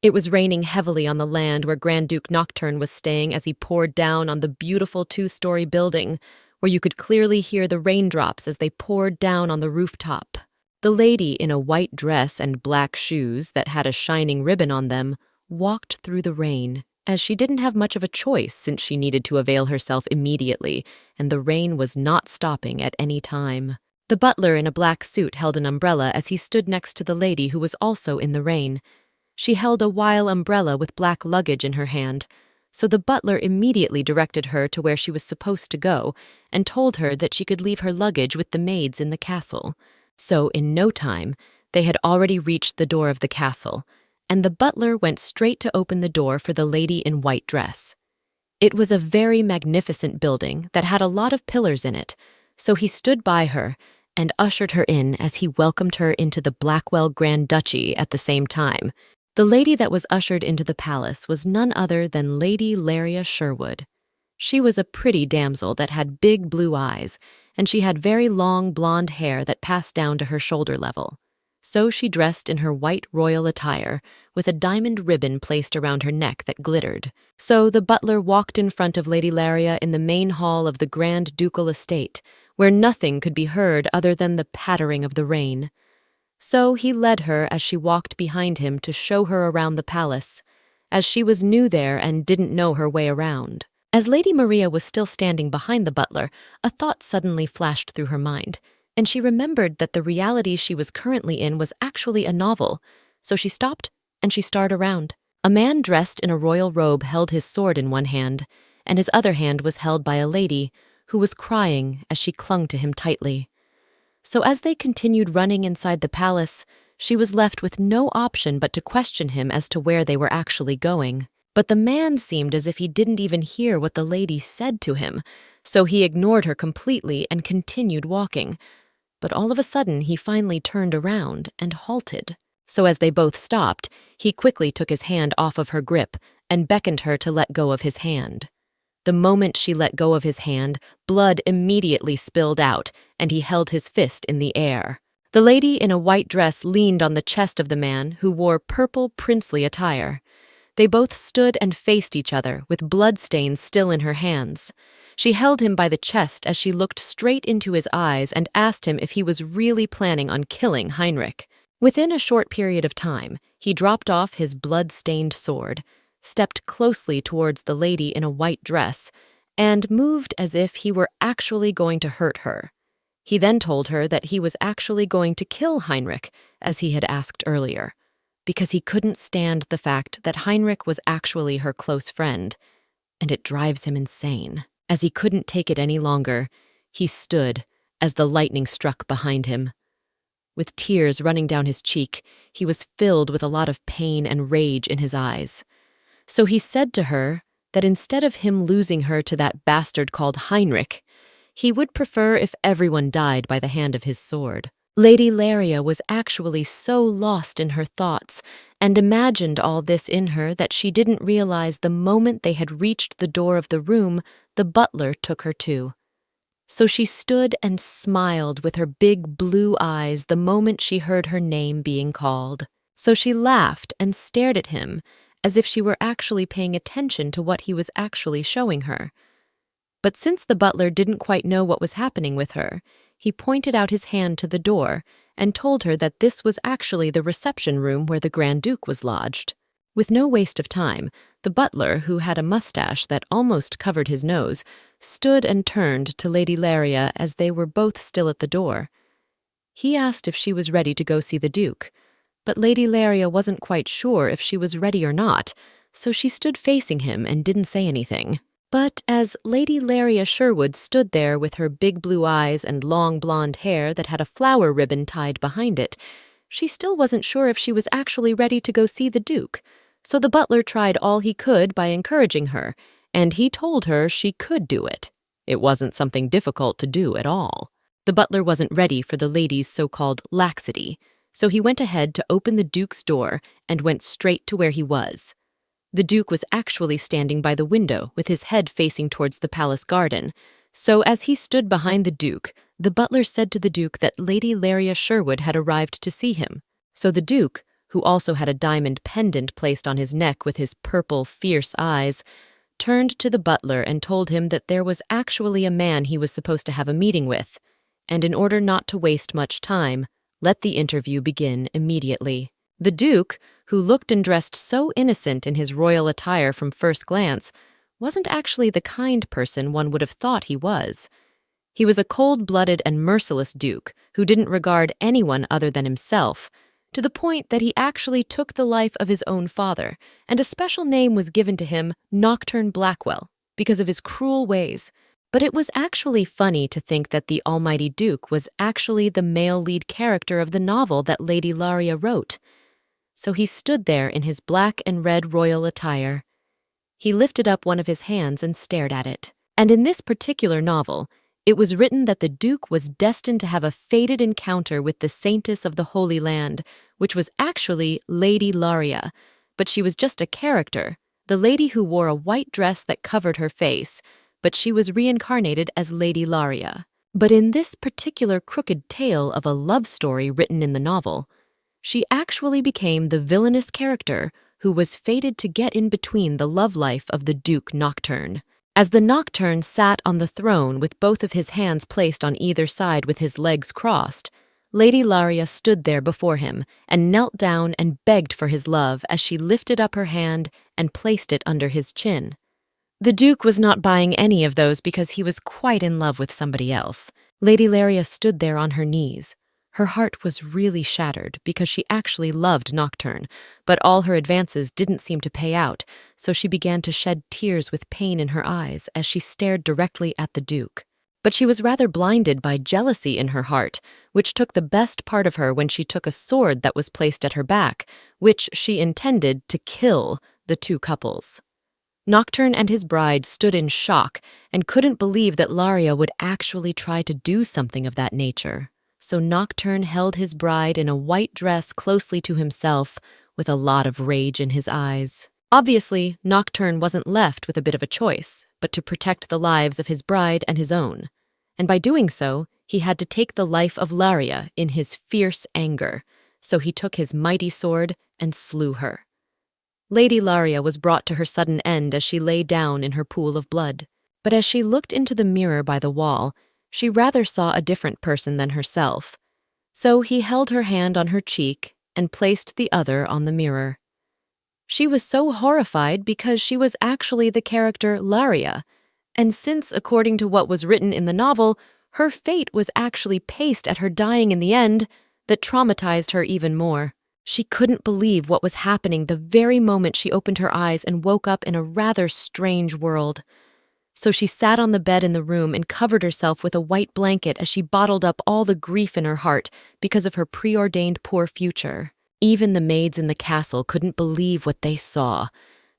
It was raining heavily on the land where Grand Duke Nocturne was staying as he poured down on the beautiful two-story building, where you could clearly hear the raindrops as they poured down on the rooftop. The lady in a white dress and black shoes that had a shining ribbon on them walked through the rain, as she didn't have much of a choice since she needed to avail herself immediately, and the rain was not stopping at any time. The butler in a black suit held an umbrella as he stood next to the lady who was also in the rain. She held a wile umbrella with black luggage in her hand, so the butler immediately directed her to where she was supposed to go and told her that she could leave her luggage with the maids in the castle. So in no time, they had already reached the door of the castle, and the butler went straight to open the door for the lady in white dress. It was a very magnificent building that had a lot of pillars in it, so he stood by her and ushered her in as he welcomed her into the Blackwell Grand Duchy at the same time. The lady that was ushered into the palace was none other than Lady Laria Sherwood. She was a pretty damsel that had big blue eyes, and she had very long blonde hair that passed down to her shoulder level. So she dressed in her white royal attire, with a diamond ribbon placed around her neck that glittered. So the butler walked in front of Lady Laria in the main hall of the Grand Ducal estate, where nothing could be heard other than the pattering of the rain. So he led her as she walked behind him to show her around the palace, as she was new there and didn't know her way around. As Lady Maria was still standing behind the butler, a thought suddenly flashed through her mind, and she remembered that the reality she was currently in was actually a novel. So she stopped and she stared around. A man dressed in a royal robe held his sword in one hand, and his other hand was held by a lady who was crying as she clung to him tightly. So as they continued running inside the palace, she was left with no option but to question him as to where they were actually going. But the man seemed as if he didn't even hear what the lady said to him, so he ignored her completely and continued walking. But all of a sudden, he finally turned around and halted. So as they both stopped, he quickly took his hand off of her grip and beckoned her to let go of his hand. The moment she let go of his hand, blood immediately spilled out, and he held his fist in the air. The lady in a white dress leaned on the chest of the man, who wore purple princely attire. They both stood and faced each other, with bloodstains still in her hands. She held him by the chest as she looked straight into his eyes and asked him if he was really planning on killing Heinrich. Within a short period of time, he dropped off his blood-stained sword, stepped closely towards the lady in a white dress, and moved as if he were actually going to hurt her. He then told her that he was actually going to kill Heinrich, as he had asked earlier, because he couldn't stand the fact that Heinrich was actually her close friend, and it drives him insane. As he couldn't take it any longer, he stood as the lightning struck behind him. With tears running down his cheek, he was filled with a lot of pain and rage in his eyes. So he said to her that instead of him losing her to that bastard called Heinrich, he would prefer if everyone died by the hand of his sword. Lady Laria was actually so lost in her thoughts and imagined all this in her that she didn't realize the moment they had reached the door of the room the butler took her to. So she stood and smiled with her big blue eyes the moment she heard her name being called. So she laughed and stared at him as if she were actually paying attention to what he was actually showing her. But since the butler didn't quite know what was happening with her, he pointed out his hand to the door and told her that this was actually the reception room where the Grand Duke was lodged. With no waste of time, the butler, who had a mustache that almost covered his nose, stood and turned to Lady Laria as they were both still at the door. He asked if she was ready to go see the Duke, but Lady Laria wasn't quite sure if she was ready or not, so she stood facing him and didn't say anything. But as Lady Laria Sherwood stood there with her big blue eyes and long blonde hair that had a flower ribbon tied behind it, she still wasn't sure if she was actually ready to go see the Duke. So the butler tried all he could by encouraging her, and he told her she could do it. It wasn't something difficult to do at all. The butler wasn't ready for the lady's so-called laxity, so he went ahead to open the Duke's door and went straight to where he was. The Duke was actually standing by the window with his head facing towards the palace garden, so as he stood behind the Duke, the butler said to the Duke that Lady Laria Sherwood had arrived to see him. So the Duke, who who also had a diamond pendant placed on his neck with his purple, fierce eyes, turned to the butler and told him that there was actually a man he was supposed to have a meeting with, and in order not to waste much time, let the interview begin immediately. The Duke, who looked and dressed so innocent in his royal attire from first glance, wasn't actually the kind person one would have thought he was. He was a cold-blooded and merciless Duke who didn't regard anyone other than himself, to the point that he actually took the life of his own father, and a special name was given to him, Nocturne Blackwell, because of his cruel ways. But it was actually funny to think that the Almighty Duke was actually the male lead character of the novel that Lady Laria wrote. So he stood there in his black and red royal attire. He lifted up one of his hands and stared at it. And in this particular novel, it was written that the Duke was destined to have a fated encounter with the Saintess of the Holy Land, which was actually Lady Laria, but she was just a character, the lady who wore a white dress that covered her face, but she was reincarnated as Lady Laria. But in this particular crooked tale of a love story written in the novel, she actually became the villainous character who was fated to get in between the love life of the Duke Nocturne. As the Nocturne sat on the throne with both of his hands placed on either side with his legs crossed, Lady Laria stood there before him and knelt down and begged for his love as she lifted up her hand and placed it under his chin. The Duke was not buying any of those because he was quite in love with somebody else. Lady Laria stood there on her knees. Her heart was really shattered because she actually loved Nocturne, but all her advances didn't seem to pay out, so she began to shed tears with pain in her eyes as she stared directly at the Duke. But she was rather blinded by jealousy in her heart, which took the best part of her when she took a sword that was placed at her back, which she intended to kill the two couples. Nocturne and his bride stood in shock and couldn't believe that Laria would actually try to do something of that nature. So Nocturne held his bride in a white dress closely to himself, with a lot of rage in his eyes. Obviously, Nocturne wasn't left with a bit of a choice, but to protect the lives of his bride and his own. And by doing so, he had to take the life of Laria in his fierce anger, so he took his mighty sword and slew her. Lady Laria was brought to her sudden end as she lay down in her pool of blood. But as she looked into the mirror by the wall, she rather saw a different person than herself. So he held her hand on her cheek and placed the other on the mirror. She was so horrified because she was actually the character Laria, and since, according to what was written in the novel, her fate was actually paced at her dying in the end, that traumatized her even more. She couldn't believe what was happening the very moment she opened her eyes and woke up in a rather strange world. So she sat on the bed in the room and covered herself with a white blanket as she bottled up all the grief in her heart because of her preordained poor future. Even the maids in the castle couldn't believe what they saw.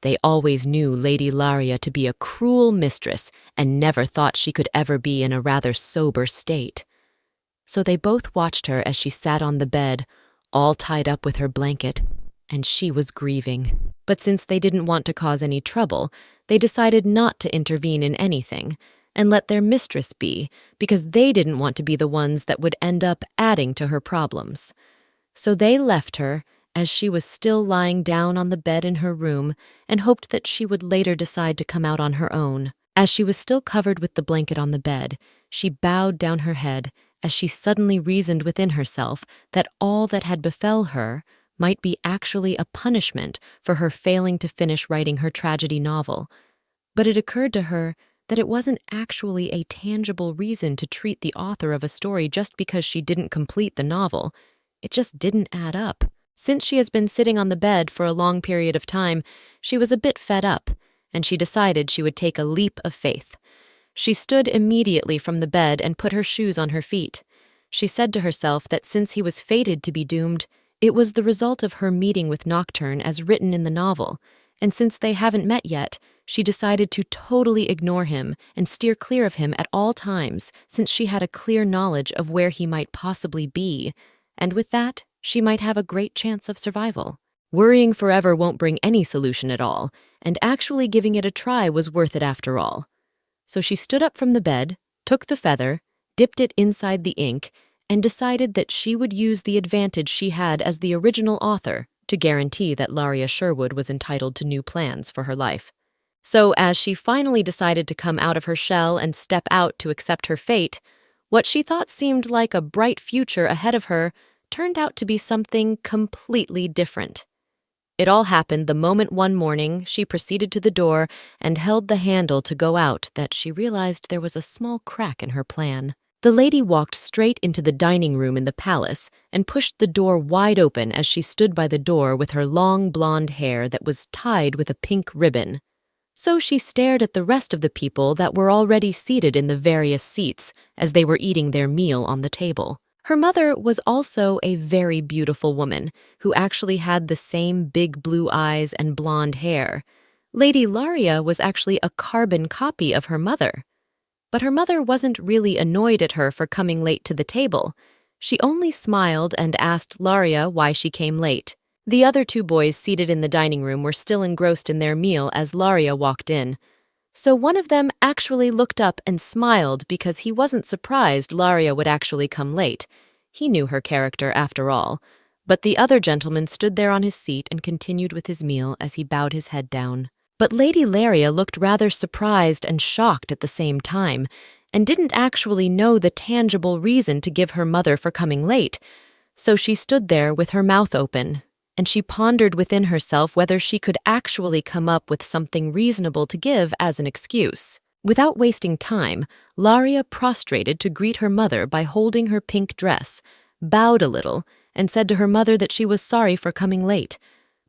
They always knew Lady Laria to be a cruel mistress and never thought she could ever be in a rather sober state. So they both watched her as she sat on the bed, all tied up with her blanket, and she was grieving. But since they didn't want to cause any trouble, they decided not to intervene in anything and let their mistress be, because they didn't want to be the ones that would end up adding to her problems. So they left her as she was still lying down on the bed in her room and hoped that she would later decide to come out on her own. As she was still covered with the blanket on the bed, she bowed down her head as she suddenly reasoned within herself that all that had befell her might be actually a punishment for her failing to finish writing her tragedy novel. But it occurred to her that it wasn't actually a tangible reason to treat the author of a story just because she didn't complete the novel. It just didn't add up. Since she has been sitting on the bed for a long period of time, she was a bit fed up, and she decided she would take a leap of faith. She stood immediately from the bed and put her shoes on her feet. She said to herself that since he was fated to be doomed, it was the result of her meeting with Nocturne as written in the novel, and since they haven't met yet, she decided to totally ignore him and steer clear of him at all times, since she had a clear knowledge of where he might possibly be, and with that, she might have a great chance of survival. Worrying forever won't bring any solution at all, and actually giving it a try was worth it after all. So she stood up from the bed, took the feather, dipped it inside the ink, and decided that she would use the advantage she had as the original author to guarantee that Laria Sherwood was entitled to new plans for her life. So, as she finally decided to come out of her shell and step out to accept her fate, what she thought seemed like a bright future ahead of her turned out to be something completely different. It all happened the moment one morning she proceeded to the door and held the handle to go out that she realized there was a small crack in her plan. The lady walked straight into the dining room in the palace and pushed the door wide open as she stood by the door with her long blonde hair that was tied with a pink ribbon. So she stared at the rest of the people that were already seated in the various seats as they were eating their meal on the table. Her mother was also a very beautiful woman who actually had the same big blue eyes and blonde hair. Lady Laria was actually a carbon copy of her mother. But her mother wasn't really annoyed at her for coming late to the table. She only smiled and asked Laria why she came late. The other two boys seated in the dining room were still engrossed in their meal as Laria walked in. So one of them actually looked up and smiled because he wasn't surprised Laria would actually come late. He knew her character after all. But the other gentleman stood there on his seat and continued with his meal as he bowed his head down. But Lady Laria looked rather surprised and shocked at the same time, and didn't actually know the tangible reason to give her mother for coming late. So she stood there with her mouth open, and she pondered within herself whether she could actually come up with something reasonable to give as an excuse. Without wasting time, Laria prostrated to greet her mother by holding her pink dress, bowed a little, and said to her mother that she was sorry for coming late.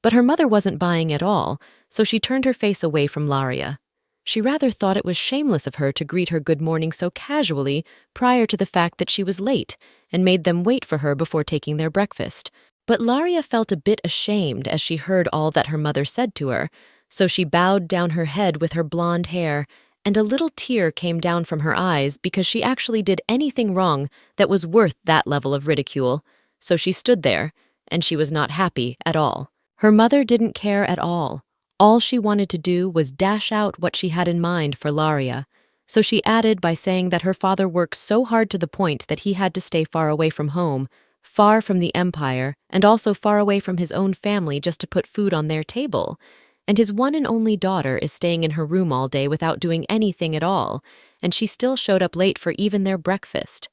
But her mother wasn't buying at all, so she turned her face away from Laria. She rather thought it was shameless of her to greet her good morning so casually prior to the fact that she was late and made them wait for her before taking their breakfast. But Laria felt a bit ashamed as she heard all that her mother said to her, so she bowed down her head with her blonde hair, and a little tear came down from her eyes because she actually did anything wrong that was worth that level of ridicule. So she stood there, and she was not happy at all. Her mother didn't care at all. All she wanted to do was dash out what she had in mind for Laria. So she added by saying that her father worked so hard to the point that he had to stay far away from home, far from the empire, and also far away from his own family just to put food on their table. And his one and only daughter is staying in her room all day without doing anything at all, and she still showed up late for even their breakfast.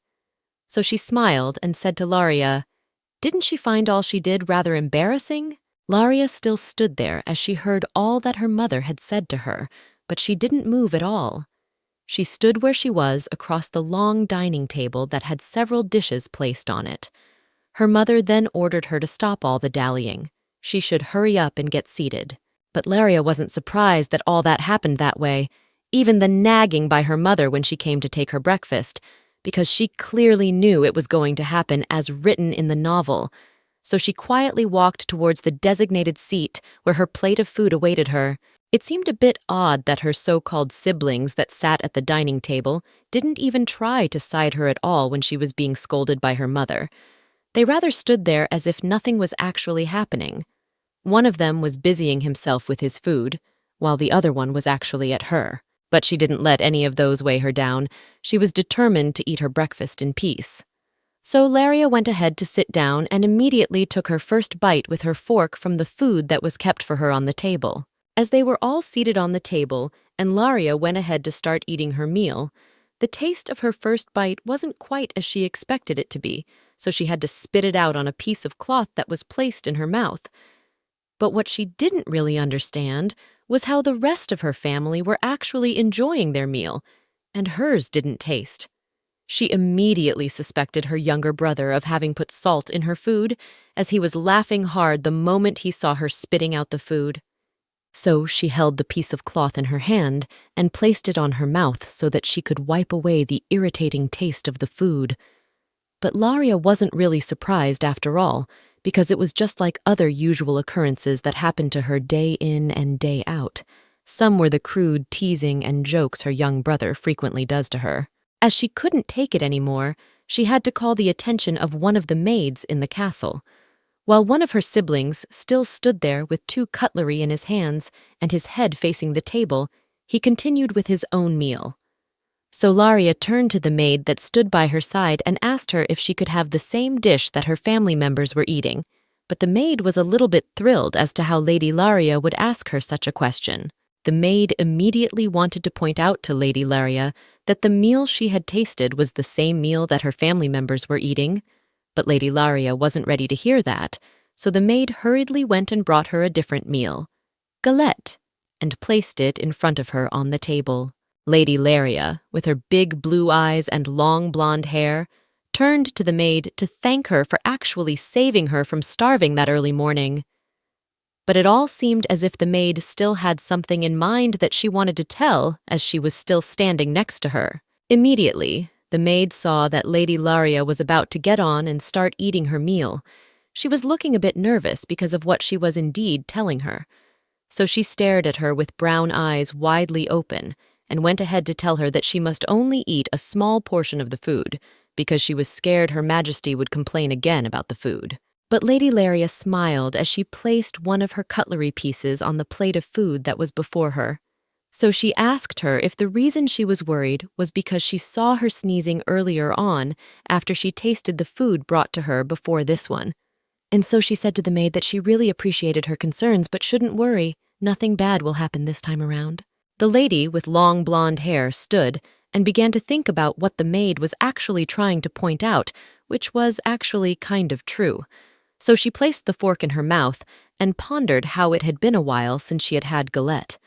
So she smiled and said to Laria, "Didn't she find all she did rather embarrassing?" Laria still stood there as she heard all that her mother had said to her, but she didn't move at all. She stood where she was across the long dining table that had several dishes placed on it. Her mother then ordered her to stop all the dallying. She should hurry up and get seated. But Laria wasn't surprised that all that happened that way, even the nagging by her mother when she came to take her breakfast, because she clearly knew it was going to happen as written in the novel. So she quietly walked towards the designated seat where her plate of food awaited her. It seemed a bit odd that her so-called siblings that sat at the dining table didn't even try to side her at all when she was being scolded by her mother. They rather stood there as if nothing was actually happening. One of them was busying himself with his food, while the other one was actually at her. But she didn't let any of those weigh her down. She was determined to eat her breakfast in peace. So Laria went ahead to sit down and immediately took her first bite with her fork from the food that was kept for her on the table. As they were all seated on the table and Laria went ahead to start eating her meal, the taste of her first bite wasn't quite as she expected it to be, so she had to spit it out on a piece of cloth that was placed in her mouth. But what she didn't really understand was how the rest of her family were actually enjoying their meal, and hers didn't taste. She immediately suspected her younger brother of having put salt in her food, as he was laughing hard the moment he saw her spitting out the food. So she held the piece of cloth in her hand and placed it on her mouth so that she could wipe away the irritating taste of the food. But Laria wasn't really surprised after all, because it was just like other usual occurrences that happened to her day in and day out. Some were the crude teasing and jokes her young brother frequently does to her. As she couldn't take it anymore, she had to call the attention of one of the maids in the castle. While one of her siblings still stood there with 2 cutlery in his hands and his head facing the table, he continued with his own meal. So Laria turned to the maid that stood by her side and asked her if she could have the same dish that her family members were eating. But the maid was a little bit thrilled as to how Lady Laria would ask her such a question. The maid immediately wanted to point out to Lady Laria that the meal she had tasted was the same meal that her family members were eating, but Lady Laria wasn't ready to hear that, so the maid hurriedly went and brought her a different meal, galette, and placed it in front of her on the table. Lady Laria, with her big blue eyes and long blonde hair, turned to the maid to thank her for actually saving her from starving that early morning. But it all seemed as if the maid still had something in mind that she wanted to tell as she was still standing next to her. Immediately, the maid saw that Lady Laria was about to get on and start eating her meal. She was looking a bit nervous because of what she was indeed telling her. So she stared at her with brown eyes widely open and went ahead to tell her that she must only eat a small portion of the food because she was scared Her Majesty would complain again about the food. But Lady Laria smiled as she placed one of her cutlery pieces on the plate of food that was before her. So she asked her if the reason she was worried was because she saw her sneezing earlier on after she tasted the food brought to her before this one. And so she said to the maid that she really appreciated her concerns but shouldn't worry, nothing bad will happen this time around. The lady with long blonde hair stood and began to think about what the maid was actually trying to point out, which was actually kind of true. So she placed the fork in her mouth and pondered how it had been a while since she had had galette.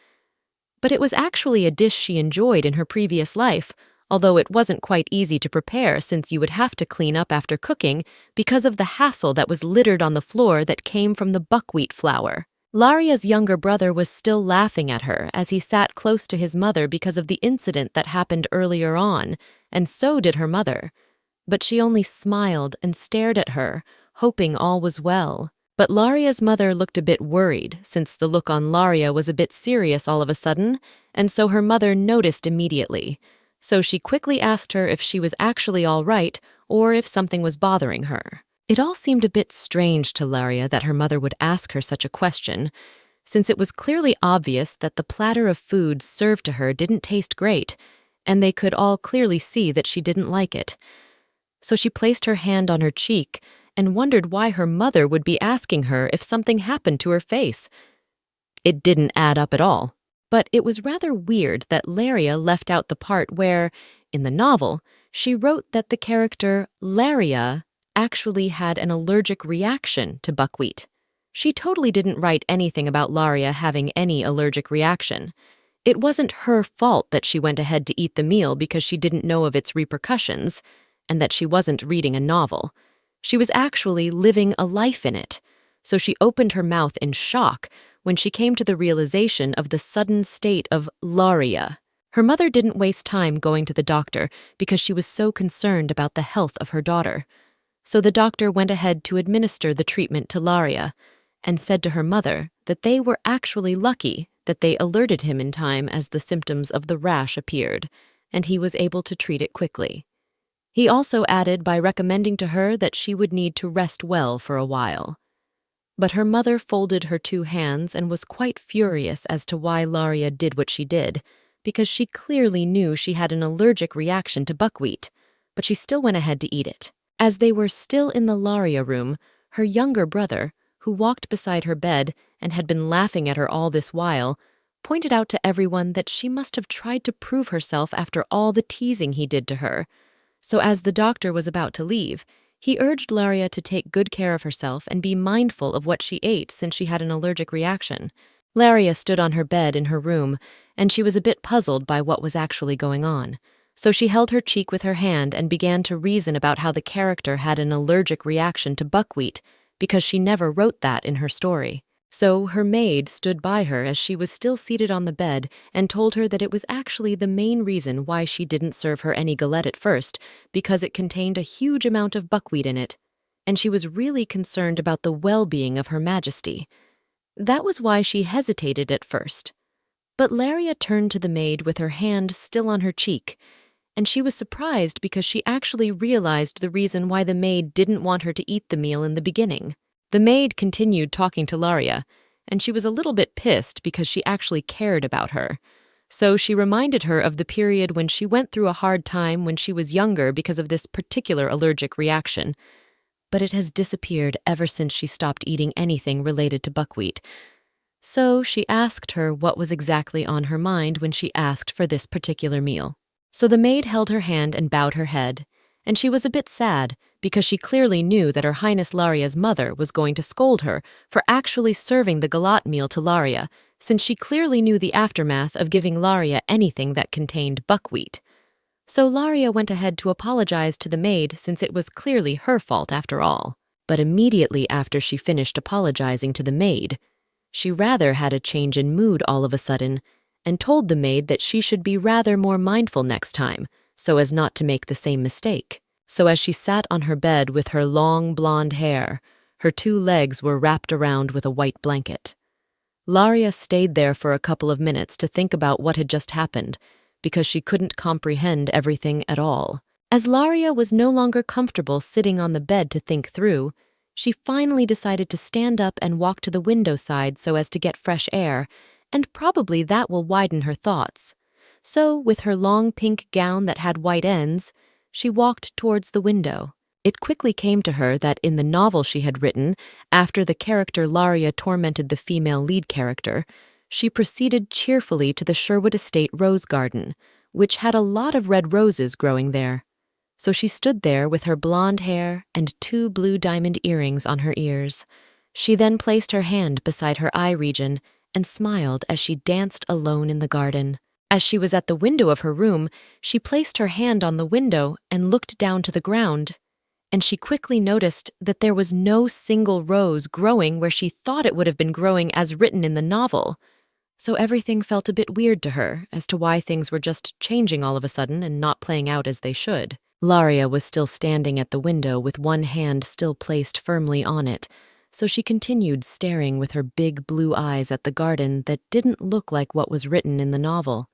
But it was actually a dish she enjoyed in her previous life, although it wasn't quite easy to prepare since you would have to clean up after cooking because of the hassle that was littered on the floor that came from the buckwheat flour. Laria's younger brother was still laughing at her as he sat close to his mother because of the incident that happened earlier on, and so did her mother. But she only smiled and stared at her, hoping all was well. But Laria's mother looked a bit worried, since the look on Laria was a bit serious all of a sudden, and so her mother noticed immediately. So she quickly asked her if she was actually all right or if something was bothering her. It all seemed a bit strange to Laria that her mother would ask her such a question, since it was clearly obvious that the platter of food served to her didn't taste great, and they could all clearly see that she didn't like it. So she placed her hand on her cheek and wondered why her mother would be asking her if something happened to her face. It didn't add up at all. But it was rather weird that Laria left out the part where, in the novel, she wrote that the character Laria actually had an allergic reaction to buckwheat. She totally didn't write anything about Laria having any allergic reaction. It wasn't her fault that she went ahead to eat the meal because she didn't know of its repercussions, and that she wasn't reading a novel. She was actually living a life in it, so she opened her mouth in shock when she came to the realization of the sudden state of Laria. Her mother didn't waste time going to the doctor because she was so concerned about the health of her daughter. So the doctor went ahead to administer the treatment to Laria and said to her mother that they were actually lucky that they alerted him in time as the symptoms of the rash appeared, and he was able to treat it quickly. He also added by recommending to her that she would need to rest well for a while. But her mother folded her two hands and was quite furious as to why Laria did what she did, because she clearly knew she had an allergic reaction to buckwheat, but she still went ahead to eat it. As they were still in the Laria room, her younger brother, who walked beside her bed and had been laughing at her all this while, pointed out to everyone that she must have tried to prove herself after all the teasing he did to her. So as the doctor was about to leave, he urged Laria to take good care of herself and be mindful of what she ate since she had an allergic reaction. Laria stood on her bed in her room, and she was a bit puzzled by what was actually going on. So she held her cheek with her hand and began to reason about how the character had an allergic reaction to buckwheat, because she never wrote that in her story. So her maid stood by her as she was still seated on the bed and told her that it was actually the main reason why she didn't serve her any galette at first, because it contained a huge amount of buckwheat in it, and she was really concerned about the well-being of Her Majesty. That was why she hesitated at first. But Laria turned to the maid with her hand still on her cheek, and she was surprised because she actually realized the reason why the maid didn't want her to eat the meal in the beginning. The maid continued talking to Laria, and she was a little bit pissed because she actually cared about her. So she reminded her of the period when she went through a hard time when she was younger because of this particular allergic reaction. but it has disappeared ever since she stopped eating anything related to buckwheat. So she asked her what was exactly on her mind when she asked for this particular meal. So the maid held her hand and bowed her head, and she was a bit sad because she clearly knew that Her Highness Laria's mother was going to scold her for actually serving the galat meal to Laria, since she clearly knew the aftermath of giving Laria anything that contained buckwheat. So Laria went ahead to apologize to the maid since it was clearly her fault after all. But immediately after she finished apologizing to the maid, she rather had a change in mood all of a sudden and told the maid that she should be rather more mindful next time so as not to make the same mistake. So as she sat on her bed with her long blonde hair, her 2 legs were wrapped around with a white blanket. Laria stayed there for a couple of minutes to think about what had just happened because she couldn't comprehend everything at all. As Laria was no longer comfortable sitting on the bed to think through, she finally decided to stand up and walk to the window side so as to get fresh air, and probably that will widen her thoughts. So, with her long pink gown that had white ends, she walked towards the window. It quickly came to her that in the novel she had written, after the character Laria tormented the female lead character, she proceeded cheerfully to the Sherwood Estate rose garden, which had a lot of red roses growing there. So she stood there with her blonde hair and 2 blue diamond earrings on her ears. She then placed her hand beside her eye region and smiled as she danced alone in the garden. As she was at the window of her room, she placed her hand on the window and looked down to the ground, and she quickly noticed that there was no single rose growing where she thought it would have been growing as written in the novel. So everything felt a bit weird to her as to why things were just changing all of a sudden and not playing out as they should. Laria was still standing at the window with one hand still placed firmly on it, so she continued staring with her big blue eyes at the garden that didn't look like what was written in the novel.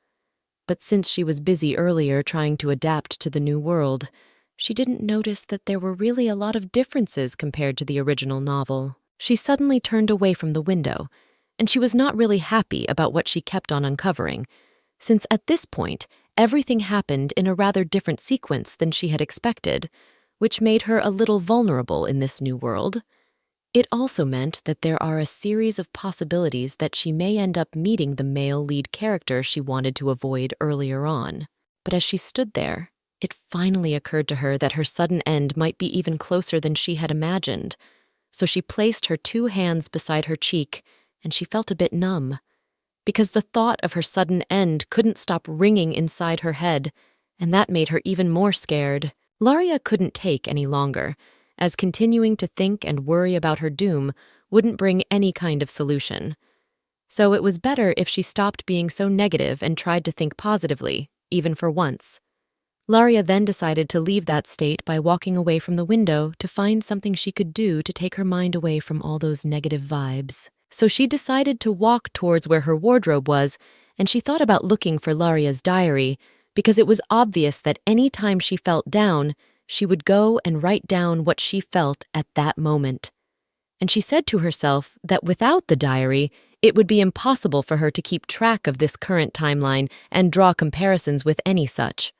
But since she was busy earlier trying to adapt to the new world, she didn't notice that there were really a lot of differences compared to the original novel. She suddenly turned away from the window, and she was not really happy about what she kept on uncovering, since at this point, everything happened in a rather different sequence than she had expected, which made her a little vulnerable in this new world. It also meant that there are a series of possibilities that she may end up meeting the male lead character she wanted to avoid earlier on. But as she stood there, it finally occurred to her that her sudden end might be even closer than she had imagined. So she placed her 2 hands beside her cheek, and she felt a bit numb, because the thought of her sudden end couldn't stop ringing inside her head, and that made her even more scared. Laria couldn't take any longer, as continuing to think and worry about her doom wouldn't bring any kind of solution. So it was better if she stopped being so negative and tried to think positively, even for once. Laria then decided to leave that state by walking away from the window to find something she could do to take her mind away from all those negative vibes. So she decided to walk towards where her wardrobe was, and she thought about looking for Laria's diary, because it was obvious that any time she felt down, she would go and write down what she felt at that moment. And she said to herself that without the diary, it would be impossible for her to keep track of this current timeline and draw comparisons with any such.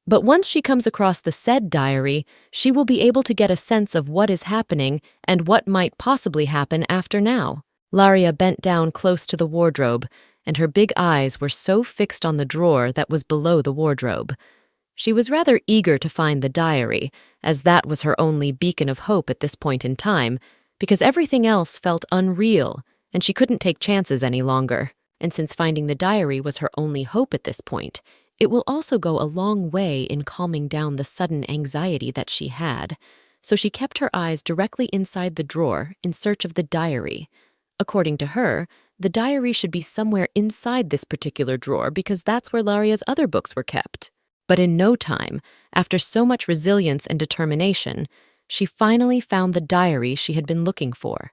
But once she comes across the said diary, she will be able to get a sense of what is happening and what might possibly happen after now. Laria bent down close to the wardrobe, and her big eyes were so fixed on the drawer that was below the wardrobe. She was rather eager to find the diary, as that was her only beacon of hope at this point in time, because everything else felt unreal, and she couldn't take chances any longer. And since finding the diary was her only hope at this point, it will also go a long way in calming down the sudden anxiety that she had. So she kept her eyes directly inside the drawer in search of the diary. According to her, the diary should be somewhere inside this particular drawer because that's where Laria's other books were kept. But in no time, after so much resilience and determination, she finally found the diary she had been looking for.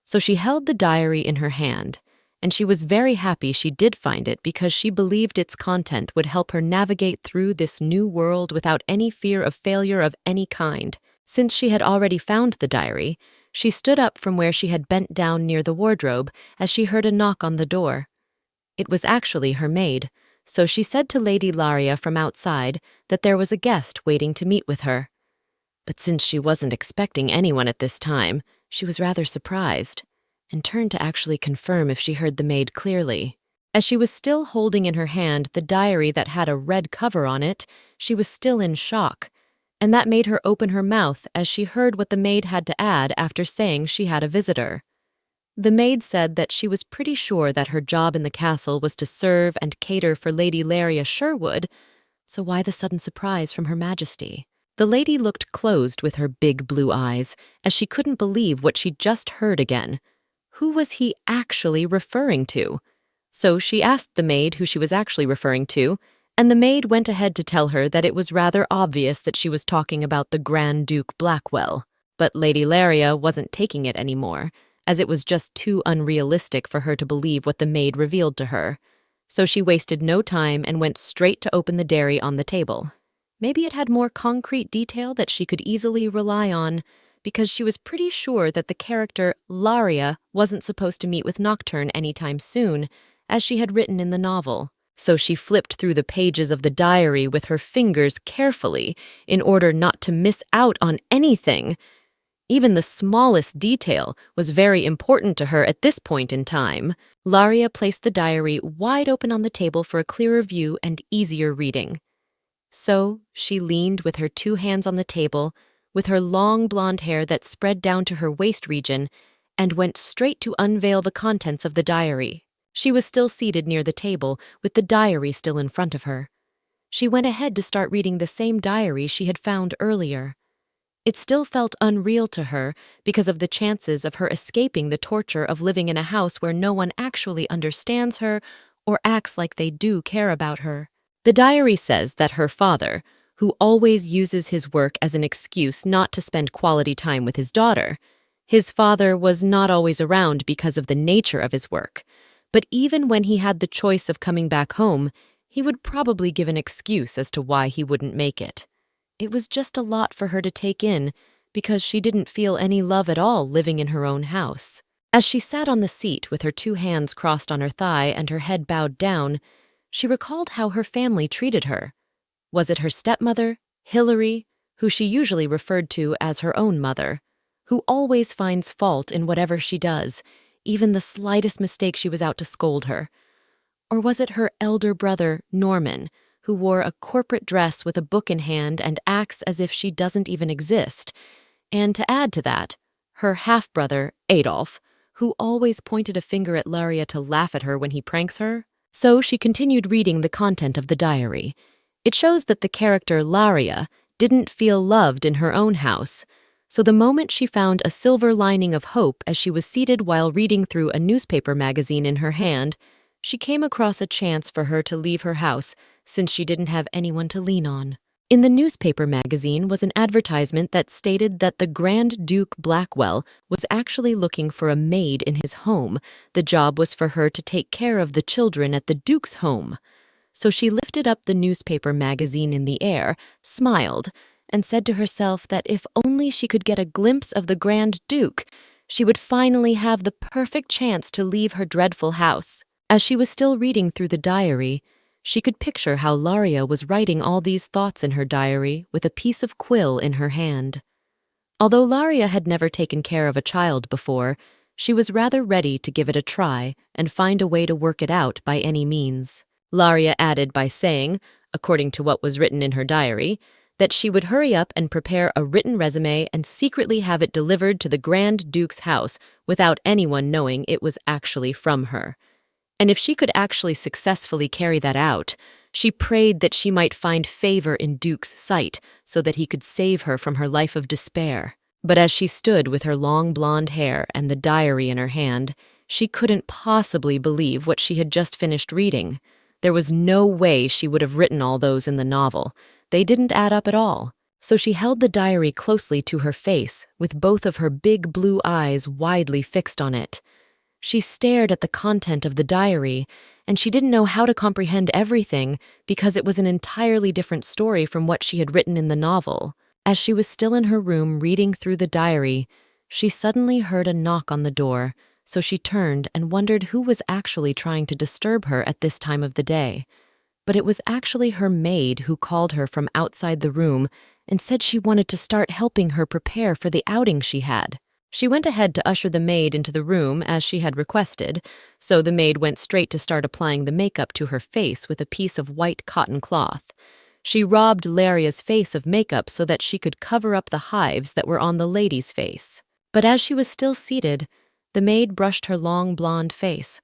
So she held the diary in her hand, and she was very happy she did find it because she believed its content would help her navigate through this new world without any fear of failure of any kind. Since she had already found the diary, she stood up from where she had bent down near the wardrobe as she heard a knock on the door. It was actually her maid, so she said to Lady Laria from outside that there was a guest waiting to meet with her. But since she wasn't expecting anyone at this time, she was rather surprised and turned to actually confirm if she heard the maid clearly. As she was still holding in her hand the diary that had a red cover on it, she was still in shock, and that made her open her mouth as she heard what the maid had to add after saying she had a visitor. The maid said that she was pretty sure that her job in the castle was to serve and cater for Lady Laria Sherwood, so why the sudden surprise from Her Majesty? The lady looked closed with her big blue eyes, as she couldn't believe what she'd just heard again. Who was he actually referring to? So she asked the maid who she was actually referring to, and the maid went ahead to tell her that it was rather obvious that she was talking about the Grand Duke Blackwell. But Lady Laria wasn't taking it anymore, as it was just too unrealistic for her to believe what the maid revealed to her. So she wasted no time and went straight to open the diary on the table. Maybe it had more concrete detail that she could easily rely on, because she was pretty sure that the character Laria wasn't supposed to meet with Nocturne anytime soon, as she had written in the novel. So she flipped through the pages of the diary with her fingers carefully in order not to miss out on anything. Even the smallest detail was very important to her at this point in time. Laria placed the diary wide open on the table for a clearer view and easier reading. So she leaned with her two hands on the table, with her long blonde hair that spread down to her waist region, and went straight to unveil the contents of the diary. She was still seated near the table, with the diary still in front of her. She went ahead to start reading the same diary she had found earlier. It still felt unreal to her because of the chances of her escaping the torture of living in a house where no one actually understands her or acts like they do care about her. The diary says that her father, who always uses his work as an excuse not to spend quality time with his father was not always around because of the nature of his work. But even when he had the choice of coming back home, he would probably give an excuse as to why he wouldn't make it. It was just a lot for her to take in, because she didn't feel any love at all living in her own house. As she sat on the seat with her two hands crossed on her thigh and her head bowed down, she recalled how her family treated her. Was it her stepmother, Hilary, who she usually referred to as her own mother, who always finds fault in whatever she does, even the slightest mistake she was out to scold her? Or was it her elder brother, Norman, who wore a corporate dress with a book in hand and acts as if she doesn't even exist? And to add to that, her half-brother, Adolf, who always pointed a finger at Laria to laugh at her when he pranks her? So she continued reading the content of the diary. It shows that the character Laria didn't feel loved in her own house, so the moment she found a silver lining of hope as she was seated while reading through a newspaper magazine in her hand, she came across a chance for her to leave her house since she didn't have anyone to lean on. In the newspaper magazine was an advertisement that stated that the Grand Duke Blackwell was actually looking for a maid in his home. The job was for her to take care of the children at the Duke's home. So she lifted up the newspaper magazine in the air, smiled, and said to herself that if only she could get a glimpse of the Grand Duke, she would finally have the perfect chance to leave her dreadful house. As she was still reading through the diary, she could picture how Laria was writing all these thoughts in her diary with a piece of quill in her hand. Although Laria had never taken care of a child before, she was rather ready to give it a try and find a way to work it out by any means. Laria added by saying, according to what was written in her diary, that she would hurry up and prepare a written resume and secretly have it delivered to the Grand Duke's house without anyone knowing it was actually from her. And if she could actually successfully carry that out, she prayed that she might find favor in Duke's sight so that he could save her from her life of despair. But as she stood with her long blonde hair and the diary in her hand, she couldn't possibly believe what she had just finished reading. There was no way she would have written all those in the novel. They didn't add up at all. So she held the diary closely to her face, with both of her big blue eyes widely fixed on it. She stared at the content of the diary, and she didn't know how to comprehend everything because it was an entirely different story from what she had written in the novel. As she was still in her room reading through the diary, she suddenly heard a knock on the door, so she turned and wondered who was actually trying to disturb her at this time of the day. But it was actually her maid who called her from outside the room and said she wanted to start helping her prepare for the outing she had. She went ahead to usher the maid into the room as she had requested, so the maid went straight to start applying the makeup to her face with a piece of white cotton cloth. She robbed Laria's face of makeup so that she could cover up the hives that were on the lady's face. But as she was still seated, the maid brushed her long blonde face.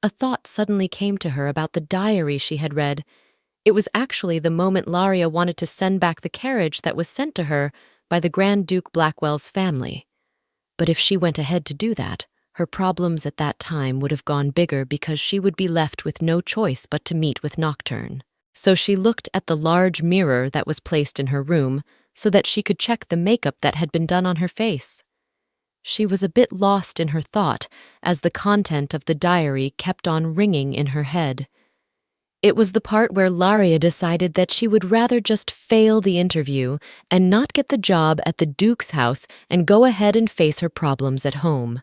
A thought suddenly came to her about the diary she had read. It was actually the moment Laria wanted to send back the carriage that was sent to her by the Grand Duke Blackwell's family. But if she went ahead to do that, her problems at that time would have gone bigger because she would be left with no choice but to meet with Nocturne. So she looked at the large mirror that was placed in her room so that she could check the makeup that had been done on her face. She was a bit lost in her thought as the content of the diary kept on ringing in her head. It was the part where Laria decided that she would rather just fail the interview and not get the job at the Duke's house and go ahead and face her problems at home.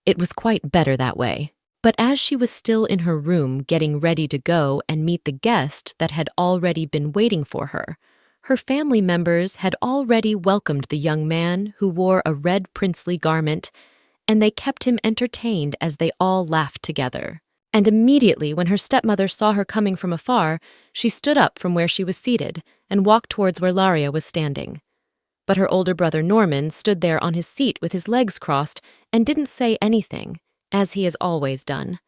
It was quite better that way. But as she was still in her room getting ready to go and meet the guest that had already been waiting for her, her family members had already welcomed the young man who wore a red princely garment, and they kept him entertained as they all laughed together. And immediately when her stepmother saw her coming from afar, she stood up from where she was seated and walked towards where Laria was standing. But her older brother Norman stood there on his seat with his legs crossed and didn't say anything, as he has always done.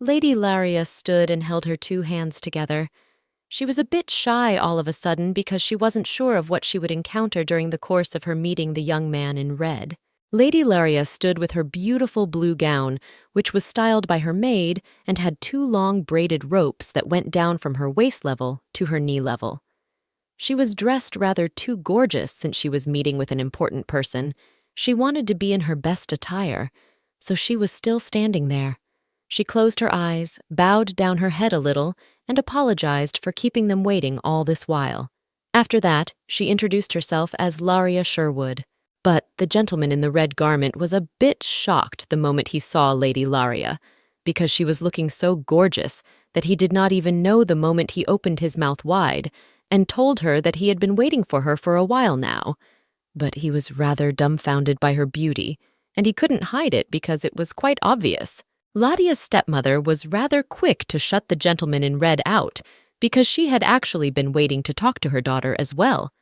Lady Laria stood and held her two hands together. She was a bit shy all of a sudden because she wasn't sure of what she would encounter during the course of her meeting the young man in red. Lady Laria stood with her beautiful blue gown, which was styled by her maid and had two long braided ropes that went down from her waist level to her knee level. She was dressed rather too gorgeous since she was meeting with an important person. She wanted to be in her best attire, so she was still standing there. She closed her eyes, bowed down her head a little, and apologized for keeping them waiting all this while. After that, she introduced herself as Laria Sherwood. But the gentleman in the red garment was a bit shocked the moment he saw Lady Laria, because she was looking so gorgeous that he did not even know the moment he opened his mouth wide and told her that he had been waiting for her for a while now. But he was rather dumbfounded by her beauty, and he couldn't hide it because it was quite obvious. Laria's stepmother was rather quick to shut the gentleman in red out because she had actually been waiting to talk to her daughter as well.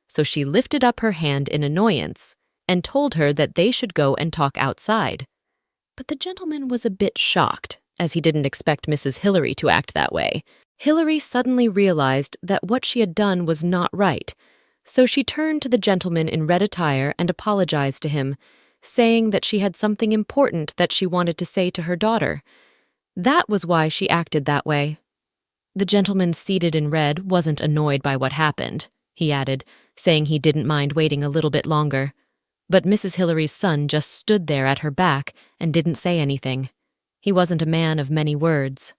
So she lifted up her hand in annoyance and told her that they should go and talk outside. But the gentleman was a bit shocked, as he didn't expect Mrs. Hillary to act that way. Hillary suddenly realized that what she had done was not right, so she turned to the gentleman in red attire and apologized to him, saying that she had something important that she wanted to say to her daughter. That was why she acted that way. The gentleman seated in red wasn't annoyed by what happened, he added, saying he didn't mind waiting a little bit longer. But Mrs. Hillary's son just stood there at her back and didn't say anything. He wasn't a man of many words.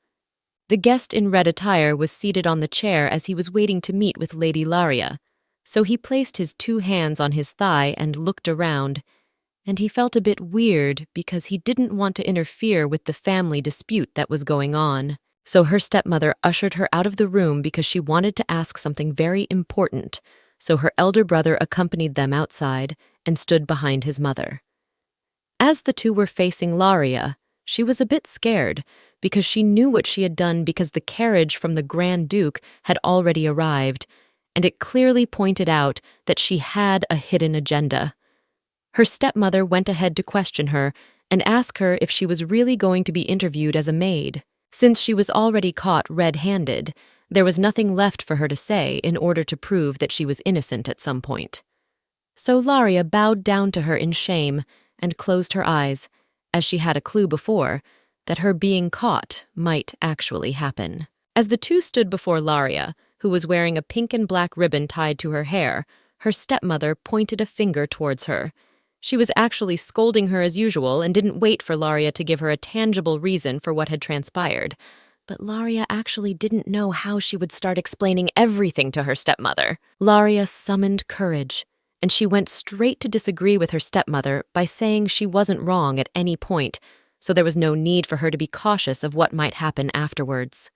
The guest in red attire was seated on the chair as he was waiting to meet with Lady Laria, so he placed his two hands on his thigh and looked around, and he felt a bit weird because he didn't want to interfere with the family dispute that was going on. So her stepmother ushered her out of the room because she wanted to ask something very important, so her elder brother accompanied them outside and stood behind his mother. As the two were facing Laria, she was a bit scared because she knew what she had done because the carriage from the Grand Duke had already arrived, and it clearly pointed out that she had a hidden agenda. Her stepmother went ahead to question her and ask her if she was really going to be interviewed as a maid. Since she was already caught red-handed, there was nothing left for her to say in order to prove that she was innocent at some point. So Laria bowed down to her in shame and closed her eyes, as she had a clue before that her being caught might actually happen. As the two stood before Laria, who was wearing a pink and black ribbon tied to her hair, her stepmother pointed a finger towards her. She was actually scolding her as usual and didn't wait for Laria to give her a tangible reason for what had transpired. But Laria actually didn't know how she would start explaining everything to her stepmother. Laria summoned courage, and she went straight to disagree with her stepmother by saying she wasn't wrong at any point, so there was no need for her to be cautious of what might happen afterwards.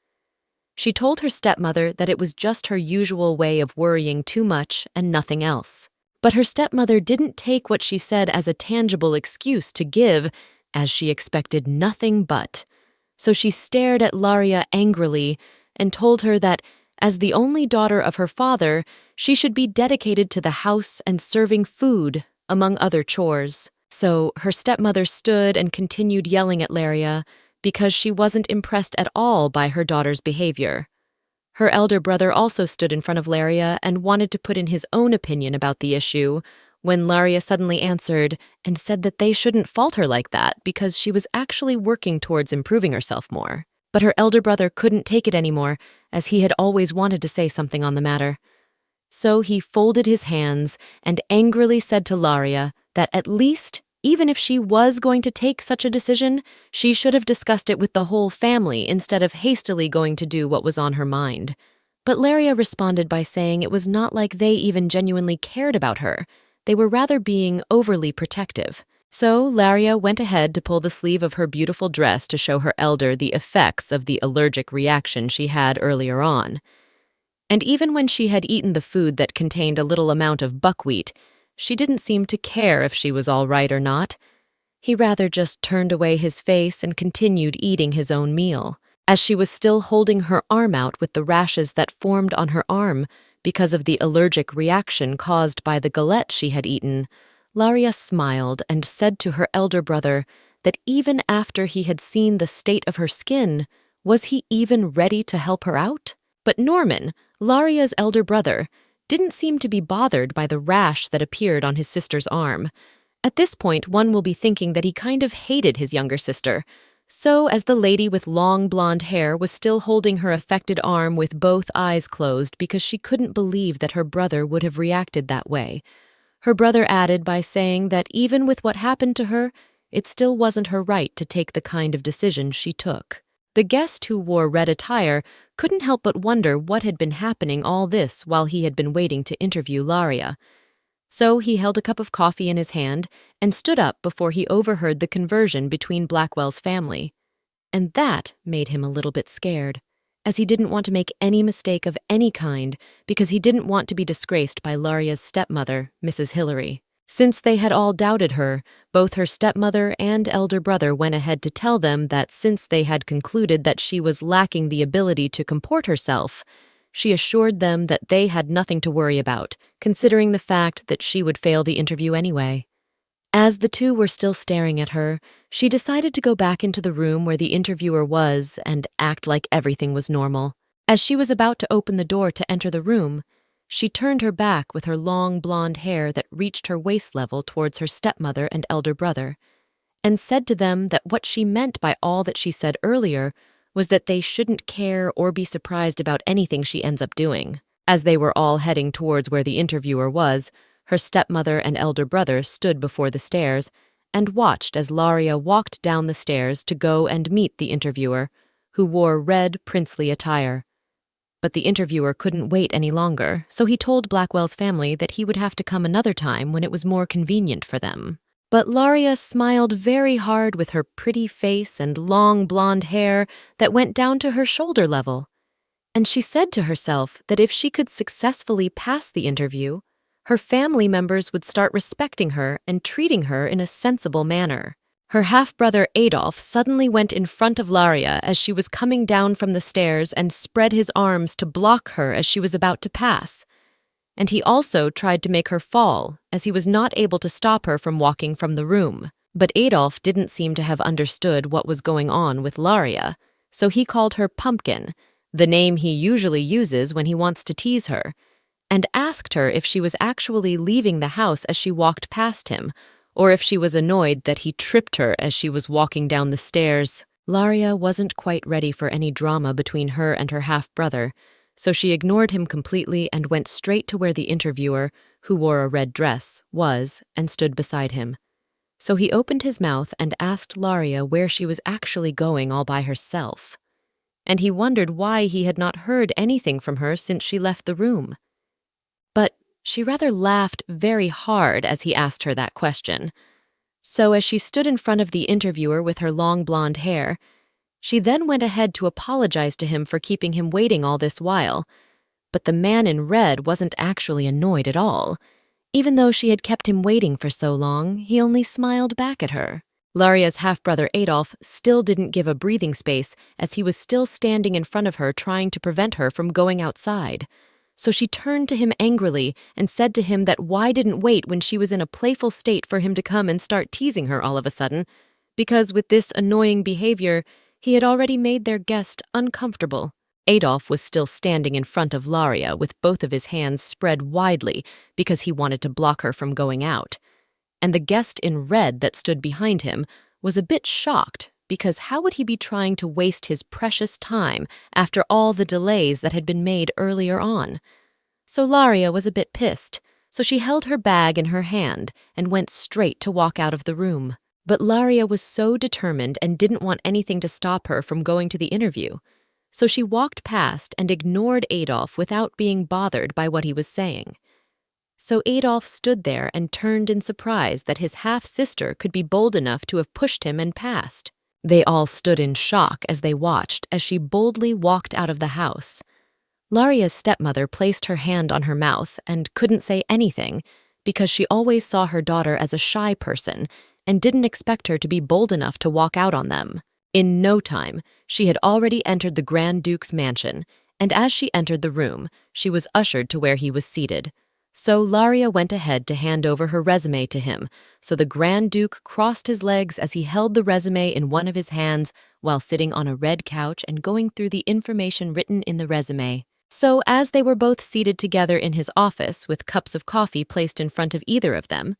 She told her stepmother that it was just her usual way of worrying too much and nothing else. But her stepmother didn't take what she said as a tangible excuse to give, as she expected nothing but. So she stared at Laria angrily and told her that, as the only daughter of her father, she should be dedicated to the house and serving food, among other chores. So her stepmother stood and continued yelling at Laria because she wasn't impressed at all by her daughter's behavior. Her elder brother also stood in front of Laria and wanted to put in his own opinion about the issue, when Laria suddenly answered and said that they shouldn't fault her like that because she was actually working towards improving herself more. But her elder brother couldn't take it anymore, as he had always wanted to say something on the matter. So he folded his hands and angrily said to Laria that at least, even if she was going to take such a decision, she should have discussed it with the whole family instead of hastily going to do what was on her mind. But Laria responded by saying it was not like they even genuinely cared about her. They were rather being overly protective. So Laria went ahead to pull the sleeve of her beautiful dress to show her elder the effects of the allergic reaction she had earlier on. And even when she had eaten the food that contained a little amount of buckwheat, she didn't seem to care if she was all right or not. He rather just turned away his face and continued eating his own meal, as she was still holding her arm out with the rashes that formed on her arm because of the allergic reaction caused by the galette she had eaten. Laria smiled and said to her elder brother that even after he had seen the state of her skin, was he even ready to help her out? But Norman, Laria's elder brother, didn't seem to be bothered by the rash that appeared on his sister's arm. At this point, one will be thinking that he kind of hated his younger sister. So, as the lady with long blonde hair was still holding her affected arm with both eyes closed because she couldn't believe that her brother would have reacted that way, her brother added by saying that even with what happened to her, it still wasn't her right to take the kind of decision she took. The guest who wore red attire couldn't help but wonder what had been happening all this while he had been waiting to interview Laria. So he held a cup of coffee in his hand and stood up before he overheard the conversion between Blackwell's family. And that made him a little bit scared, as he didn't want to make any mistake of any kind because he didn't want to be disgraced by Laria's stepmother, Mrs. Hillary. Since they had all doubted her, both her stepmother and elder brother went ahead to tell them that since they had concluded that she was lacking the ability to comport herself, she assured them that they had nothing to worry about, considering the fact that she would fail the interview anyway. As the two were still staring at her, she decided to go back into the room where the interviewer was and act like everything was normal. As she was about to open the door to enter the room, she turned her back with her long blonde hair that reached her waist level towards her stepmother and elder brother, and said to them that what she meant by all that she said earlier was that they shouldn't care or be surprised about anything she ends up doing. As they were all heading towards where the interviewer was, her stepmother and elder brother stood before the stairs and watched as Laria walked down the stairs to go and meet the interviewer, who wore red princely attire. But the interviewer couldn't wait any longer, so he told Blackwell's family that he would have to come another time when it was more convenient for them. But Laria smiled very hard with her pretty face and long blonde hair that went down to her shoulder level. And she said to herself that if she could successfully pass the interview, her family members would start respecting her and treating her in a sensible manner. Her half-brother Adolf suddenly went in front of Laria as she was coming down from the stairs and spread his arms to block her as she was about to pass. And he also tried to make her fall, as he was not able to stop her from walking from the room. But Adolf didn't seem to have understood what was going on with Laria, so he called her Pumpkin, the name he usually uses when he wants to tease her, and asked her if she was actually leaving the house as she walked past him, or if she was annoyed that he tripped her as she was walking down the stairs. Laria wasn't quite ready for any drama between her and her half-brother, so she ignored him completely and went straight to where the interviewer, who wore a red dress, was and stood beside him. So he opened his mouth and asked Laria where she was actually going all by herself. And he wondered why he had not heard anything from her since she left the room. But she rather laughed very hard as he asked her that question. So as she stood in front of the interviewer with her long blonde hair, She then went ahead to apologize to him for keeping him waiting all this while, but the man in red wasn't actually annoyed at all. Even though she had kept him waiting for so long, he only smiled back at her. Laria's half-brother Adolf still didn't give a breathing space as he was still standing in front of her trying to prevent her from going outside. So she turned to him angrily and said to him that why didn't wait when she was in a playful state for him to come and start teasing her all of a sudden, because with this annoying behavior, he had already made their guest uncomfortable. Adolf was still standing in front of Laria with both of his hands spread widely because he wanted to block her from going out. And the guest in red that stood behind him was a bit shocked because how would he be trying to waste his precious time after all the delays that had been made earlier on? So Laria was a bit pissed, so she held her bag in her hand and went straight to walk out of the room. But Laria was so determined and didn't want anything to stop her from going to the interview. So she walked past and ignored Adolf without being bothered by what he was saying. So Adolf stood there and turned in surprise that his half-sister could be bold enough to have pushed him and passed. They all stood in shock as they watched as she boldly walked out of the house. Laria's stepmother placed her hand on her mouth and couldn't say anything because she always saw her daughter as a shy person and didn't expect her to be bold enough to walk out on them. In no time, she had already entered the Grand Duke's mansion, and as she entered the room, she was ushered to where he was seated. So Laria went ahead to hand over her resume to him, so the Grand Duke crossed his legs as he held the resume in one of his hands while sitting on a red couch and going through the information written in the resume. So as they were both seated together in his office with cups of coffee placed in front of either of them,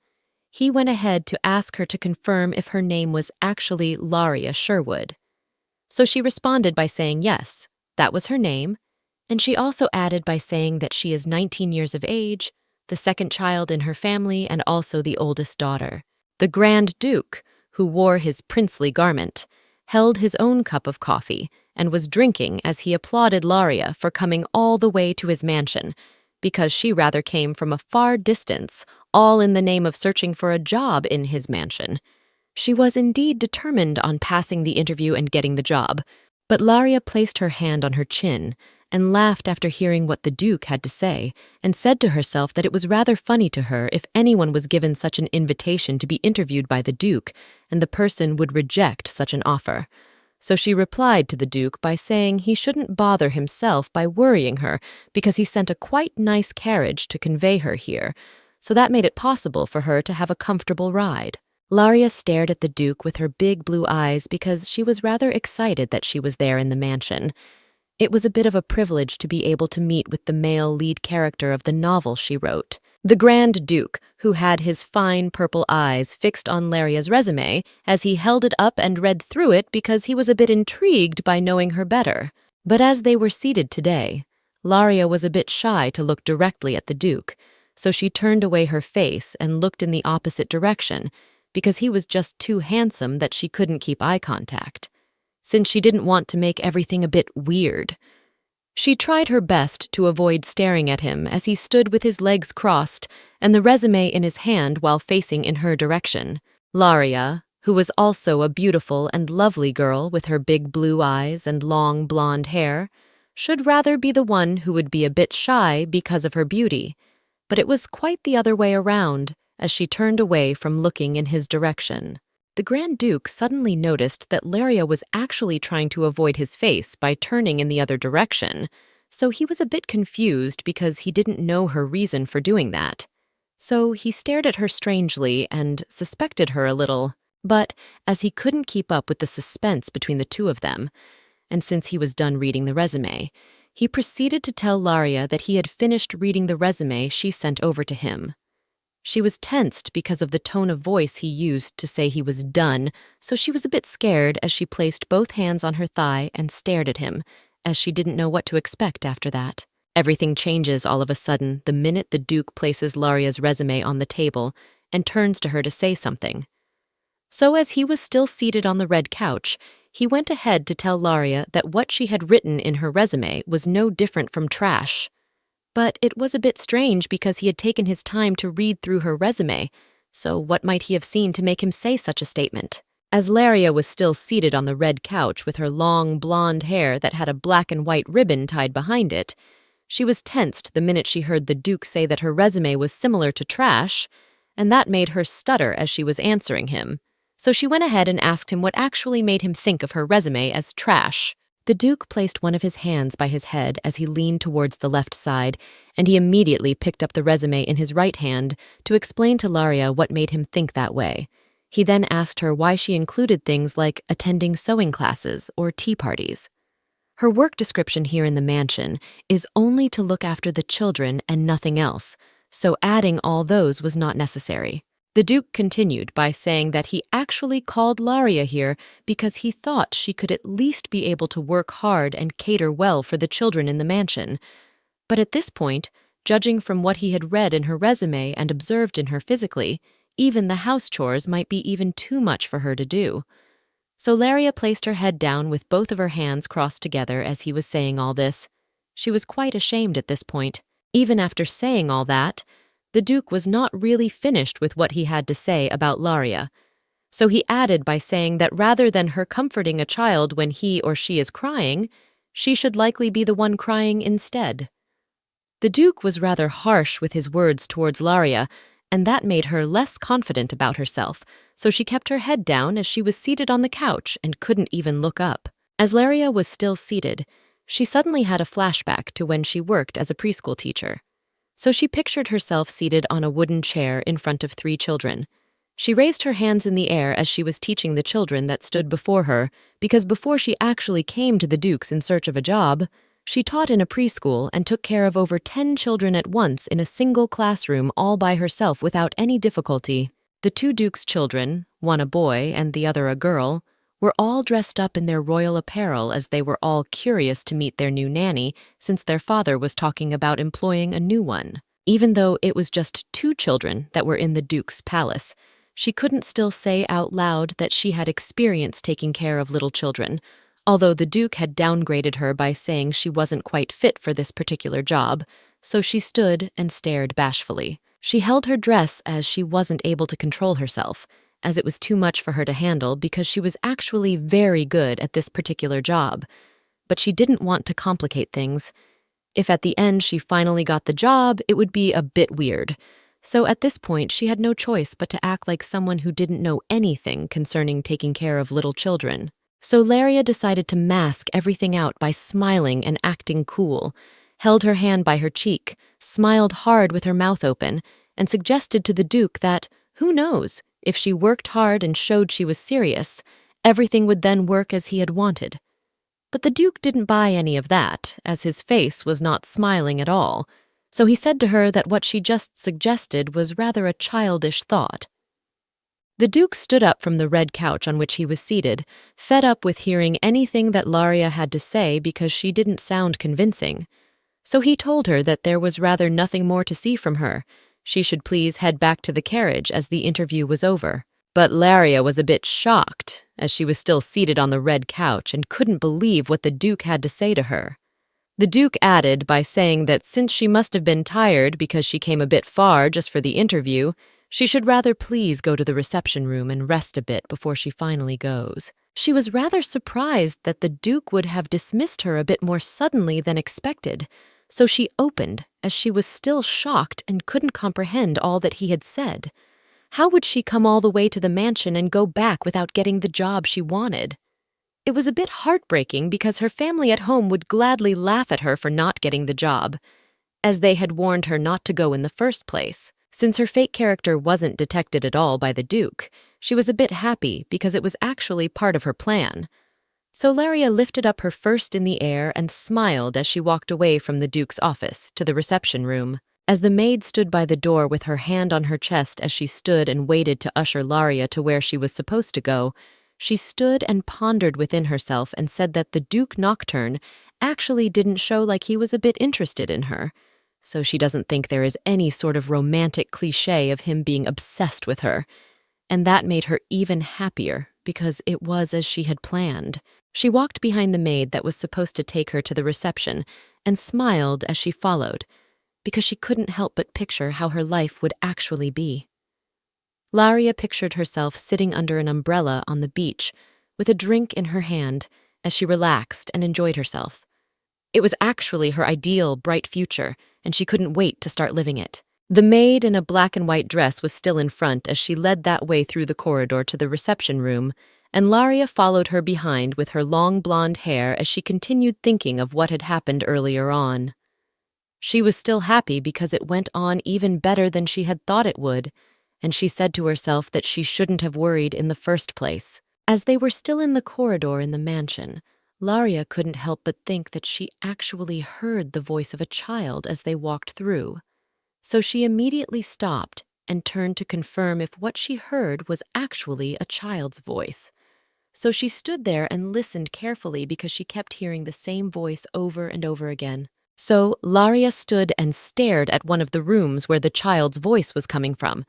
he went ahead to ask her to confirm if her name was actually Laria Sherwood. So she responded by saying yes, that was her name, and she also added by saying that she is 19 years of age, the second child in her family, and also the oldest daughter. The Grand Duke, who wore his princely garment, held his own cup of coffee and was drinking as he applauded Laria for coming all the way to his mansion, because she rather came from a far distance, all in the name of searching for a job in his mansion. She was indeed determined on passing the interview and getting the job, but Laria placed her hand on her chin and laughed after hearing what the Duke had to say, and said to herself that it was rather funny to her if anyone was given such an invitation to be interviewed by the Duke, and the person would reject such an offer. So she replied to the Duke by saying he shouldn't bother himself by worrying her because he sent a quite nice carriage to convey her here, so that made it possible for her to have a comfortable ride. Laria stared at the Duke with her big blue eyes because she was rather excited that she was there in the mansion. It was a bit of a privilege to be able to meet with the male lead character of the novel she wrote. The Grand Duke, who had his fine purple eyes fixed on Laria's resume as he held it up and read through it because he was a bit intrigued by knowing her better. But as they were seated today, Laria was a bit shy to look directly at the Duke, so she turned away her face and looked in the opposite direction because he was just too handsome that she couldn't keep eye contact, since she didn't want to make everything a bit weird. She tried her best to avoid staring at him as he stood with his legs crossed and the resume in his hand while facing in her direction. Laria, who was also a beautiful and lovely girl with her big blue eyes and long blonde hair, should rather be the one who would be a bit shy because of her beauty, but it was quite the other way around as she turned away from looking in his direction. The Grand Duke suddenly noticed that Laria was actually trying to avoid his face by turning in the other direction, so he was a bit confused because he didn't know her reason for doing that. So he stared at her strangely and suspected her a little, but as he couldn't keep up with the suspense between the two of them, and since he was done reading the resume, he proceeded to tell Laria that he had finished reading the resume she sent over to him. She was tensed because of the tone of voice he used to say he was done, so she was a bit scared as she placed both hands on her thigh and stared at him, as she didn't know what to expect after that. Everything changes all of a sudden the minute the Duke places Laria's resume on the table and turns to her to say something. So as he was still seated on the red couch, he went ahead to tell Laria that what she had written in her resume was no different from trash. But it was a bit strange because he had taken his time to read through her resume, so what might he have seen to make him say such a statement? As Laria was still seated on the red couch with her long blonde hair that had a black and white ribbon tied behind it, she was tensed the minute she heard the Duke say that her resume was similar to trash, and that made her stutter as she was answering him. So she went ahead and asked him what actually made him think of her resume as trash. The Duke placed one of his hands by his head as he leaned towards the left side, and he immediately picked up the resume in his right hand to explain to Laria what made him think that way. He then asked her why she included things like attending sewing classes or tea parties. Her work description here in the mansion is only to look after the children and nothing else, so adding all those was not necessary. The Duke continued by saying that he actually called Laria here because he thought she could at least be able to work hard and cater well for the children in the mansion. But at this point, judging from what he had read in her resume and observed in her physically, even the house chores might be even too much for her to do. So Laria placed her head down with both of her hands crossed together as he was saying all this. She was quite ashamed at this point. Even after saying all that, the Duke was not really finished with what he had to say about Laria. So he added by saying that rather than her comforting a child when he or she is crying, she should likely be the one crying instead. The Duke was rather harsh with his words towards Laria, and that made her less confident about herself, so she kept her head down as she was seated on the couch and couldn't even look up. As Laria was still seated, she suddenly had a flashback to when she worked as a preschool teacher. So she pictured herself seated on a wooden chair in front of 3 children. She raised her hands in the air as she was teaching the children that stood before her, because before she actually came to the Dukes in search of a job, she taught in a preschool and took care of over 10 children at once in a single classroom all by herself without any difficulty. The 2 Dukes' children, one a boy and the other a girl, were all dressed up in their royal apparel as they were all curious to meet their new nanny since their father was talking about employing a new one. Even though it was just 2 children that were in the Duke's palace, she couldn't still say out loud that she had experience taking care of little children, although the Duke had downgraded her by saying she wasn't quite fit for this particular job, so she stood and stared bashfully. She held her dress as she wasn't able to control herself, as it was too much for her to handle because she was actually very good at this particular job. But she didn't want to complicate things. If at the end she finally got the job, it would be a bit weird. So at this point, she had no choice but to act like someone who didn't know anything concerning taking care of little children. So Laria decided to mask everything out by smiling and acting cool, held her hand by her cheek, smiled hard with her mouth open, and suggested to the Duke that, who knows, if she worked hard and showed she was serious, everything would then work as he had wanted. But the Duke didn't buy any of that, as his face was not smiling at all, so he said to her that what she just suggested was rather a childish thought. The Duke stood up from the red couch on which he was seated, fed up with hearing anything that Laria had to say because she didn't sound convincing. So he told her that there was rather nothing more to see from her. She should please head back to the carriage as the interview was over. But Laria was a bit shocked, as she was still seated on the red couch and couldn't believe what the Duke had to say to her. The Duke added by saying that since she must have been tired because she came a bit far just for the interview, she should rather please go to the reception room and rest a bit before she finally goes. She was rather surprised that the Duke would have dismissed her a bit more suddenly than expected, so she opened as she was still shocked and couldn't comprehend all that he had said. How would she come all the way to the mansion and go back without getting the job she wanted? It was a bit heartbreaking because her family at home would gladly laugh at her for not getting the job, as they had warned her not to go in the first place. Since her fake character wasn't detected at all by the Duke, she was a bit happy because it was actually part of her plan. So Laria lifted up her first in the air and smiled as she walked away from the Duke's office to the reception room. As the maid stood by the door with her hand on her chest as she stood and waited to usher Laria to where she was supposed to go, she stood and pondered within herself and said that the Duke Nocturne actually didn't show like he was a bit interested in her. So she doesn't think there is any sort of romantic cliché of him being obsessed with her. And that made her even happier because it was as she had planned. She walked behind the maid that was supposed to take her to the reception and smiled as she followed, because she couldn't help but picture how her life would actually be. Laria pictured herself sitting under an umbrella on the beach, with a drink in her hand, as she relaxed and enjoyed herself. It was actually her ideal, bright future, and she couldn't wait to start living it. The maid in a black and white dress was still in front as she led that way through the corridor to the reception room, and Laria followed her behind with her long blonde hair as she continued thinking of what had happened earlier on. She was still happy because it went on even better than she had thought it would, and she said to herself that she shouldn't have worried in the first place. As they were still in the corridor in the mansion, Laria couldn't help but think that she actually heard the voice of a child as they walked through. So she immediately stopped and turned to confirm if what she heard was actually a child's voice. So she stood there and listened carefully because she kept hearing the same voice over and over again. So Laria stood and stared at one of the rooms where the child's voice was coming from.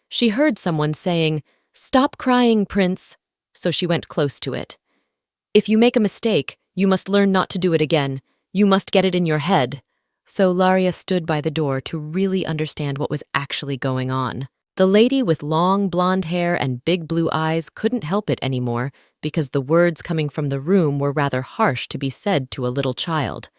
She heard someone saying, "Stop crying, Prince." So she went close to it. "If you make a mistake, you must learn not to do it again. You must get it in your head." So Laria stood by the door to really understand what was actually going on. The lady with long blonde hair and big blue eyes couldn't help it anymore because the words coming from the room were rather harsh to be said to a little child.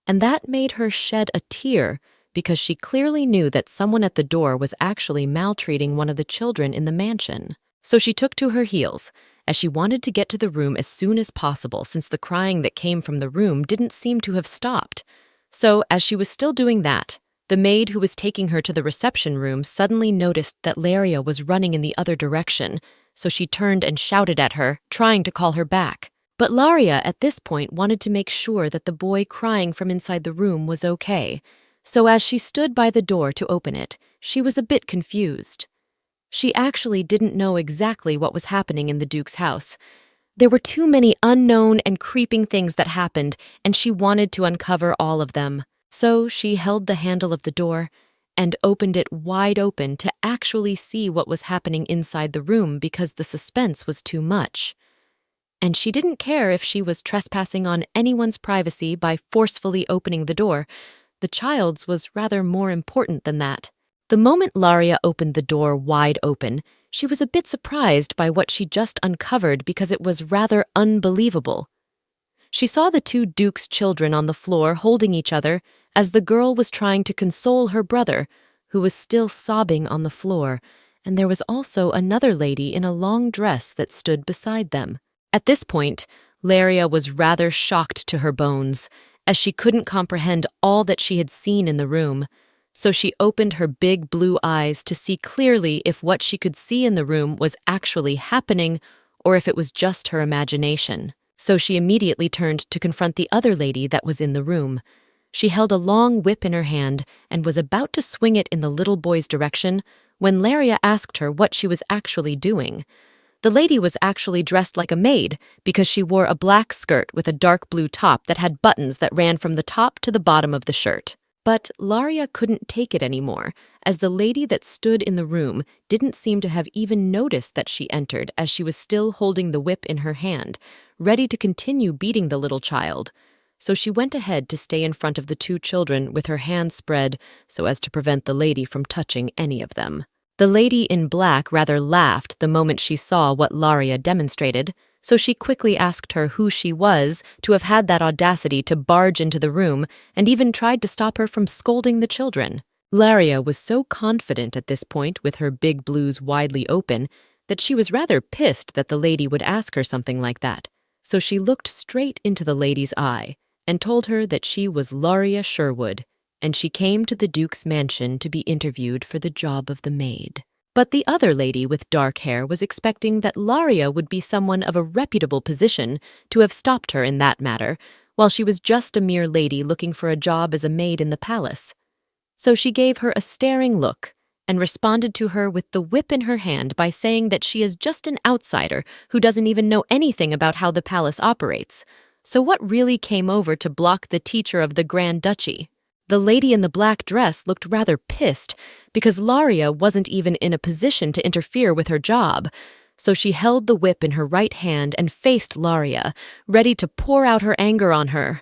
And that made her shed a tear because she clearly knew that someone at the door was actually maltreating one of the children in the mansion. So she took to her heels, as she wanted to get to the room as soon as possible since the crying that came from the room didn't seem to have stopped. So, as she was still doing that, the maid who was taking her to the reception room suddenly noticed that Laria was running in the other direction, so she turned and shouted at her, trying to call her back. But Laria, at this point, wanted to make sure that the boy crying from inside the room was okay. So as she stood by the door to open it, she was a bit confused. She actually didn't know exactly what was happening in the Duke's house. There were too many unknown and creeping things that happened, and she wanted to uncover all of them. So she held the handle of the door and opened it wide open to actually see what was happening inside the room because the suspense was too much. And she didn't care if she was trespassing on anyone's privacy by forcefully opening the door. The child's was rather more important than that. The moment Laria opened the door wide open, she was a bit surprised by what she just uncovered because it was rather unbelievable. She saw the two Duke's children on the floor holding each other as the girl was trying to console her brother, who was still sobbing on the floor, and there was also another lady in a long dress that stood beside them. At this point, Laria was rather shocked to her bones, as she couldn't comprehend all that she had seen in the room. So she opened her big blue eyes to see clearly if what she could see in the room was actually happening or if it was just her imagination. So she immediately turned to confront the other lady that was in the room. She held a long whip in her hand and was about to swing it in the little boy's direction when Laria asked her what she was actually doing. The lady was actually dressed like a maid because she wore a black skirt with a dark blue top that had buttons that ran from the top to the bottom of the shirt. But Laria couldn't take it anymore, as the lady that stood in the room didn't seem to have even noticed that she entered as she was still holding the whip in her hand, ready to continue beating the little child. So she went ahead to stay in front of the two children with her hands spread so as to prevent the lady from touching any of them. The lady in black rather laughed the moment she saw what Laria demonstrated, so she quickly asked her who she was to have had that audacity to barge into the room and even tried to stop her from scolding the children. Laria was so confident at this point with her big blues widely open that she was rather pissed that the lady would ask her something like that. So she looked straight into the lady's eye and told her that she was Laria Sherwood, and she came to the Duke's mansion to be interviewed for the job of the maid. But the other lady with dark hair was expecting that Laria would be someone of a reputable position to have stopped her in that matter, while she was just a mere lady looking for a job as a maid in the palace. So she gave her a staring look and responded to her with the whip in her hand by saying that she is just an outsider who doesn't even know anything about how the palace operates. So what really came over to block the teacher of the Grand Duchy? The lady in the black dress looked rather pissed because Laria wasn't even in a position to interfere with her job. So she held the whip in her right hand and faced Laria, ready to pour out her anger on her.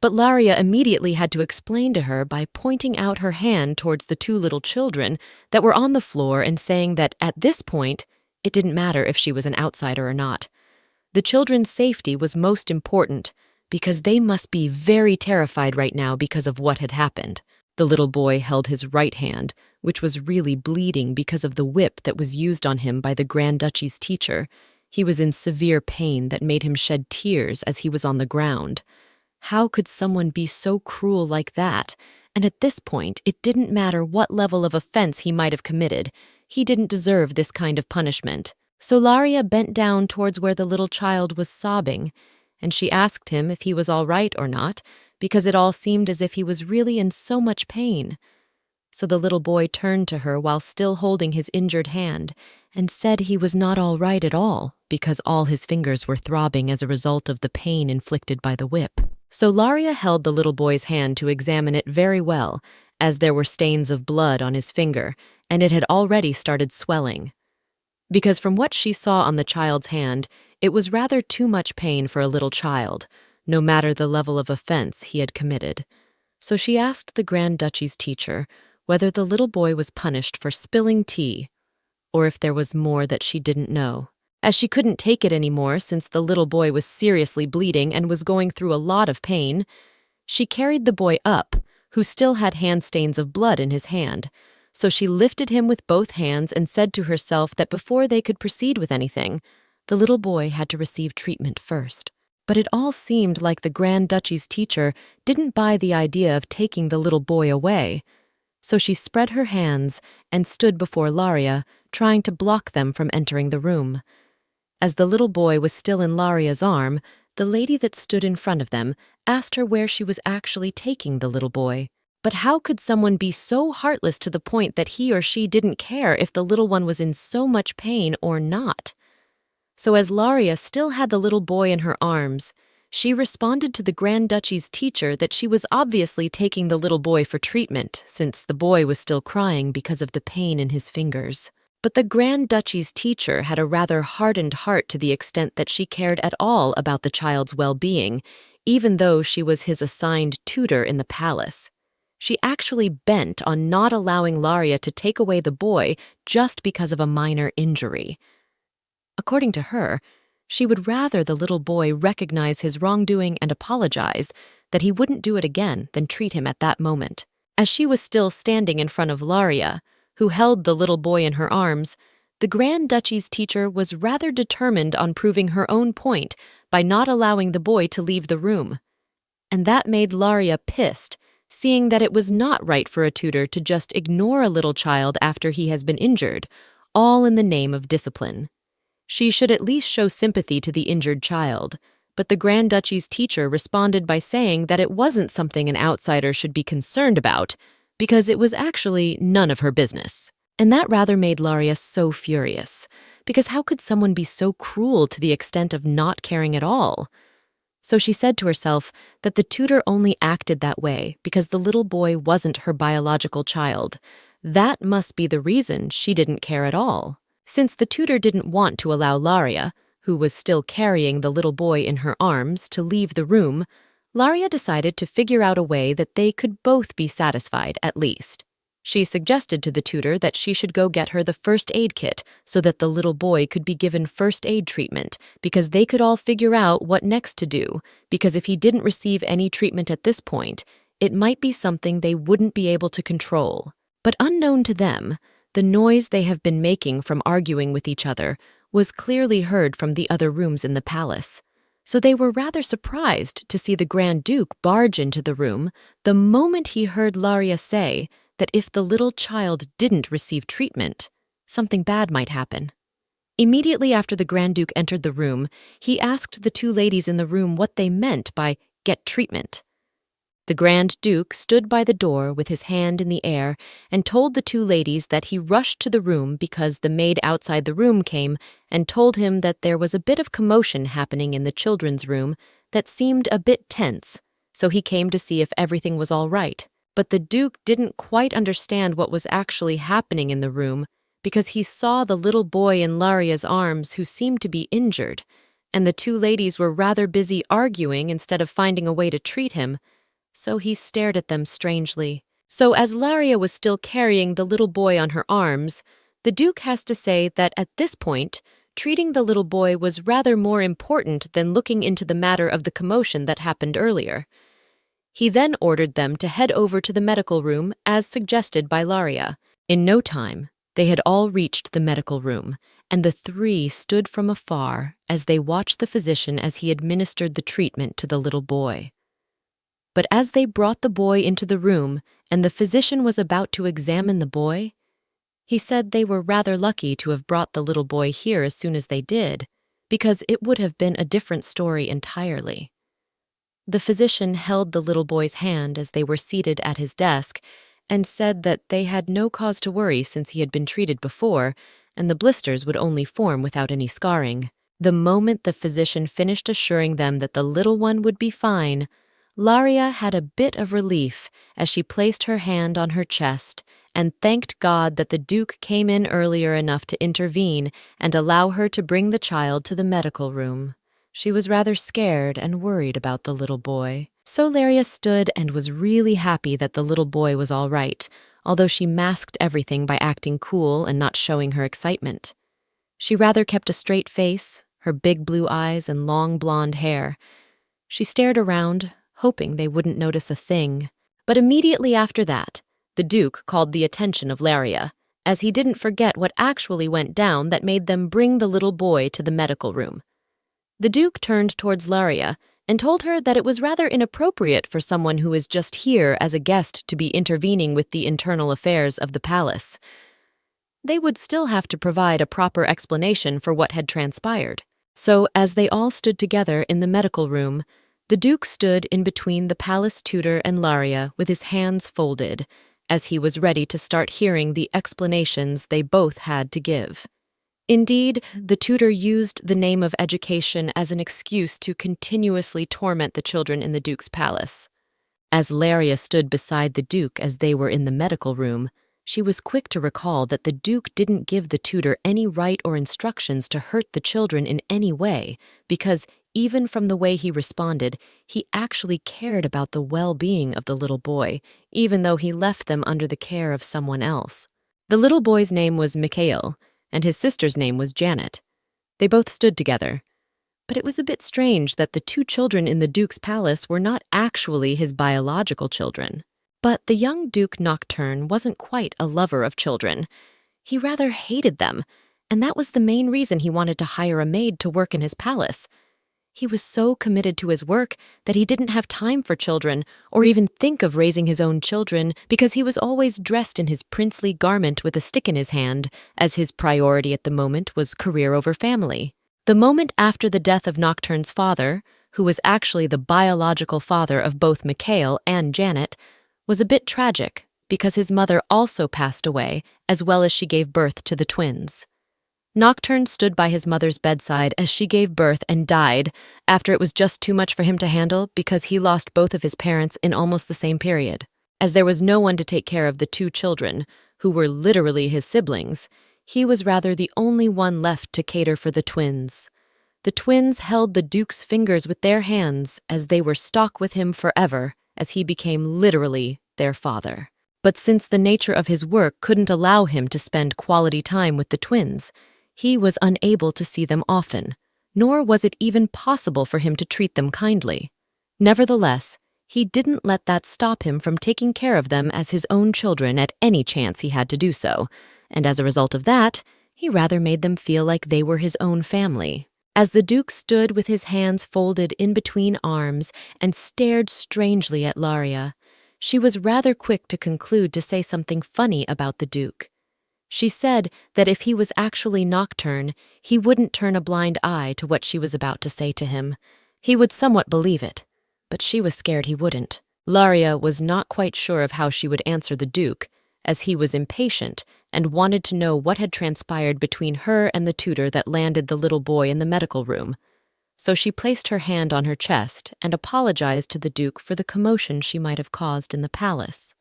But Laria immediately had to explain to her by pointing out her hand towards the two little children that were on the floor and saying that at this point, it didn't matter if she was an outsider or not. The children's safety was most important because they must be very terrified right now because of what had happened. The little boy held his right hand, which was really bleeding because of the whip that was used on him by the Grand Duchy's teacher. He was in severe pain that made him shed tears as he was on the ground. How could someone be so cruel like that? And at this point, it didn't matter what level of offense he might have committed. He didn't deserve this kind of punishment. So Laria bent down towards where the little child was sobbing, and she asked him if he was all right or not, because it all seemed as if he was really in so much pain. So the little boy turned to her while still holding his injured hand and said he was not all right at all because all his fingers were throbbing as a result of the pain inflicted by the whip. So Laria held the little boy's hand to examine it very well, as there were stains of blood on his finger, and it had already started swelling. Because from what she saw on the child's hand, it was rather too much pain for a little child, no matter the level of offense he had committed. So she asked the Grand Duchy's teacher whether the little boy was punished for spilling tea, or if there was more that she didn't know. As she couldn't take it anymore since the little boy was seriously bleeding and was going through a lot of pain, she carried the boy up, who still had hand stains of blood in his hand. So she lifted him with both hands and said to herself that before they could proceed with anything, the little boy had to receive treatment first. But it all seemed like the Grand Duchy's teacher didn't buy the idea of taking the little boy away. So she spread her hands and stood before Laria, trying to block them from entering the room. As the little boy was still in Laria's arm, the lady that stood in front of them asked her where she was actually taking the little boy. But how could someone be so heartless to the point that he or she didn't care if the little one was in so much pain or not? So as Laria still had the little boy in her arms, she responded to the Grand Duchy's teacher that she was obviously taking the little boy for treatment, since the boy was still crying because of the pain in his fingers. But the Grand Duchy's teacher had a rather hardened heart to the extent that she cared at all about the child's well-being, even though she was his assigned tutor in the palace. She actually bent on not allowing Laria to take away the boy just because of a minor injury. According to her, she would rather the little boy recognize his wrongdoing and apologize, that he wouldn't do it again than treat him at that moment. As she was still standing in front of Laria, who held the little boy in her arms, the Grand Duchy's teacher was rather determined on proving her own point by not allowing the boy to leave the room. And that made Laria pissed, seeing that it was not right for a tutor to just ignore a little child after he has been injured, all in the name of discipline. She should at least show sympathy to the injured child, but the Grand Duchy's teacher responded by saying that it wasn't something an outsider should be concerned about, because it was actually none of her business. And that rather made Laria so furious, because how could someone be so cruel to the extent of not caring at all? So she said to herself that the tutor only acted that way because the little boy wasn't her biological child. That must be the reason she didn't care at all. Since the tutor didn't want to allow Laria, who was still carrying the little boy in her arms, to leave the room, Laria decided to figure out a way that they could both be satisfied at least. She suggested to the tutor that she should go get her the first aid kit so that the little boy could be given first aid treatment, because they could all figure out what next to do, because if he didn't receive any treatment at this point, it might be something they wouldn't be able to control. But unknown to them, the noise they have been making from arguing with each other was clearly heard from the other rooms in the palace. So they were rather surprised to see the Grand Duke barge into the room the moment he heard Laria say that if the little child didn't receive treatment, something bad might happen. Immediately after the Grand Duke entered the room, he asked the two ladies in the room what they meant by get treatment. The Grand Duke stood by the door with his hand in the air and told the two ladies that he rushed to the room because the maid outside the room came and told him that there was a bit of commotion happening in the children's room that seemed a bit tense, so he came to see if everything was all right. But the Duke didn't quite understand what was actually happening in the room because he saw the little boy in Laria's arms who seemed to be injured, and the two ladies were rather busy arguing instead of finding a way to treat him, so he stared at them strangely. So as Laria was still carrying the little boy on her arms, the Duke has to say that at this point, treating the little boy was rather more important than looking into the matter of the commotion that happened earlier. He then ordered them to head over to the medical room as suggested by Laria. In no time, they had all reached the medical room, and the three stood from afar as they watched the physician as he administered the treatment to the little boy. But as they brought the boy into the room and the physician was about to examine the boy, he said they were rather lucky to have brought the little boy here as soon as they did, because it would have been a different story entirely. The physician held the little boy's hand as they were seated at his desk and said that they had no cause to worry since he had been treated before, and the blisters would only form without any scarring. The moment the physician finished assuring them that the little one would be fine, Laria had a bit of relief as she placed her hand on her chest and thanked God that the Duke came in earlier enough to intervene and allow her to bring the child to the medical room. She was rather scared and worried about the little boy. So Laria stood and was really happy that the little boy was all right, although she masked everything by acting cool and not showing her excitement. She rather kept a straight face, her big blue eyes and long blonde hair. She stared around, hoping they wouldn't notice a thing. But immediately after that, the Duke called the attention of Laria, as he didn't forget what actually went down that made them bring the little boy to the medical room. The Duke turned towards Laria and told her that it was rather inappropriate for someone who was just here as a guest to be intervening with the internal affairs of the palace. They would still have to provide a proper explanation for what had transpired. So, as they all stood together in the medical room, the Duke stood in between the palace tutor and Laria with his hands folded, as he was ready to start hearing the explanations they both had to give. Indeed, the tutor used the name of education as an excuse to continuously torment the children in the Duke's palace. As Laria stood beside the Duke as they were in the medical room, she was quick to recall that the Duke didn't give the tutor any right or instructions to hurt the children in any way, because even from the way he responded, he actually cared about the well-being of the little boy, even though he left them under the care of someone else. The little boy's name was Mikhail, and his sister's name was Janet. They both stood together. But it was a bit strange that the two children in the Duke's palace were not actually his biological children. But the young Duke Nocturne wasn't quite a lover of children. He rather hated them, and that was the main reason he wanted to hire a maid to work in his palace. He was so committed to his work that he didn't have time for children or even think of raising his own children because he was always dressed in his princely garment with a stick in his hand, as his priority at the moment was career over family. The moment after the death of Nocturne's father, who was actually the biological father of both Mikhail and Janet, was a bit tragic because his mother also passed away as well as she gave birth to the twins. Nocturne stood by his mother's bedside as she gave birth and died after it was just too much for him to handle because he lost both of his parents in almost the same period. As there was no one to take care of the two children, who were literally his siblings, he was rather the only one left to cater for the twins. The twins held the Duke's fingers with their hands as they were stuck with him forever, as he became literally their father. But since the nature of his work couldn't allow him to spend quality time with the twins, he was unable to see them often, nor was it even possible for him to treat them kindly. Nevertheless, he didn't let that stop him from taking care of them as his own children at any chance he had to do so, and as a result of that, he rather made them feel like they were his own family. As the Duke stood with his hands folded in between arms and stared strangely at Laria, she was rather quick to conclude to say something funny about the Duke. She said that if he was actually Nocturne, he wouldn't turn a blind eye to what she was about to say to him. He would somewhat believe it, but she was scared he wouldn't. Laria was not quite sure of how she would answer the Duke, as he was impatient and wanted to know what had transpired between her and the tutor that landed the little boy in the medical room. So she placed her hand on her chest and apologized to the Duke for the commotion she might have caused in the palace.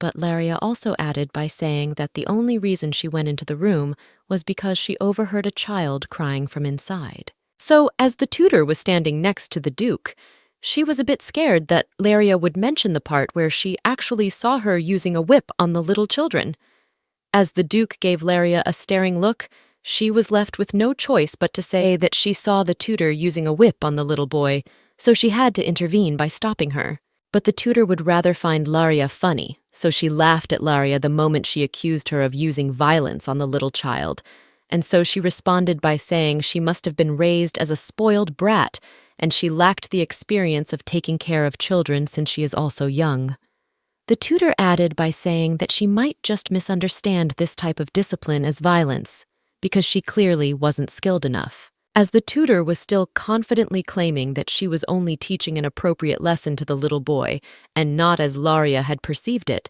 But Laria also added by saying that the only reason she went into the room was because she overheard a child crying from inside. So, as the tutor was standing next to the Duke, she was a bit scared that Laria would mention the part where she actually saw her using a whip on the little children. As the Duke gave Laria a staring look, she was left with no choice but to say that she saw the tutor using a whip on the little boy, so she had to intervene by stopping her. But the tutor would rather find Laria funny, so she laughed at Laria the moment she accused her of using violence on the little child, and so she responded by saying she must have been raised as a spoiled brat, and she lacked the experience of taking care of children since she is also young. The tutor added by saying that she might just misunderstand this type of discipline as violence, because she clearly wasn't skilled enough. As the tutor was still confidently claiming that she was only teaching an appropriate lesson to the little boy, and not as Laria had perceived it,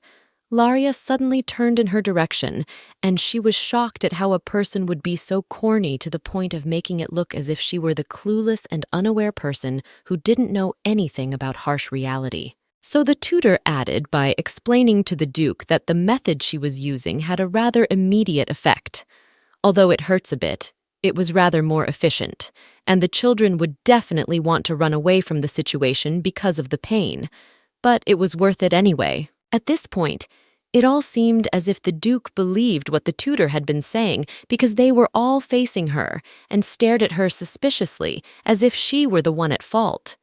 Laria suddenly turned in her direction, and she was shocked at how a person would be so corny to the point of making it look as if she were the clueless and unaware person who didn't know anything about harsh reality. So the tutor added by explaining to the Duke that the method she was using had a rather immediate effect. Although it hurts a bit, it was rather more efficient, and the children would definitely want to run away from the situation because of the pain. But it was worth it anyway. At this point, it all seemed as if the Duke believed what the tutor had been saying because they were all facing her and stared at her suspiciously as if she were the one at fault.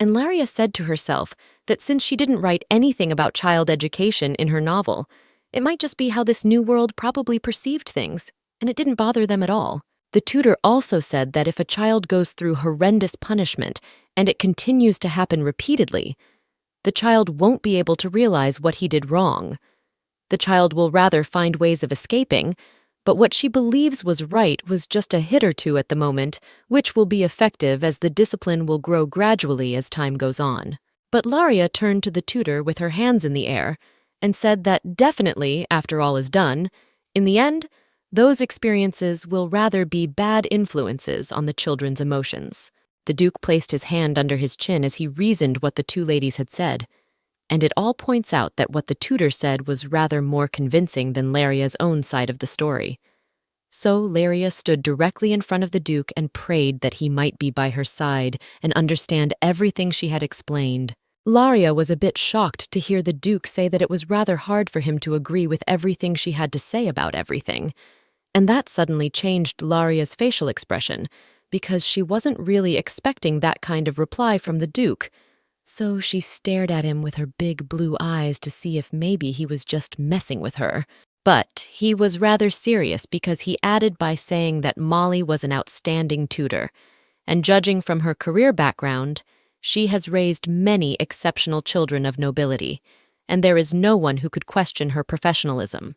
And Laria said to herself that since she didn't write anything about child education in her novel, it might just be how this new world probably perceived things, and it didn't bother them at all. The tutor also said that if a child goes through horrendous punishment and it continues to happen repeatedly, the child won't be able to realize what he did wrong. The child will rather find ways of escaping, but what she believes was right was just a hit or two at the moment, which will be effective as the discipline will grow gradually as time goes on. But Laria turned to the tutor with her hands in the air and said that definitely, after all is done, in the end, those experiences will rather be bad influences on the children's emotions. The Duke placed his hand under his chin as he reasoned what the two ladies had said, and it all points out that what the tutor said was rather more convincing than Laria's own side of the story. So Laria stood directly in front of the Duke and prayed that he might be by her side and understand everything she had explained. Laria was a bit shocked to hear the Duke say that it was rather hard for him to agree with everything she had to say about everything, and that suddenly changed Laria's facial expression, because she wasn't really expecting that kind of reply from the Duke. So she stared at him with her big blue eyes to see if maybe he was just messing with her. But he was rather serious because he added by saying that Molly was an outstanding tutor, and judging from her career background, she has raised many exceptional children of nobility, and there is no one who could question her professionalism.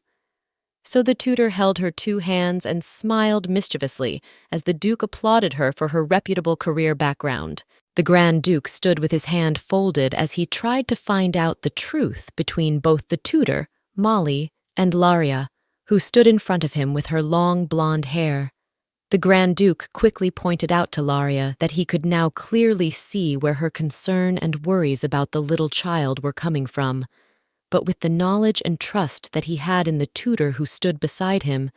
So the tutor held her two hands and smiled mischievously as the Duke applauded her for her reputable career background. The Grand Duke stood with his hand folded as he tried to find out the truth between both the tutor, Molly, and Laria, who stood in front of him with her long blonde hair. The Grand Duke quickly pointed out to Laria that he could now clearly see where her concern and worries about the little child were coming from. But with the knowledge and trust that he had in the tutor who stood beside him,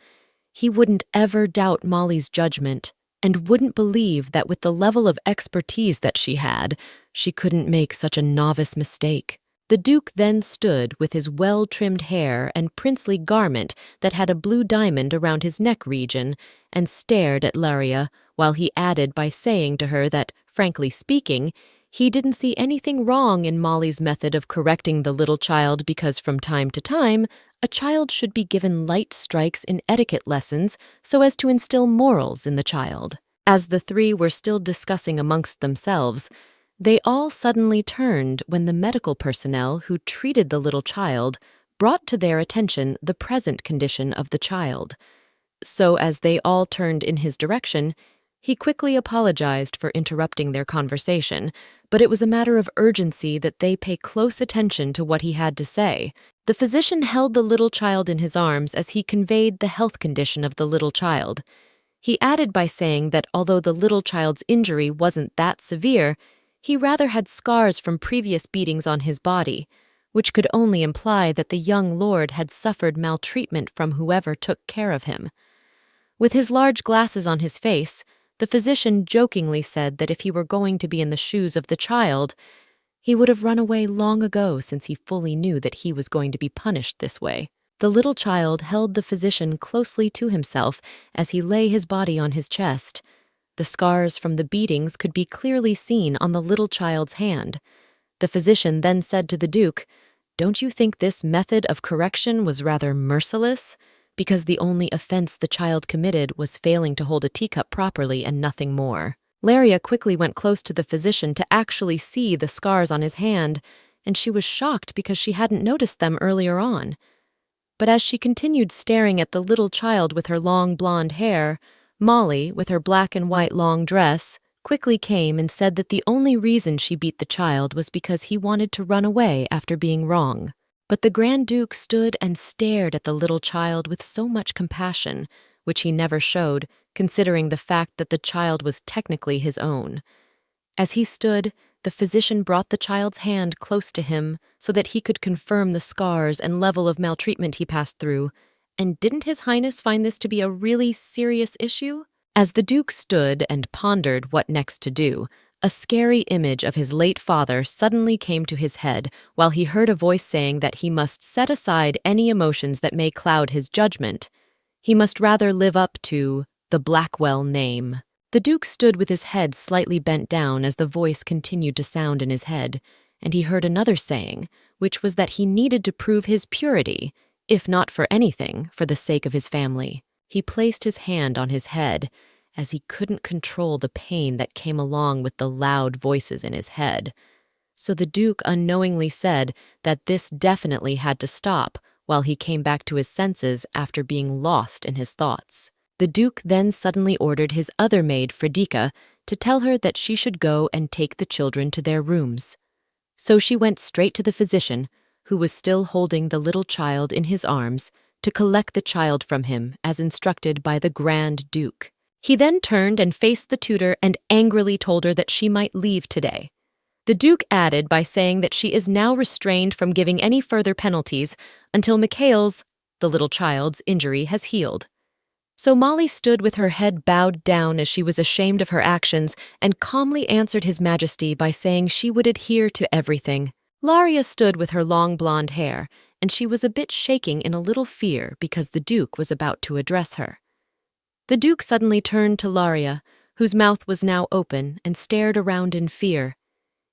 he wouldn't ever doubt Molly's judgment and wouldn't believe that with the level of expertise that she had, she couldn't make such a novice mistake. The Duke then stood with his well-trimmed hair and princely garment that had a blue diamond around his neck region and stared at Laria while he added by saying to her that, frankly speaking, he didn't see anything wrong in Molly's method of correcting the little child because from time to time, a child should be given light strikes in etiquette lessons so as to instill morals in the child. As the three were still discussing amongst themselves, they all suddenly turned when the medical personnel who treated the little child brought to their attention the present condition of the child. So as they all turned in his direction, he quickly apologized for interrupting their conversation, but it was a matter of urgency that they pay close attention to what he had to say. The physician held the little child in his arms as he conveyed the health condition of the little child. He added by saying that although the little child's injury wasn't that severe, he rather had scars from previous beatings on his body, which could only imply that the young lord had suffered maltreatment from whoever took care of him. With his large glasses on his face, The physician jokingly said that if he were going to be in the shoes of the child, he would have run away long ago since he fully knew that he was going to be punished this way. The little child held the physician closely to himself as he lay his body on his chest. The scars from the beatings could be clearly seen on the little child's hand. The physician then said to the Duke, "Don't you think this method of correction was rather merciless? Because the only offense the child committed was failing to hold a teacup properly and nothing more." Laria quickly went close to the physician to actually see the scars on his hand, and she was shocked because she hadn't noticed them earlier on. But as she continued staring at the little child with her long blonde hair, Molly, with her black and white long dress, quickly came and said that the only reason she beat the child was because he wanted to run away after being wrong. But the Grand Duke stood and stared at the little child with so much compassion, which he never showed, considering the fact that the child was technically his own. As he stood, the physician brought the child's hand close to him so that he could confirm the scars and level of maltreatment he passed through. And didn't His Highness find this to be a really serious issue? As the Duke stood and pondered what next to do, a scary image of his late father suddenly came to his head while he heard a voice saying that he must set aside any emotions that may cloud his judgment. He must rather live up to the Blackwell name. The Duke stood with his head slightly bent down as the voice continued to sound in his head, and he heard another saying, which was that he needed to prove his purity, if not for anything, for the sake of his family. He placed his hand on his head, as he couldn't control the pain that came along with the loud voices in his head. So the Duke unknowingly said that this definitely had to stop while he came back to his senses after being lost in his thoughts. The Duke then suddenly ordered his other maid, Fredika, to tell her that she should go and take the children to their rooms. So she went straight to the physician, who was still holding the little child in his arms, to collect the child from him as instructed by the Grand Duke. He then turned and faced the tutor and angrily told her that she might leave today. The Duke added by saying that she is now restrained from giving any further penalties until Mikhail's, the little child's, injury has healed. So Molly stood with her head bowed down as she was ashamed of her actions and calmly answered His Majesty by saying she would adhere to everything. Laria stood with her long blonde hair, and she was a bit shaking in a little fear because the Duke was about to address her. The Duke suddenly turned to Laria, whose mouth was now open, and stared around in fear.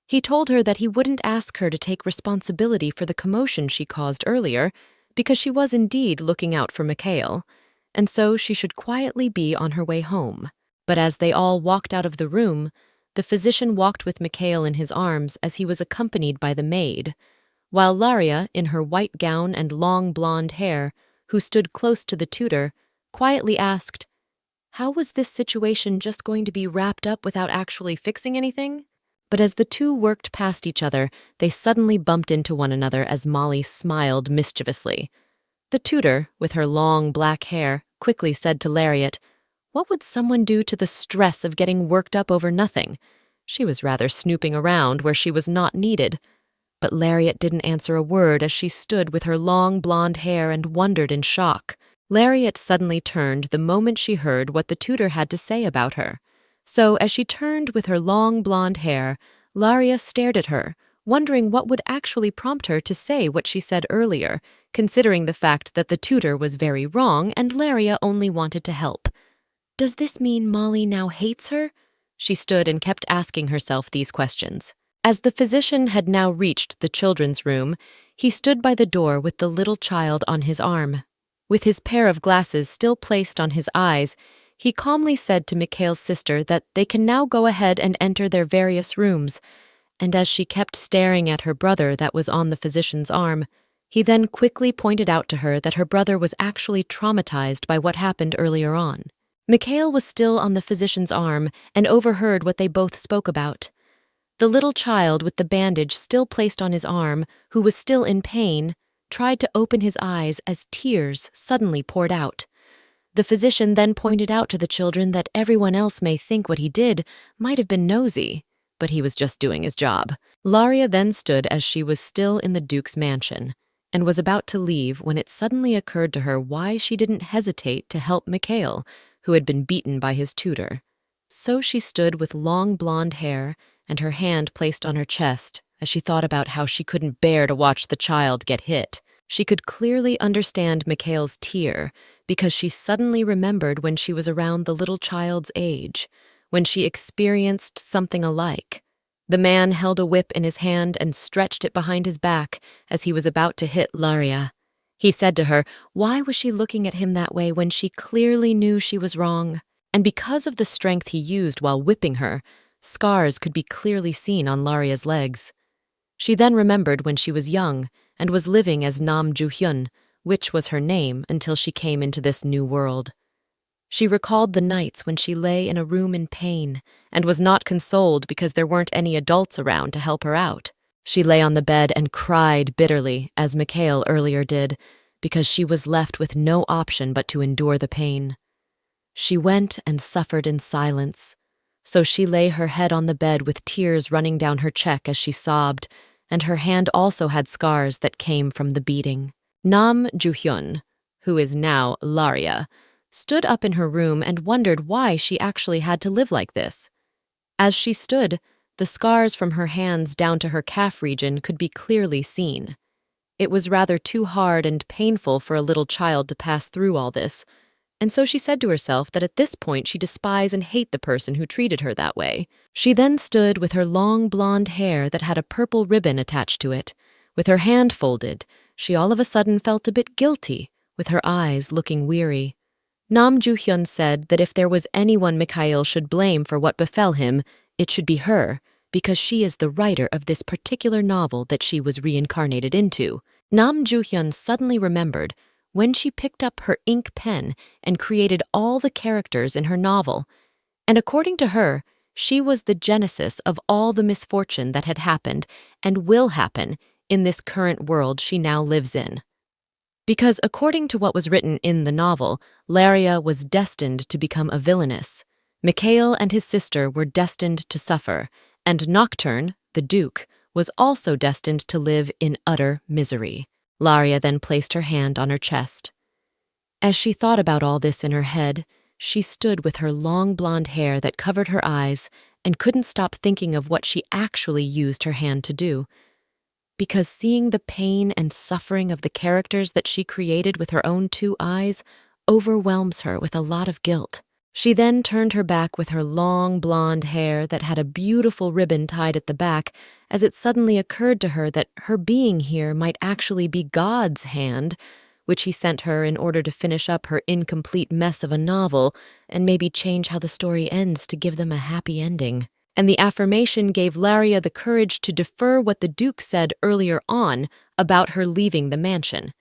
He told her that he wouldn't ask her to take responsibility for the commotion she caused earlier, because she was indeed looking out for Mikhail, and so she should quietly be on her way home. But as they all walked out of the room, the physician walked with Mikhail in his arms as he was accompanied by the maid, while Laria, in her white gown and long blonde hair, who stood close to the tutor, quietly asked, "How was this situation just going to be wrapped up without actually fixing anything?" But as the two worked past each other, they suddenly bumped into one another as Molly smiled mischievously. The tutor, with her long black hair, quickly said to Lariat, "What would someone do to the stress of getting worked up over nothing?" She was rather snooping around where she was not needed. But Lariat didn't answer a word as she stood with her long blonde hair and wondered in shock. Lariat suddenly turned the moment she heard what the tutor had to say about her. So as she turned with her long blonde hair, Laria stared at her, wondering what would actually prompt her to say what she said earlier, considering the fact that the tutor was very wrong and Laria only wanted to help. Does this mean Molly now hates her? She stood and kept asking herself these questions. As the physician had now reached the children's room, he stood by the door with the little child on his arm. With his pair of glasses still placed on his eyes, he calmly said to Mikhail's sister that they can now go ahead and enter their various rooms, and as she kept staring at her brother that was on the physician's arm, he then quickly pointed out to her that her brother was actually traumatized by what happened earlier on. Mikhail was still on the physician's arm and overheard what they both spoke about. The little child with the bandage still placed on his arm, who was still in pain, tried to open his eyes as tears suddenly poured out. The physician then pointed out to the children that everyone else may think what he did might have been nosy, but he was just doing his job. Laria then stood as she was still in the Duke's mansion, and was about to leave when it suddenly occurred to her why she didn't hesitate to help Mikhail, who had been beaten by his tutor. So she stood with long blonde hair and her hand placed on her chest as she thought about how she couldn't bear to watch the child get hit. She could clearly understand Mikhail's tear because she suddenly remembered when she was around the little child's age, when she experienced something alike. The man held a whip in his hand and stretched it behind his back as he was about to hit Laria. He said to her, why was she looking at him that way when she clearly knew she was wrong? And because of the strength he used while whipping her, scars could be clearly seen on Laria's legs. She then remembered when she was young and was living as Nam Ju-hyun, which was her name until she came into this new world. She recalled the nights when she lay in a room in pain and was not consoled because there weren't any adults around to help her out. She lay on the bed and cried bitterly, as Mikhail earlier did, because she was left with no option but to endure the pain. She went and suffered in silence. So she lay her head on the bed with tears running down her cheek as she sobbed, and her hand also had scars that came from the beating. Nam Ju-hyun, who is now Laria, stood up in her room and wondered why she actually had to live like this. As she stood, the scars from her hands down to her calf region could be clearly seen. It was rather too hard and painful for a little child to pass through all this, and so she said to herself that at this point she despised and hated the person who treated her that way. She then stood with her long blonde hair that had a purple ribbon attached to it. With her hand folded, she all of a sudden felt a bit guilty, with her eyes looking weary. Nam Ju-hyun said that if there was anyone Mikhail should blame for what befell him, it should be her, because she is the writer of this particular novel that she was reincarnated into. Nam Ju-hyun suddenly remembered when she picked up her ink pen and created all the characters in her novel, and according to her, she was the genesis of all the misfortune that had happened and will happen in this current world she now lives in. Because according to what was written in the novel, Laria was destined to become a villainess. Mikhail and his sister were destined to suffer, and Nocturne, the Duke, was also destined to live in utter misery. Laria then placed her hand on her chest. As she thought about all this in her head, she stood with her long blonde hair that covered her eyes and couldn't stop thinking of what she actually used her hand to do. Because seeing the pain and suffering of the characters that she created with her own two eyes overwhelms her with a lot of guilt. She then turned her back with her long blonde hair that had a beautiful ribbon tied at the back, as it suddenly occurred to her that her being here might actually be God's hand, which he sent her in order to finish up her incomplete mess of a novel and maybe change how the story ends to give them a happy ending. And the affirmation gave Laria the courage to defer what the Duke said earlier on about her leaving the mansion.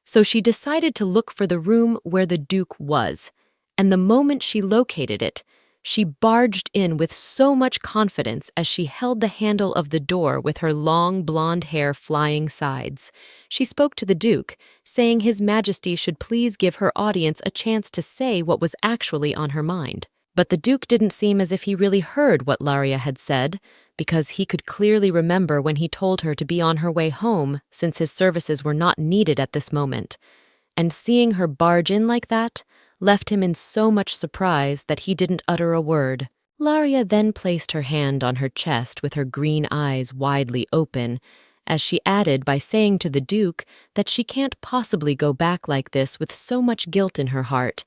So she decided to look for the room where the Duke was, and the moment she located it, she barged in with so much confidence as she held the handle of the door with her long blonde hair flying sides. She spoke to the Duke, saying His Majesty should please give her audience a chance to say what was actually on her mind. But the Duke didn't seem as if he really heard what Laria had said, because he could clearly remember when he told her to be on her way home since his services were not needed at this moment. And seeing her barge in like that left him in so much surprise that he didn't utter a word. Laria then placed her hand on her chest with her green eyes widely open, as she added by saying to the Duke that she can't possibly go back like this with so much guilt in her heart,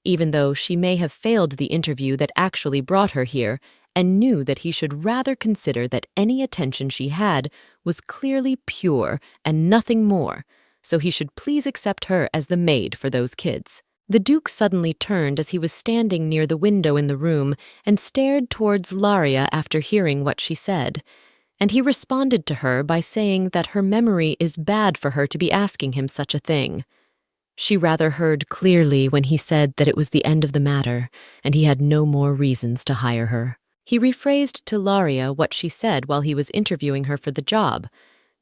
even though she may have failed the interview that actually brought her here and knew that he should rather consider that any attention she had was clearly pure and nothing more, so he should please accept her as the maid for those kids. The Duke suddenly turned as he was standing near the window in the room and stared towards Laria after hearing what she said, and he responded to her by saying that her memory is bad for her to be asking him such a thing. She rather heard clearly when he said that it was the end of the matter and he had no more reasons to hire her. He rephrased to Laria what she said while he was interviewing her for the job,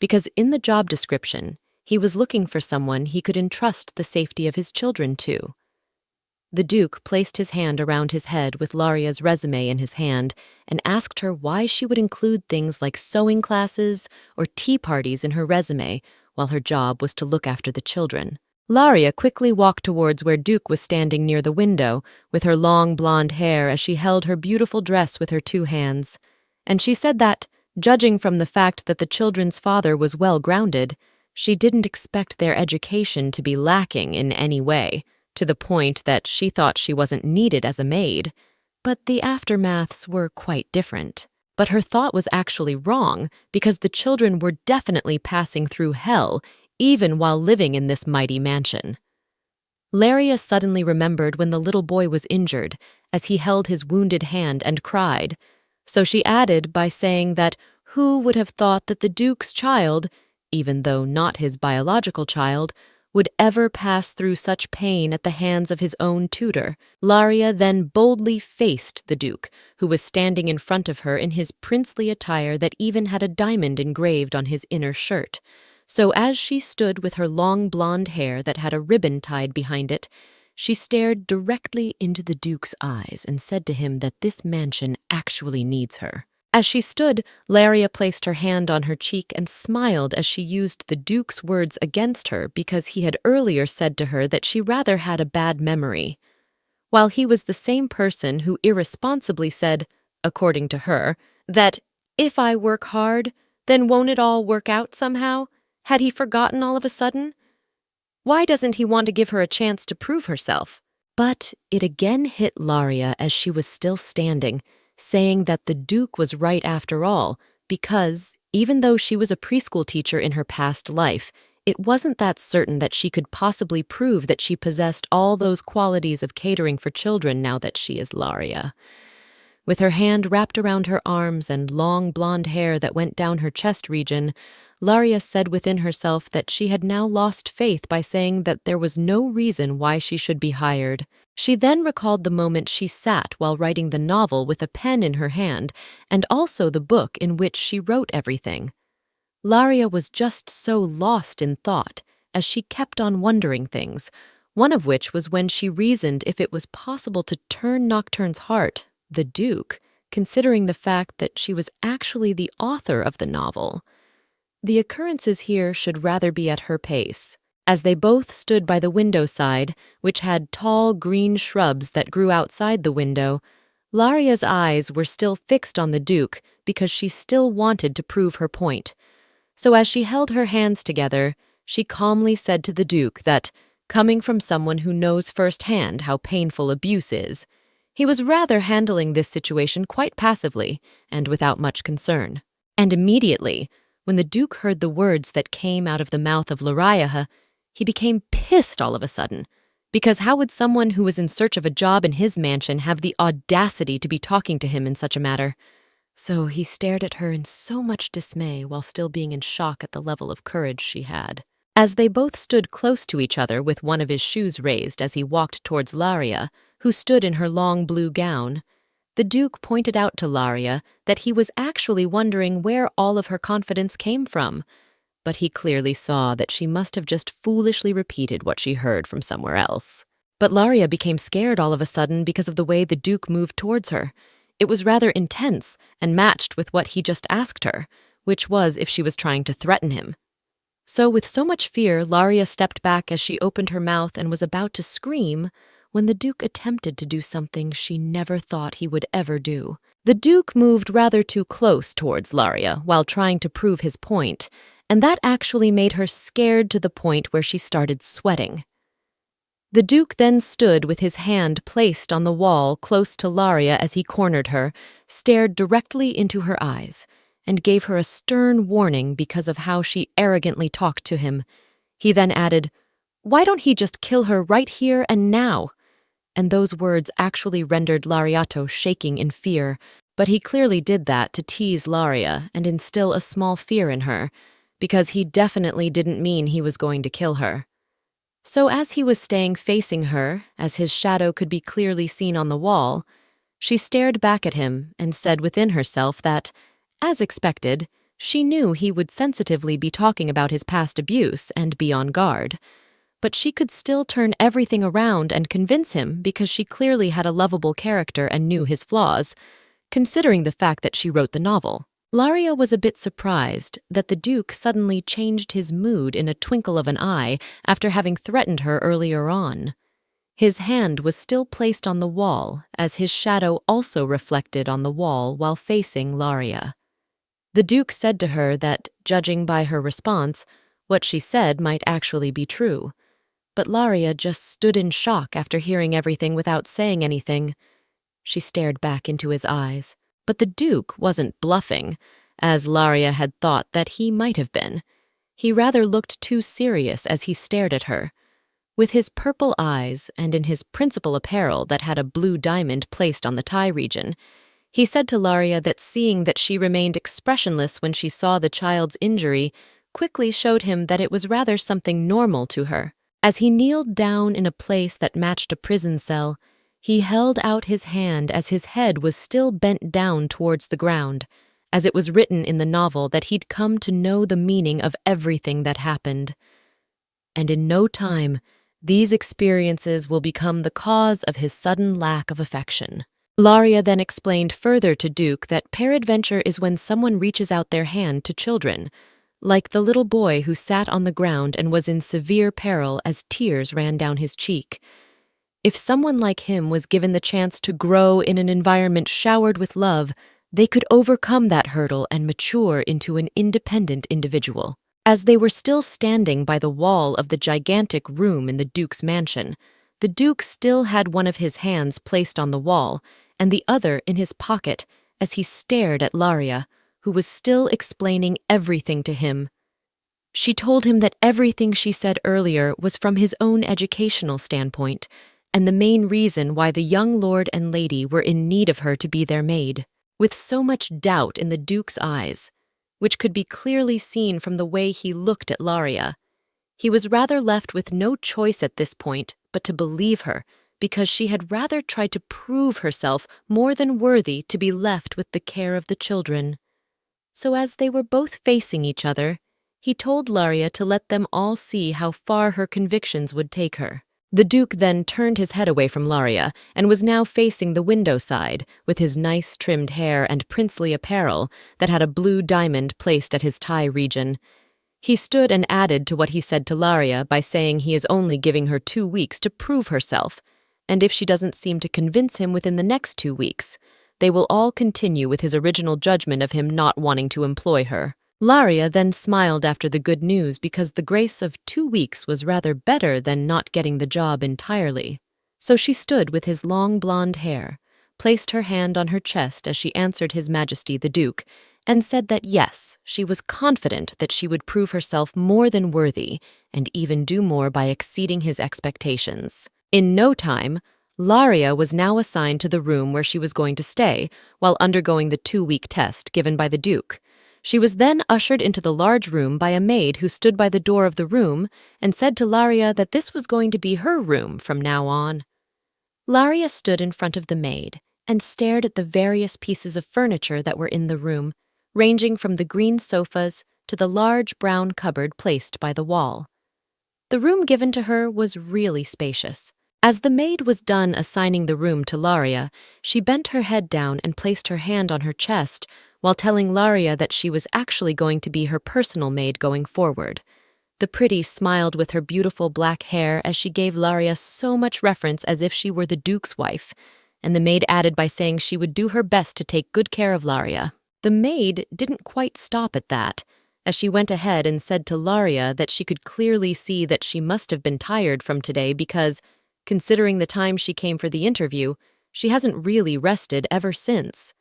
because in the job description, he was looking for someone he could entrust the safety of his children to. The Duke placed his hand around his head with Laria's resume in his hand and asked her why she would include things like sewing classes or tea parties in her resume while her job was to look after the children. Laria quickly walked towards where Duke was standing near the window, with her long blonde hair as she held her beautiful dress with her two hands. And she said that, judging from the fact that the children's father was well grounded, she didn't expect their education to be lacking in any way, to the point that she thought she wasn't needed as a maid. But the aftermaths were quite different. But her thought was actually wrong, because the children were definitely passing through hell, even while living in this mighty mansion. Laria suddenly remembered when the little boy was injured, as he held his wounded hand and cried. So she added by saying that who would have thought that the Duke's child, even though not his biological child, would ever pass through such pain at the hands of his own tutor. Laria then boldly faced the Duke, who was standing in front of her in his princely attire that even had a diamond engraved on his inner shirt. So as she stood with her long blonde hair that had a ribbon tied behind it, she stared directly into the Duke's eyes and said to him that this mansion actually needs her. As she stood, Laria placed her hand on her cheek and smiled as she used the Duke's words against her because he had earlier said to her that she rather had a bad memory. While he was the same person who irresponsibly said, according to her, that if I work hard, then won't it all work out somehow? Had he forgotten all of a sudden? Why doesn't he want to give her a chance to prove herself? But it again hit Laria as she was still standing, saying that the Duke was right after all, because, even though she was a preschool teacher in her past life, it wasn't that certain that she could possibly prove that she possessed all those qualities of catering for children now that she is Laria. With her hand wrapped around her arms and long blonde hair that went down her chest region, Laria said within herself that she had now lost faith by saying that there was no reason why she should be hired. She then recalled the moment she sat while writing the novel with a pen in her hand, and also the book in which she wrote everything. Laria was just so lost in thought, as she kept on wondering things, one of which was when she reasoned if it was possible to turn Nocturne's heart, the Duke, considering the fact that she was actually the author of the novel. The occurrences here should rather be at her pace. As they both stood by the window side, which had tall green shrubs that grew outside the window, Laria's eyes were still fixed on the Duke because she still wanted to prove her point. So as she held her hands together, she calmly said to the Duke that, coming from someone who knows firsthand how painful abuse is, he was rather handling this situation quite passively and without much concern. And immediately, when the Duke heard the words that came out of the mouth of Laria, he became pissed all of a sudden, because how would someone who was in search of a job in his mansion have the audacity to be talking to him in such a matter? So he stared at her in so much dismay while still being in shock at the level of courage she had. As they both stood close to each other with one of his shoes raised as he walked towards Laria, who stood in her long blue gown, the Duke pointed out to Laria that he was actually wondering where all of her confidence came from, but he clearly saw that she must have just foolishly repeated what she heard from somewhere else. But Laria became scared all of a sudden because of the way the Duke moved towards her. It was rather intense and matched with what he just asked her, which was if she was trying to threaten him. So with so much fear, Laria stepped back as she opened her mouth and was about to scream when the Duke attempted to do something she never thought he would ever do. The Duke moved rather too close towards Laria while trying to prove his point, and that actually made her scared to the point where she started sweating. The Duke then stood with his hand placed on the wall close to Laria as he cornered her, stared directly into her eyes, and gave her a stern warning because of how she arrogantly talked to him. He then added, "Why don't he just kill her right here and now?" And those words actually rendered Lariato shaking in fear, but he clearly did that to tease Laria and instill a small fear in her, because he definitely didn't mean he was going to kill her. So as he was staying facing her, as his shadow could be clearly seen on the wall, she stared back at him and said within herself that, as expected, she knew he would sensitively be talking about his past abuse and be on guard. But she could still turn everything around and convince him because she clearly had a lovable character and knew his flaws, considering the fact that she wrote the novel. Laria was a bit surprised that the Duke suddenly changed his mood in a twinkle of an eye after having threatened her earlier on. His hand was still placed on the wall, as his shadow also reflected on the wall while facing Laria. The Duke said to her that, judging by her response, what she said might actually be true. But Laria just stood in shock after hearing everything without saying anything. She stared back into his eyes. But the Duke wasn't bluffing, as Laria had thought that he might have been. He rather looked too serious as he stared at her. With his purple eyes and in his principal apparel that had a blue diamond placed on the tie region, he said to Laria that seeing that she remained expressionless when she saw the child's injury quickly showed him that it was rather something normal to her. As he kneeled down in a place that matched a prison cell, he held out his hand as his head was still bent down towards the ground, as it was written in the novel that he'd come to know the meaning of everything that happened. And in no time, these experiences will become the cause of his sudden lack of affection. Laria then explained further to Duke that peradventure is when someone reaches out their hand to children, like the little boy who sat on the ground and was in severe peril as tears ran down his cheek. If someone like him was given the chance to grow in an environment showered with love, they could overcome that hurdle and mature into an independent individual. As they were still standing by the wall of the gigantic room in the Duke's mansion, the Duke still had one of his hands placed on the wall and the other in his pocket as he stared at Laria, who was still explaining everything to him. She told him that everything she said earlier was from his own educational standpoint, and the main reason why the young lord and lady were in need of her to be their maid. With so much doubt in the Duke's eyes, which could be clearly seen from the way he looked at Laria, he was rather left with no choice at this point but to believe her, because she had rather tried to prove herself more than worthy to be left with the care of the children. So as they were both facing each other, he told Laria to let them all see how far her convictions would take her. The Duke then turned his head away from Laria and was now facing the window side with his nice trimmed hair and princely apparel that had a blue diamond placed at his tie region. He stood and added to what he said to Laria by saying he is only giving her 2 weeks to prove herself, and if she doesn't seem to convince him within the next 2 weeks, they will all continue with his original judgment of him not wanting to employ her. Laria then smiled after the good news because the grace of 2 weeks was rather better than not getting the job entirely. So she stood with his long blonde hair, placed her hand on her chest as she answered His Majesty the Duke, and said that yes, she was confident that she would prove herself more than worthy and even do more by exceeding his expectations. In no time, Laria was now assigned to the room where she was going to stay while undergoing the 2-week test given by the Duke. She was then ushered into the large room by a maid who stood by the door of the room and said to Laria that this was going to be her room from now on. Laria stood in front of the maid and stared at the various pieces of furniture that were in the room, ranging from the green sofas to the large brown cupboard placed by the wall. The room given to her was really spacious. As the maid was done assigning the room to Laria, she bent her head down and placed her hand on her chest while telling Laria that she was actually going to be her personal maid going forward. The pretty smiled with her beautiful black hair as she gave Laria so much reverence as if she were the Duke's wife, and the maid added by saying she would do her best to take good care of Laria. The maid didn't quite stop at that, as she went ahead and said to Laria that she could clearly see that she must have been tired from today because, considering the time she came for the interview, she hasn't really rested ever since.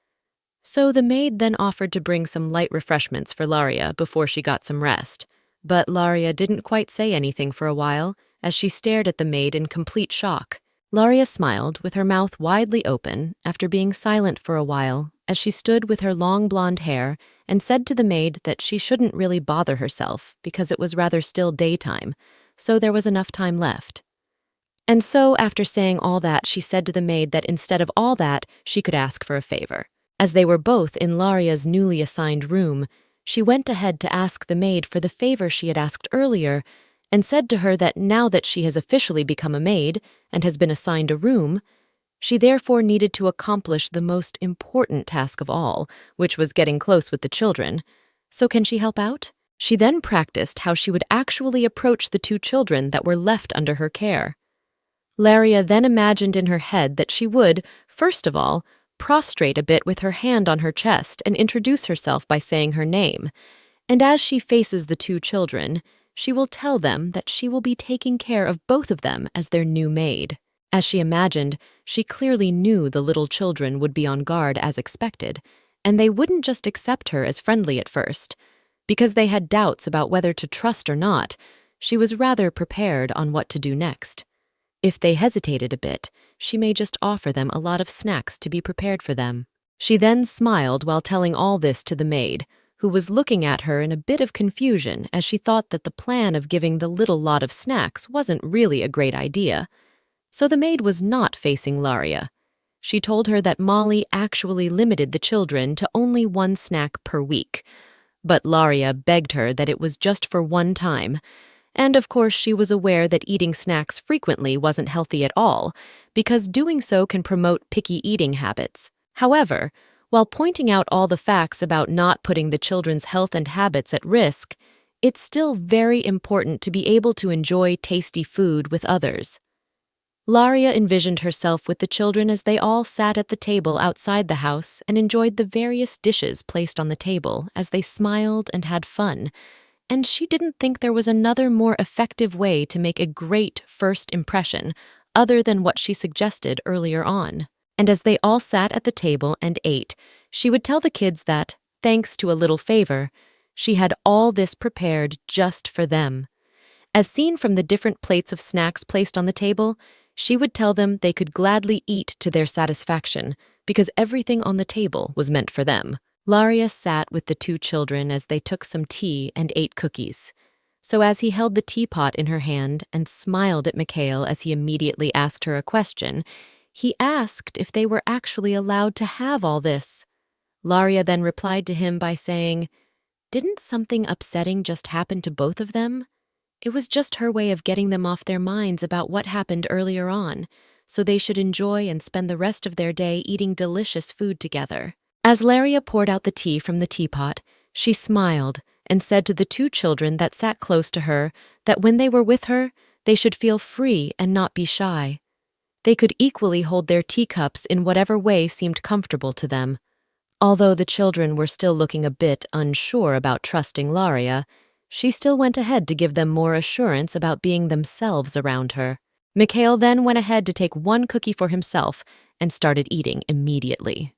So the maid then offered to bring some light refreshments for Laria before she got some rest, but Laria didn't quite say anything for a while as she stared at the maid in complete shock. Laria smiled with her mouth widely open after being silent for a while as she stood with her long blonde hair and said to the maid that she shouldn't really bother herself because it was rather still daytime, so there was enough time left. And so after saying all that, she said to the maid that instead of all that, she could ask for a favor. As they were both in Laria's newly assigned room, she went ahead to ask the maid for the favor she had asked earlier and said to her that now that she has officially become a maid and has been assigned a room, She therefore needed to accomplish the most important task of all, which was getting close with the children. So can she help out? She then practiced how she would actually approach the two children that were left under her care. Laria then imagined in her head that she would, first of all, prostrate a bit with her hand on her chest and introduce herself by saying her name. And as she faces the two children, she will tell them that she will be taking care of both of them as their new maid. As she imagined, she clearly knew the little children would be on guard as expected, and they wouldn't just accept her as friendly at first. Because they had doubts about whether to trust or not, she was rather prepared on what to do next. If they hesitated a bit, she may just offer them a lot of snacks to be prepared for them. She then smiled while telling all this to the maid, who was looking at her in a bit of confusion as she thought that the plan of giving the little lot of snacks wasn't really a great idea. So the maid was not facing Laria. She told her that Molly actually limited the children to only one snack per week, but Laria begged her that it was just for one time. And of course she was aware that eating snacks frequently wasn't healthy at all, because doing so can promote picky eating habits. However, while pointing out all the facts about not putting the children's health and habits at risk, it's still very important to be able to enjoy tasty food with others. Laria envisioned herself with the children as they all sat at the table outside the house and enjoyed the various dishes placed on the table as they smiled and had fun, and she didn't think there was another more effective way to make a great first impression other than what she suggested earlier on. And as they all sat at the table and ate, she would tell the kids that, thanks to a little favor, she had all this prepared just for them. As seen from the different plates of snacks placed on the table, she would tell them they could gladly eat to their satisfaction because everything on the table was meant for them. Laria sat with the two children as they took some tea and ate cookies. So as he held the teapot in her hand and smiled at Mikhail as he immediately asked her a question, he asked if they were actually allowed to have all this. Laria then replied to him by saying, "Didn't something upsetting just happen to both of them?" It was just her way of getting them off their minds about what happened earlier on, so they should enjoy and spend the rest of their day eating delicious food together. As Laria poured out the tea from the teapot, she smiled and said to the two children that sat close to her that when they were with her, they should feel free and not be shy. They could equally hold their teacups in whatever way seemed comfortable to them. Although the children were still looking a bit unsure about trusting Laria, she still went ahead to give them more assurance about being themselves around her. Mikhail then went ahead to take one cookie for himself and started eating immediately.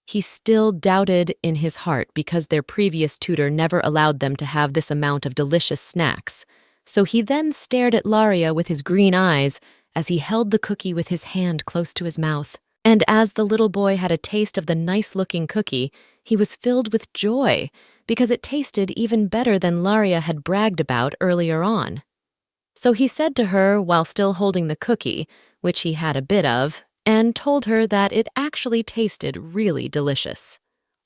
He still doubted in his heart because their previous tutor never allowed them to have this amount of delicious snacks, so he then stared at Laria with his green eyes as he held the cookie with his hand close to his mouth. And as the little boy had a taste of the nice-looking cookie, he was filled with joy because it tasted even better than Laria had bragged about earlier on. So he said to her while still holding the cookie, which he had a bit of, and told her that it actually tasted really delicious.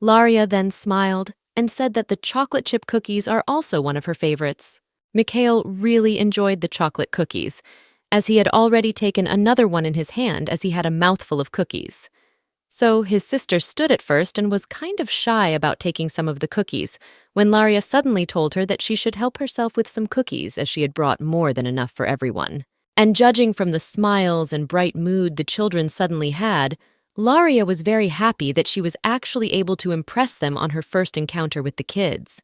Laria then smiled and said that the chocolate chip cookies are also one of her favorites. Mikhail really enjoyed the chocolate cookies, as he had already taken another one in his hand as he had a mouthful of cookies. So his sister stood at first and was kind of shy about taking some of the cookies, when Laria suddenly told her that she should help herself with some cookies as she had brought more than enough for everyone. And judging from the smiles and bright mood the children suddenly had, Laria was very happy that she was actually able to impress them on her first encounter with the kids.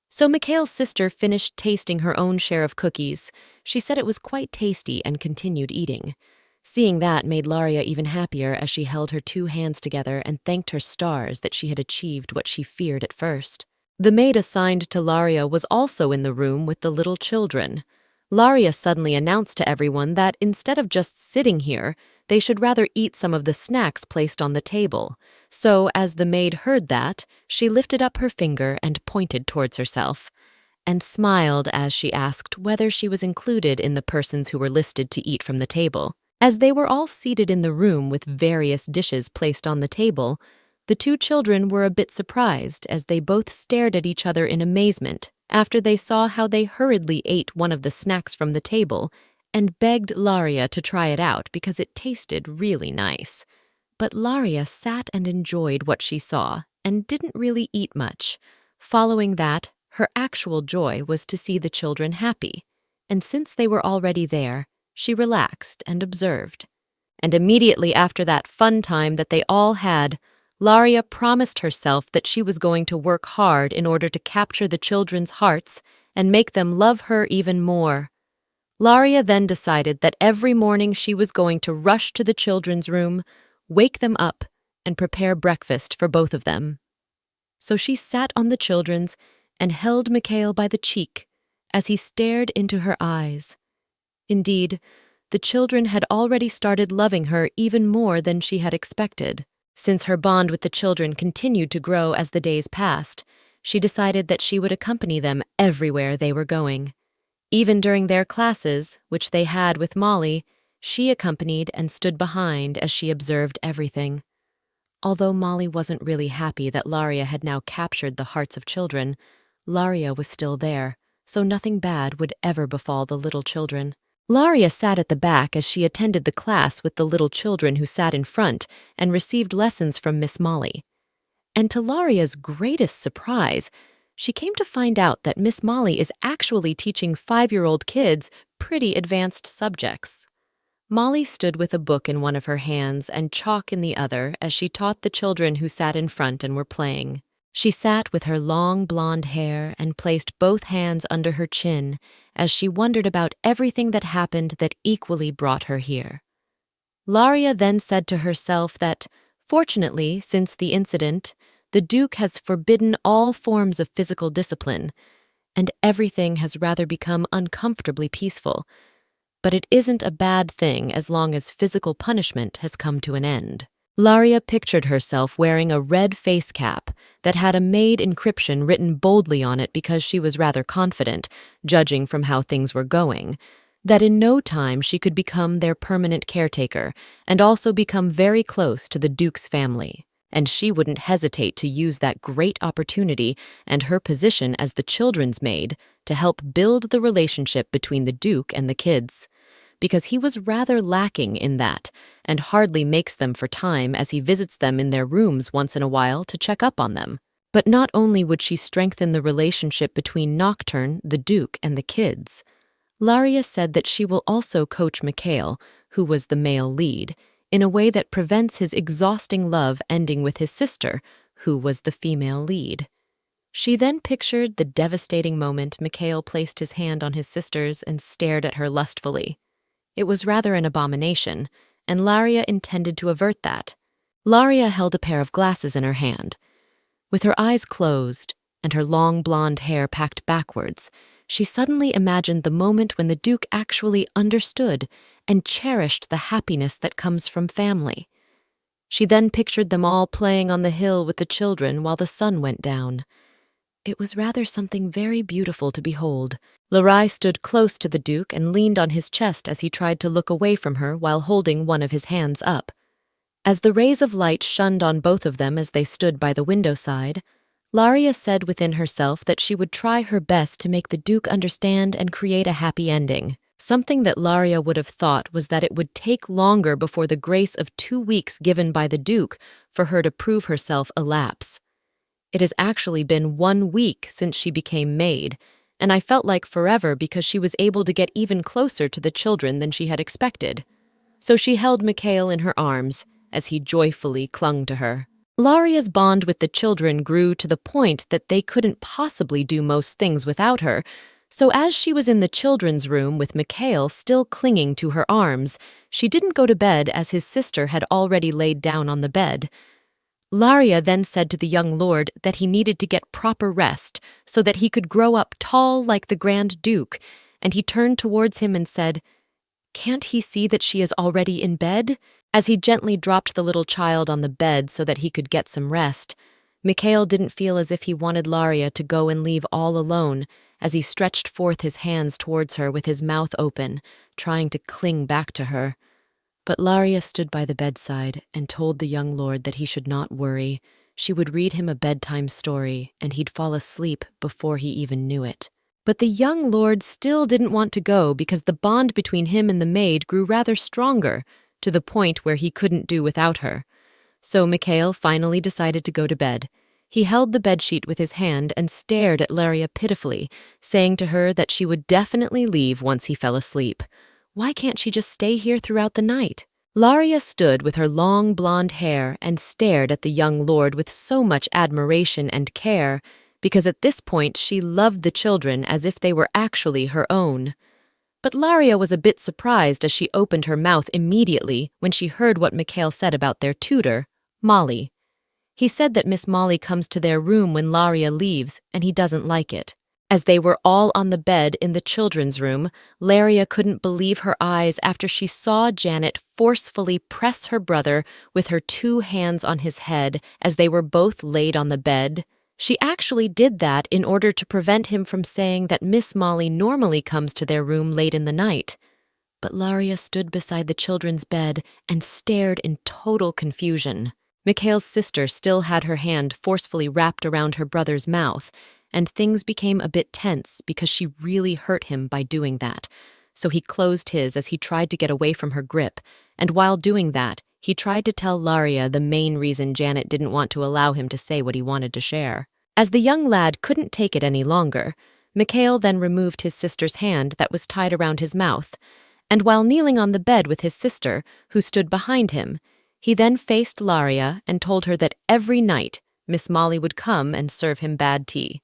So Mikhail's sister finished tasting her own share of cookies. She said it was quite tasty and continued eating. Seeing that made Laria even happier as she held her two hands together and thanked her stars that she had achieved what she feared at first. The maid assigned to Laria was also in the room with the little children. Laria suddenly announced to everyone that instead of just sitting here, they should rather eat some of the snacks placed on the table. So, as the maid heard that, she lifted up her finger and pointed towards herself, and smiled as she asked whether she was included in the persons who were listed to eat from the table. As they were all seated in the room with various dishes placed on the table, the two children were a bit surprised as they both stared at each other in amazement after they saw how they hurriedly ate one of the snacks from the table and begged Laria to try it out because it tasted really nice. But Laria sat and enjoyed what she saw and didn't really eat much. Following that, her actual joy was to see the children happy. And since they were already there, she relaxed and observed. And immediately after that fun time that they all had, Laria promised herself that she was going to work hard in order to capture the children's hearts and make them love her even more. Laria then decided that every morning she was going to rush to the children's room, wake them up, and prepare breakfast for both of them. So she sat on the children's and held Mikhail by the cheek as he stared into her eyes. Indeed, the children had already started loving her even more than she had expected. Since her bond with the children continued to grow as the days passed, she decided that she would accompany them everywhere they were going. Even during their classes, which they had with Molly, she accompanied and stood behind as she observed everything. Although Molly wasn't really happy that Laria had now captured the hearts of children, Laria was still there, so nothing bad would ever befall the little children. Laria sat at the back as she attended the class with the little children who sat in front and received lessons from Miss Molly. And to Laria's greatest surprise, she came to find out that Miss Molly is actually teaching 5-year-old kids pretty advanced subjects. Molly stood with a book in one of her hands and chalk in the other as she taught the children who sat in front and were playing. She sat with her long blonde hair and placed both hands under her chin as she wondered about everything that happened that equally brought her here. Laria then said to herself that, fortunately, since the incident, the Duke has forbidden all forms of physical discipline, and everything has rather become uncomfortably peaceful. But it isn't a bad thing as long as physical punishment has come to an end. Laria pictured herself wearing a red face cap that had a Maid encryption written boldly on it because she was rather confident, judging from how things were going, that in no time she could become their permanent caretaker and also become very close to the Duke's family. And she wouldn't hesitate to use that great opportunity and her position as the children's maid to help build the relationship between the Duke and the kids, because he was rather lacking in that and hardly makes them for time as he visits them in their rooms once in a while to check up on them. But not only would she strengthen the relationship between Nocturne, the Duke, and the kids, Laria said that she will also coach Mikhail, who was the male lead, in a way that prevents his exhausting love ending with his sister, who was the female lead. She then pictured the devastating moment Mikhail placed his hand on his sister's and stared at her lustfully. It was rather an abomination, and Laria intended to avert that. Laria held a pair of glasses in her hand. With her eyes closed and her long blonde hair packed backwards, she suddenly imagined the moment when the Duke actually understood and cherished the happiness that comes from family. She then pictured them all playing on the hill with the children while the sun went down. It was rather something very beautiful to behold. Laria stood close to the Duke and leaned on his chest as he tried to look away from her while holding one of his hands up. As the rays of light shone on both of them as they stood by the window side, Laria said within herself that she would try her best to make the Duke understand and create a happy ending. Something that Laria would have thought was that it would take longer before the grace of 2 weeks given by the Duke for her to prove herself elapse. It has actually been 1 week since she became Maid, and I felt like forever because she was able to get even closer to the children than she had expected. So she held Mikhail in her arms as he joyfully clung to her. Laria's bond with the children grew to the point that they couldn't possibly do most things without her, so as she was in the children's room with Mikhail still clinging to her arms, she didn't go to bed as his sister had already laid down on the bed. Laria then said to the young lord that he needed to get proper rest so that he could grow up tall like the Grand Duke, and he turned towards him and said, "Can't he see that she is already in bed?" As he gently dropped the little child on the bed so that he could get some rest, Mikhail didn't feel as if he wanted Laria to go and leave all alone as he stretched forth his hands towards her with his mouth open, trying to cling back to her. But Laria stood by the bedside and told the young lord that he should not worry. She would read him a bedtime story, and he'd fall asleep before he even knew it. But the young lord still didn't want to go because the bond between him and the maid grew rather stronger, to the point where he couldn't do without her. So Mikhail finally decided to go to bed. He held the bedsheet with his hand and stared at Laria pitifully, saying to her that she would definitely leave once he fell asleep. Why can't she just stay here throughout the night? Laria stood with her long blonde hair and stared at the young lord with so much admiration and care, because at this point she loved the children as if they were actually her own. But Laria was a bit surprised as she opened her mouth immediately when she heard what Mikhail said about their tutor, Molly. He said that Miss Molly comes to their room when Laria leaves, and he doesn't like it. As they were all on the bed in the children's room, Laria couldn't believe her eyes after she saw Janet forcefully press her brother with her 2 hands on his head as they were both laid on the bed. She actually did that in order to prevent him from saying that Miss Molly normally comes to their room late in the night. But Laria stood beside the children's bed and stared in total confusion. Mikhail's sister still had her hand forcefully wrapped around her brother's mouth, and things became a bit tense because she really hurt him by doing that. So he closed his as he tried to get away from her grip, and while doing that, he tried to tell Laria the main reason Janet didn't want to allow him to say what he wanted to share. As the young lad couldn't take it any longer, Mikhail then removed his sister's hand that was tied around his mouth, and while kneeling on the bed with his sister, who stood behind him, he then faced Laria and told her that every night Miss Molly would come and serve him bad tea.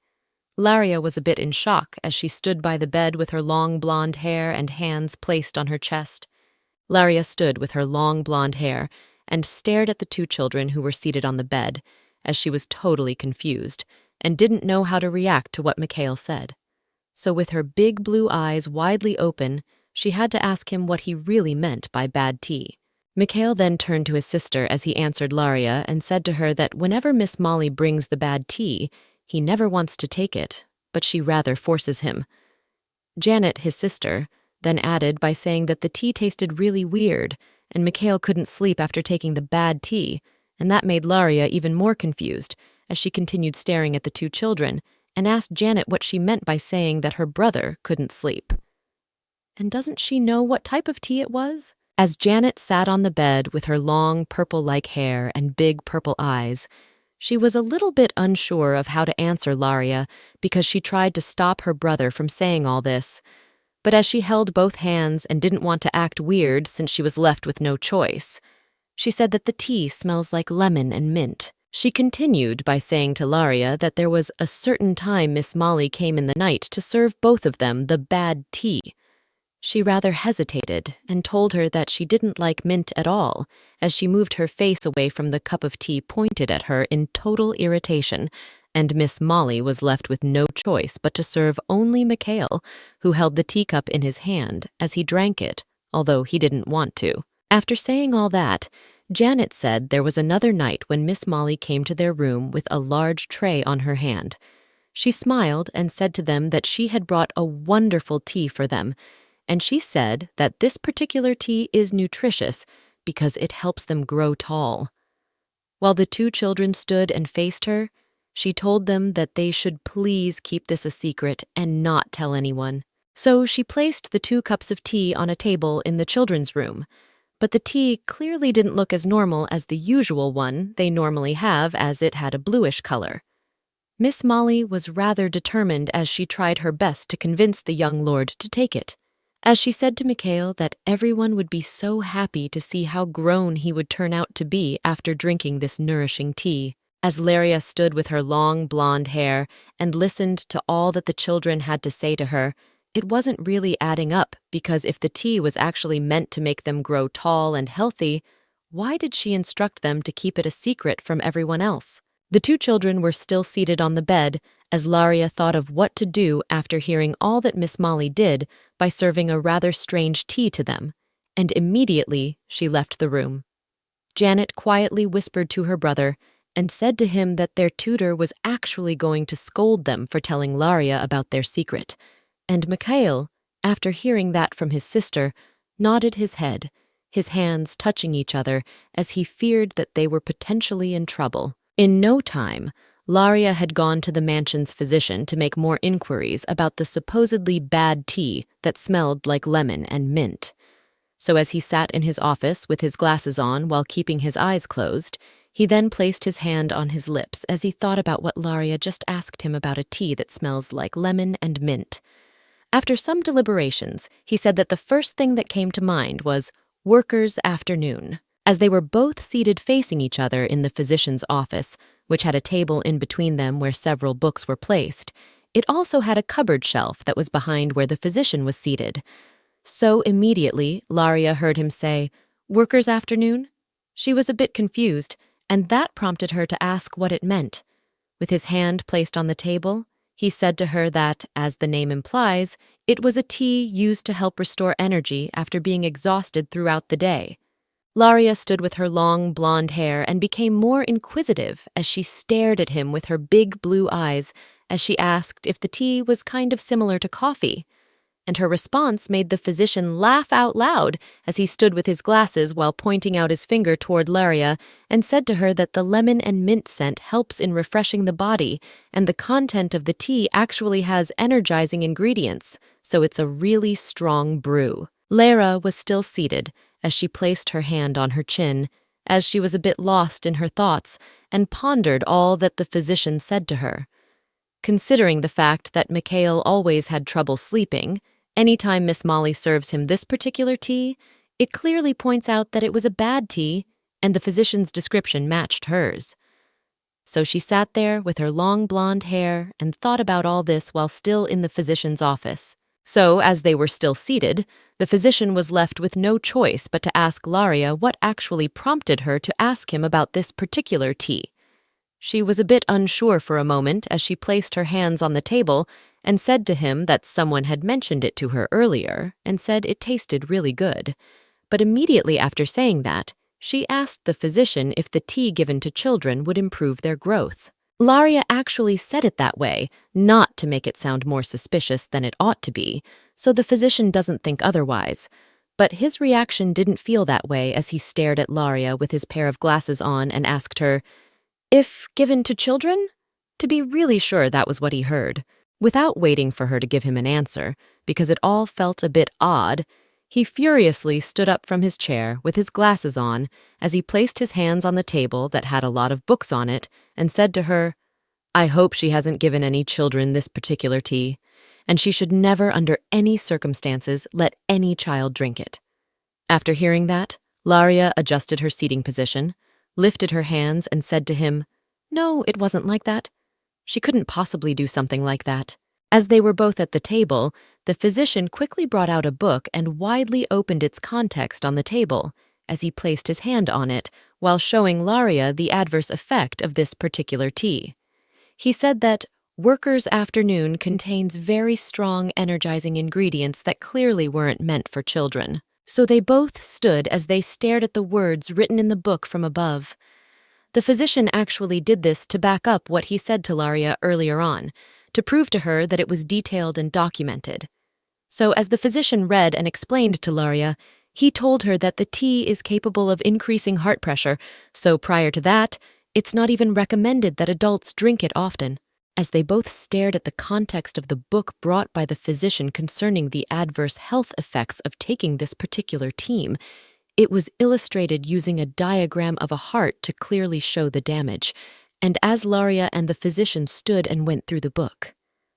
Laria was a bit in shock as she stood by the bed with her long blonde hair and hands placed on her chest. Laria stood with her long blonde hair and stared at the 2 children who were seated on the bed, as she was totally confused and didn't know how to react to what Mikhail said. So with her big blue eyes widely open, she had to ask him what he really meant by bad tea. Mikhail then turned to his sister as he answered Laria and said to her that whenever Miss Molly brings the bad tea, he never wants to take it, but she rather forces him. Janet, his sister, then added by saying that the tea tasted really weird, and Mikhail couldn't sleep after taking the bad tea, and that made Laria even more confused as she continued staring at the 2 children and asked Janet what she meant by saying that her brother couldn't sleep. And doesn't she know what type of tea it was? As Janet sat on the bed with her long purple-like hair and big purple eyes, she was a little bit unsure of how to answer Laria because she tried to stop her brother from saying all this. But as she held both hands and didn't want to act weird since she was left with no choice, she said that the tea smells like lemon and mint. She continued by saying to Laria that there was a certain time Miss Molly came in the night to serve both of them the bad tea. She rather hesitated and told her that she didn't like mint at all, as she moved her face away from the cup of tea pointed at her in total irritation, and Miss Molly was left with no choice but to serve only Mikhail, who held the teacup in his hand as he drank it, although he didn't want to. After saying all that, Janet said there was another night when Miss Molly came to their room with a large tray on her hand. She smiled and said to them that she had brought a wonderful tea for them, and she said that this particular tea is nutritious because it helps them grow tall. While the 2 children stood and faced her, she told them that they should please keep this a secret and not tell anyone. So she placed the 2 cups of tea on a table in the children's room, but the tea clearly didn't look as normal as the usual one they normally have, as it had a bluish color. Miss Molly was rather determined as she tried her best to convince the young lord to take it, as she said to Mikhail that everyone would be so happy to see how grown he would turn out to be after drinking this nourishing tea. As Laria stood with her long blonde hair and listened to all that the children had to say to her, it wasn't really adding up, because if the tea was actually meant to make them grow tall and healthy, why did she instruct them to keep it a secret from everyone else? The 2 children were still seated on the bed as Laria thought of what to do after hearing all that Miss Molly did by serving a rather strange tea to them, and immediately she left the room. Janet quietly whispered to her brother and said to him that their tutor was actually going to scold them for telling Laria about their secret, and Mikhail, after hearing that from his sister, nodded his head, his hands touching each other as he feared that they were potentially in trouble. In no time, Laria had gone to the mansion's physician to make more inquiries about the supposedly bad tea that smelled like lemon and mint. So as he sat in his office with his glasses on while keeping his eyes closed, he then placed his hand on his lips as he thought about what Laria just asked him about a tea that smells like lemon and mint. After some deliberations, he said that the first thing that came to mind was workers' afternoon. As they were both seated facing each other in the physician's office, which had a table in between them where several books were placed, it also had a cupboard shelf that was behind where the physician was seated. So immediately, Laria heard him say, "Workers' afternoon?" She was a bit confused, and that prompted her to ask what it meant. With his hand placed on the table, he said to her that, as the name implies, it was a tea used to help restore energy after being exhausted throughout the day. Laria stood with her long blonde hair and became more inquisitive as she stared at him with her big blue eyes as she asked if the tea was kind of similar to coffee. And her response made the physician laugh out loud as he stood with his glasses while pointing out his finger toward Laria and said to her that the lemon and mint scent helps in refreshing the body, and the content of the tea actually has energizing ingredients, so it's a really strong brew. Lara was still seated as she placed her hand on her chin, as she was a bit lost in her thoughts and pondered all that the physician said to her. Considering the fact that Mikhail always had trouble sleeping, anytime Miss Molly serves him this particular tea, it clearly points out that it was a bad tea, and the physician's description matched hers. So she sat there with her long blonde hair and thought about all this while still in the physician's office. So, as they were still seated, the physician was left with no choice but to ask Laria what actually prompted her to ask him about this particular tea. She was a bit unsure for a moment as she placed her hands on the table and said to him that someone had mentioned it to her earlier and said it tasted really good. But immediately after saying that, she asked the physician if the tea given to children would improve their growth. Laria actually said it that way, not to make it sound more suspicious than it ought to be, so the physician doesn't think otherwise. But his reaction didn't feel that way as he stared at Laria with his pair of glasses on and asked her, "If given to children?" To be really sure that was what he heard. Without waiting for her to give him an answer, because it all felt a bit odd, he furiously stood up from his chair with his glasses on as he placed his hands on the table that had a lot of books on it and said to her, "I hope she hasn't given any children this particular tea, and she should never under any circumstances let any child drink it." After hearing that, Laria adjusted her seating position, lifted her hands and said to him, "No, it wasn't like that. She couldn't possibly do something like that." As they were both at the table, the physician quickly brought out a book and widely opened its context on the table as he placed his hand on it while showing Laria the adverse effect of this particular tea. He said that Workers' Afternoon contains very strong energizing ingredients that clearly weren't meant for children. So they both stood as they stared at the words written in the book from above. The physician actually did this to back up what he said to Laria earlier on, to prove to her that it was detailed and documented. So as the physician read and explained to Laria, he told her that the tea is capable of increasing heart pressure, so prior to that, it's not even recommended that adults drink it often. As they both stared at the context of the book brought by the physician concerning the adverse health effects of taking this particular tea, it was illustrated using a diagram of a heart to clearly show the damage. And as Laria and the physician stood and went through the book,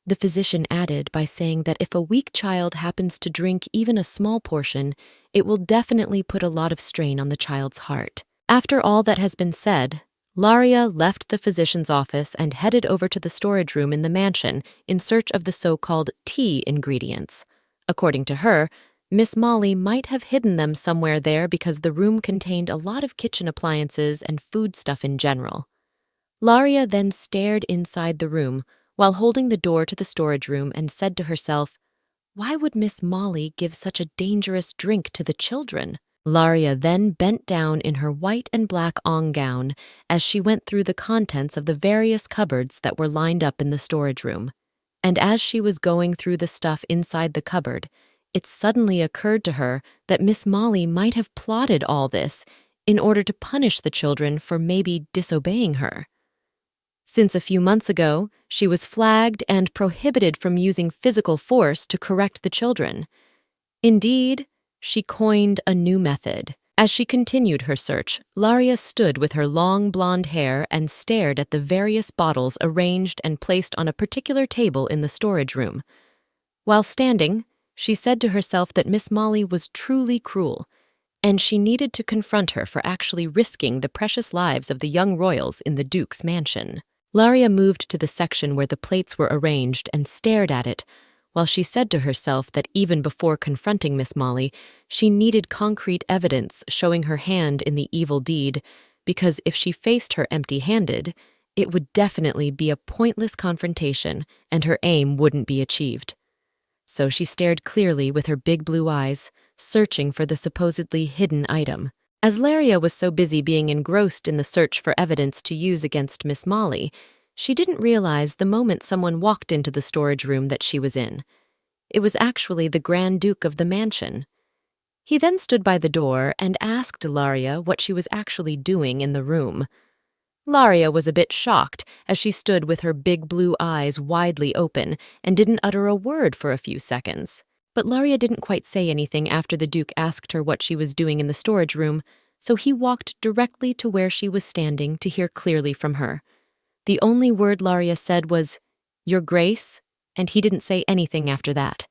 the physician added by saying that if a weak child happens to drink even a small portion, it will definitely put a lot of strain on the child's heart. After all that has been said, Laria left the physician's office and headed over to the storage room in the mansion in search of the so-called tea ingredients. According to her, Miss Molly might have hidden them somewhere there because the room contained a lot of kitchen appliances and foodstuff in general. Laria then stared inside the room while holding the door to the storage room and said to herself, "Why would Miss Molly give such a dangerous drink to the children?" Laria then bent down in her white and black gown as she went through the contents of the various cupboards that were lined up in the storage room. And as she was going through the stuff inside the cupboard, it suddenly occurred to her that Miss Molly might have plotted all this in order to punish the children for maybe disobeying her. Since a few months ago, she was flagged and prohibited from using physical force to correct the children. Indeed, she coined a new method. As she continued her search, Laria stood with her long blonde hair and stared at the various bottles arranged and placed on a particular table in the storage room. While standing, she said to herself that Miss Molly was truly cruel, and she needed to confront her for actually risking the precious lives of the young royals in the Duke's mansion. Laria moved to the section where the plates were arranged and stared at it, while she said to herself that even before confronting Miss Molly, she needed concrete evidence showing her hand in the evil deed, because if she faced her empty-handed, it would definitely be a pointless confrontation and her aim wouldn't be achieved. So she stared clearly with her big blue eyes, searching for the supposedly hidden item. As Laria was so busy being engrossed in the search for evidence to use against Miss Molly, she didn't realize the moment someone walked into the storage room that she was in. It was actually the Grand Duke of the mansion. He then stood by the door and asked Laria what she was actually doing in the room. Laria was a bit shocked as she stood with her big blue eyes widely open and didn't utter a word for a few seconds. But Laria didn't quite say anything after the Duke asked her what she was doing in the storage room, so he walked directly to where she was standing to hear clearly from her. The only word Laria said was, "Your Grace," and he didn't say anything after that.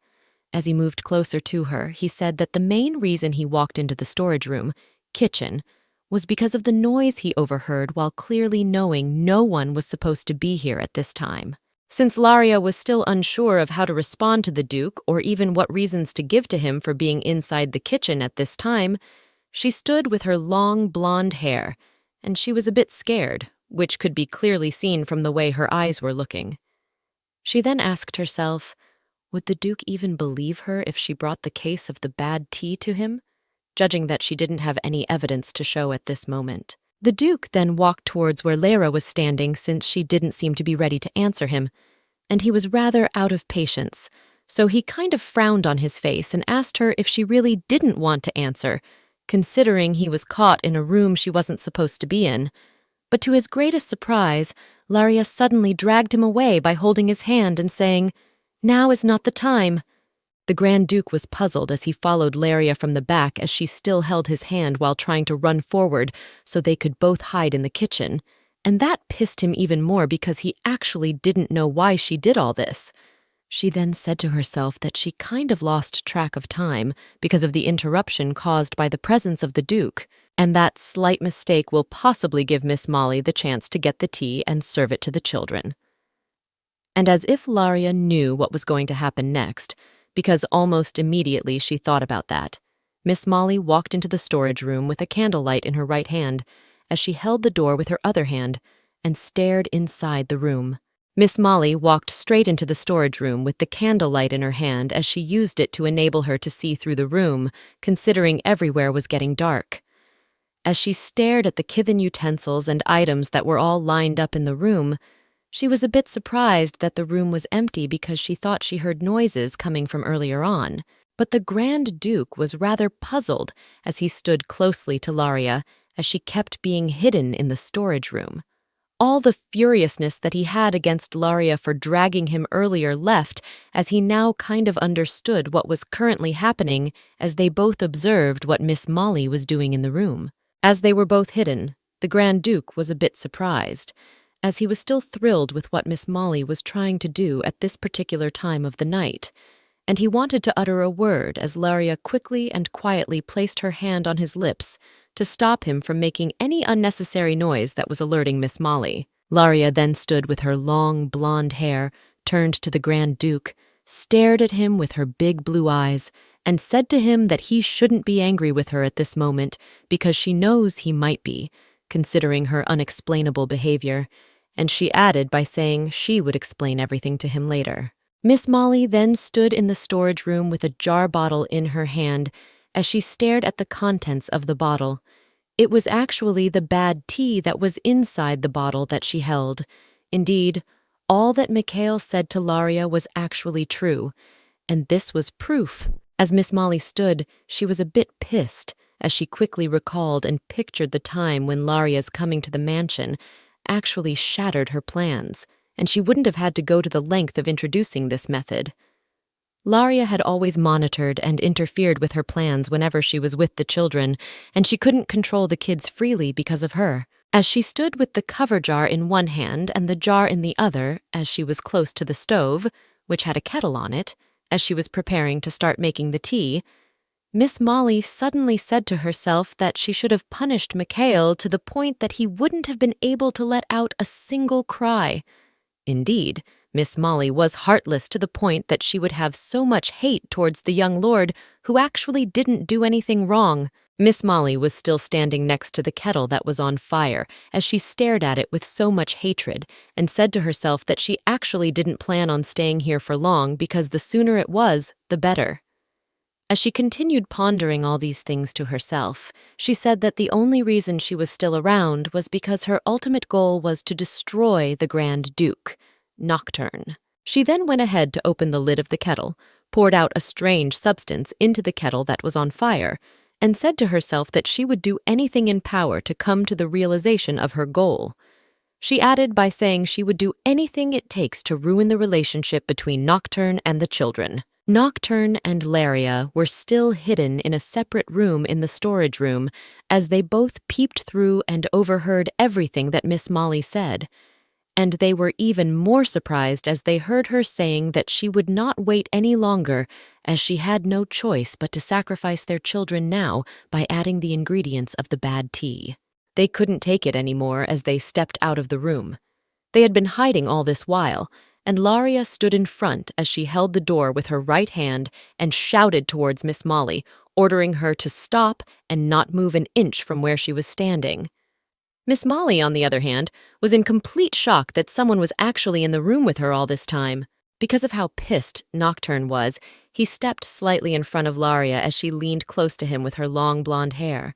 As he moved closer to her, he said that the main reason he walked into the storage room, kitchen, was because of the noise he overheard while clearly knowing no one was supposed to be here at this time. Since Laria was still unsure of how to respond to the Duke or even what reasons to give to him for being inside the kitchen at this time, she stood with her long blonde hair, and she was a bit scared, which could be clearly seen from the way her eyes were looking. She then asked herself, would the Duke even believe her if she brought the case of the bad tea to him, judging that she didn't have any evidence to show at this moment? The Duke then walked towards where Lara was standing since she didn't seem to be ready to answer him, and he was rather out of patience, so he kind of frowned on his face and asked her if she really didn't want to answer, considering he was caught in a room she wasn't supposed to be in. But to his greatest surprise, Laria suddenly dragged him away by holding his hand and saying, "Now is not the time." The Grand Duke was puzzled as he followed Laria from the back as she still held his hand while trying to run forward so they could both hide in the kitchen. And that pissed him even more because he actually didn't know why she did all this. She then said to herself that she kind of lost track of time because of the interruption caused by the presence of the Duke, and that slight mistake will possibly give Miss Molly the chance to get the tea and serve it to the children. And as if Laria knew what was going to happen next, because almost immediately she thought about that, Miss Molly walked into the storage room with a candlelight in her right hand, as she held the door with her other hand and stared inside the room. Miss Molly walked straight into the storage room with the candlelight in her hand as she used it to enable her to see through the room, considering everywhere was getting dark. As she stared at the kitchen utensils and items that were all lined up in the room, she was a bit surprised that the room was empty because she thought she heard noises coming from earlier on. But the Grand Duke was rather puzzled as he stood closely to Laria as she kept being hidden in the storage room. All the furiousness that he had against Laria for dragging him earlier left as he now kind of understood what was currently happening as they both observed what Miss Molly was doing in the room. As they were both hidden, the Grand Duke was a bit surprised, as he was still thrilled with what Miss Molly was trying to do at this particular time of the night, and he wanted to utter a word as Laria quickly and quietly placed her hand on his lips to stop him from making any unnecessary noise that was alerting Miss Molly. Laria then stood with her long blonde hair, turned to the Grand Duke, stared at him with her big blue eyes, and said to him that he shouldn't be angry with her at this moment because she knows he might be, considering her unexplainable behavior, and she added by saying she would explain everything to him later. Miss Molly then stood in the storage room with a jar bottle in her hand as she stared at the contents of the bottle. It was actually the bad tea that was inside the bottle that she held. Indeed, all that Mikhail said to Laria was actually true, and this was proof. As Miss Molly stood, she was a bit pissed as she quickly recalled and pictured the time when Laria's coming to the mansion, actually shattered her plans, and she wouldn't have had to go to the length of introducing this method. Laria had always monitored and interfered with her plans whenever she was with the children, and she couldn't control the kids freely because of her. As she stood with the cover jar in one hand and the jar in the other, as she was close to the stove, which had a kettle on it, as she was preparing to start making the tea, Miss Molly suddenly said to herself that she should have punished Mikhail to the point that he wouldn't have been able to let out a single cry. Indeed, Miss Molly was heartless to the point that she would have so much hate towards the young lord who actually didn't do anything wrong. Miss Molly was still standing next to the kettle that was on fire as she stared at it with so much hatred and said to herself that she actually didn't plan on staying here for long because the sooner it was, the better. As she continued pondering all these things to herself, she said that the only reason she was still around was because her ultimate goal was to destroy the Grand Duke, Nocturne. She then went ahead to open the lid of the kettle, poured out a strange substance into the kettle that was on fire, and said to herself that she would do anything in power to come to the realization of her goal. She added by saying she would do anything it takes to ruin the relationship between Nocturne and the children. Nocturne and Laria were still hidden in a separate room in the storage room as they both peeped through and overheard everything that Miss Molly said. And they were even more surprised as they heard her saying that she would not wait any longer as she had no choice but to sacrifice their children now by adding the ingredients of the bad tea. They couldn't take it anymore as they stepped out of the room. They had been hiding all this while, and Laria stood in front as she held the door with her right hand and shouted towards Miss Molly, ordering her to stop and not move an inch from where she was standing. Miss Molly, on the other hand, was in complete shock that someone was actually in the room with her all this time. Because of how pissed Nocturne was, he stepped slightly in front of Laria as she leaned close to him with her long blonde hair.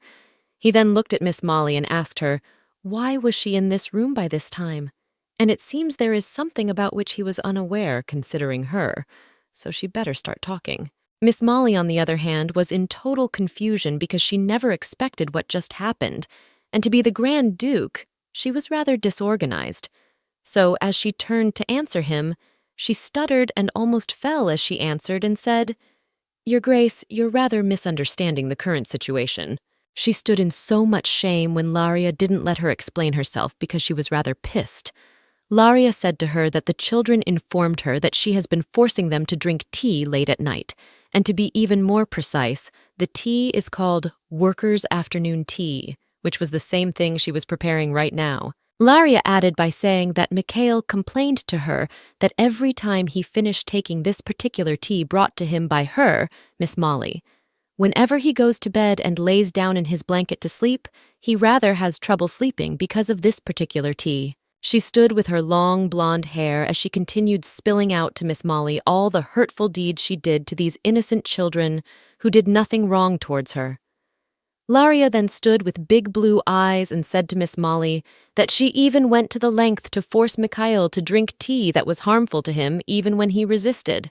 He then looked at Miss Molly and asked her, why was she in this room by this time? And it seems there is something about which he was unaware considering her, so she better start talking. Miss Molly, on the other hand, was in total confusion because she never expected what just happened, and to be the Grand Duke, she was rather disorganized. So as she turned to answer him, she stuttered and almost fell as she answered and said, "Your Grace, you're rather misunderstanding the current situation." She stood in so much shame when Laria didn't let her explain herself because she was rather pissed. Laria said to her that the children informed her that she has been forcing them to drink tea late at night, and to be even more precise, the tea is called workers' afternoon tea, which was the same thing she was preparing right now. Laria added by saying that Mikhail complained to her that every time he finished taking this particular tea brought to him by her, Miss Molly, whenever he goes to bed and lays down in his blanket to sleep, he rather has trouble sleeping because of this particular tea. She stood with her long blonde hair as she continued spilling out to Miss Molly all the hurtful deeds she did to these innocent children who did nothing wrong towards her. Laria then stood with big blue eyes and said to Miss Molly that she even went to the length to force Mikhail to drink tea that was harmful to him even when he resisted.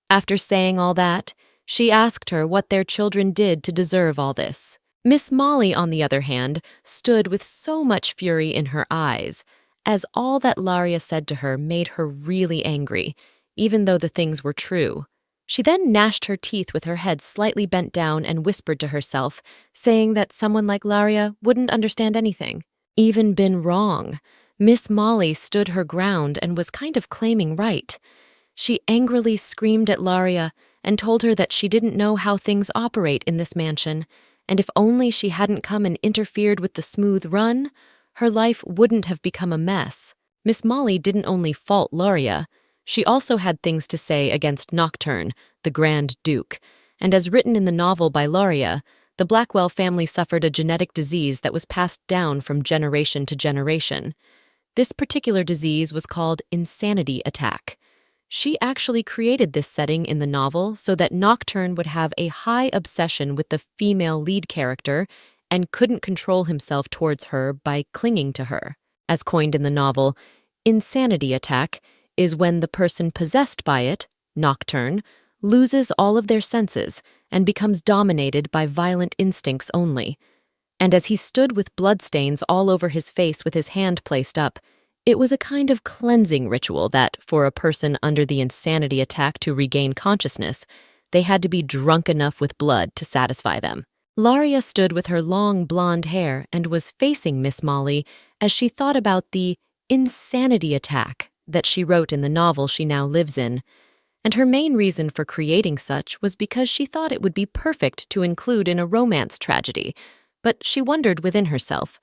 After saying all that, she asked her what their children did to deserve all this. Miss Molly, on the other hand, stood with so much fury in her eyes, as all that Laria said to her made her really angry, even though the things were true. She then gnashed her teeth with her head slightly bent down and whispered to herself, saying that someone like Laria wouldn't understand anything, even been wrong. Miss Molly stood her ground and was kind of claiming right. She angrily screamed at Laria and told her that she didn't know how things operate in this mansion, and if only she hadn't come and interfered with the smooth run, her life wouldn't have become a mess. Miss Molly didn't only fault Laria, she also had things to say against Nocturne, the Grand Duke, and as written in the novel by Laria, the Blackwell family suffered a genetic disease that was passed down from generation to generation. This particular disease was called insanity attack. She actually created this setting in the novel so that Nocturne would have a high obsession with the female lead character and couldn't control himself towards her by clinging to her. As coined in the novel, insanity attack is when the person possessed by it, Nocturne, loses all of their senses and becomes dominated by violent instincts only. and as he stood with bloodstains all over his face with his hand placed up, it was a kind of cleansing ritual that, for a person under the insanity attack to regain consciousness, they had to be drunk enough with blood to satisfy them. Laria stood with her long blonde hair and was facing Miss Molly as she thought about the insanity attack that she wrote in the novel she now lives in, and her main reason for creating such was because she thought it would be perfect to include in a romance tragedy, but she wondered within herself,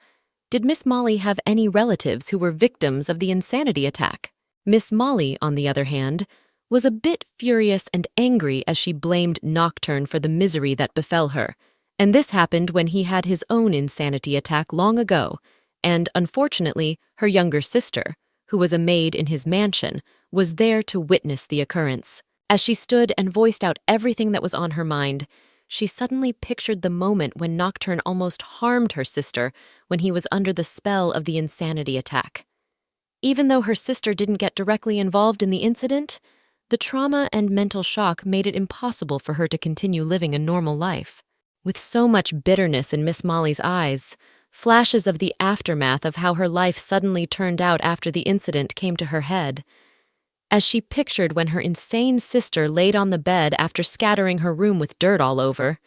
did Miss Molly have any relatives who were victims of the insanity attack? Miss Molly, on the other hand, was a bit furious and angry as she blamed Nocturne for the misery that befell her, and this happened when he had his own insanity attack long ago, and unfortunately, her younger sister, who was a maid in his mansion, was there to witness the occurrence. As she stood and voiced out everything that was on her mind, she suddenly pictured the moment when Nocturne almost harmed her sister when he was under the spell of the insanity attack. Even though her sister didn't get directly involved in the incident, the trauma and mental shock made it impossible for her to continue living a normal life. With so much bitterness in Miss Molly's eyes, flashes of the aftermath of how her life suddenly turned out after the incident came to her head. As she pictured when her insane sister laid on the bed after scattering her room with dirt all over,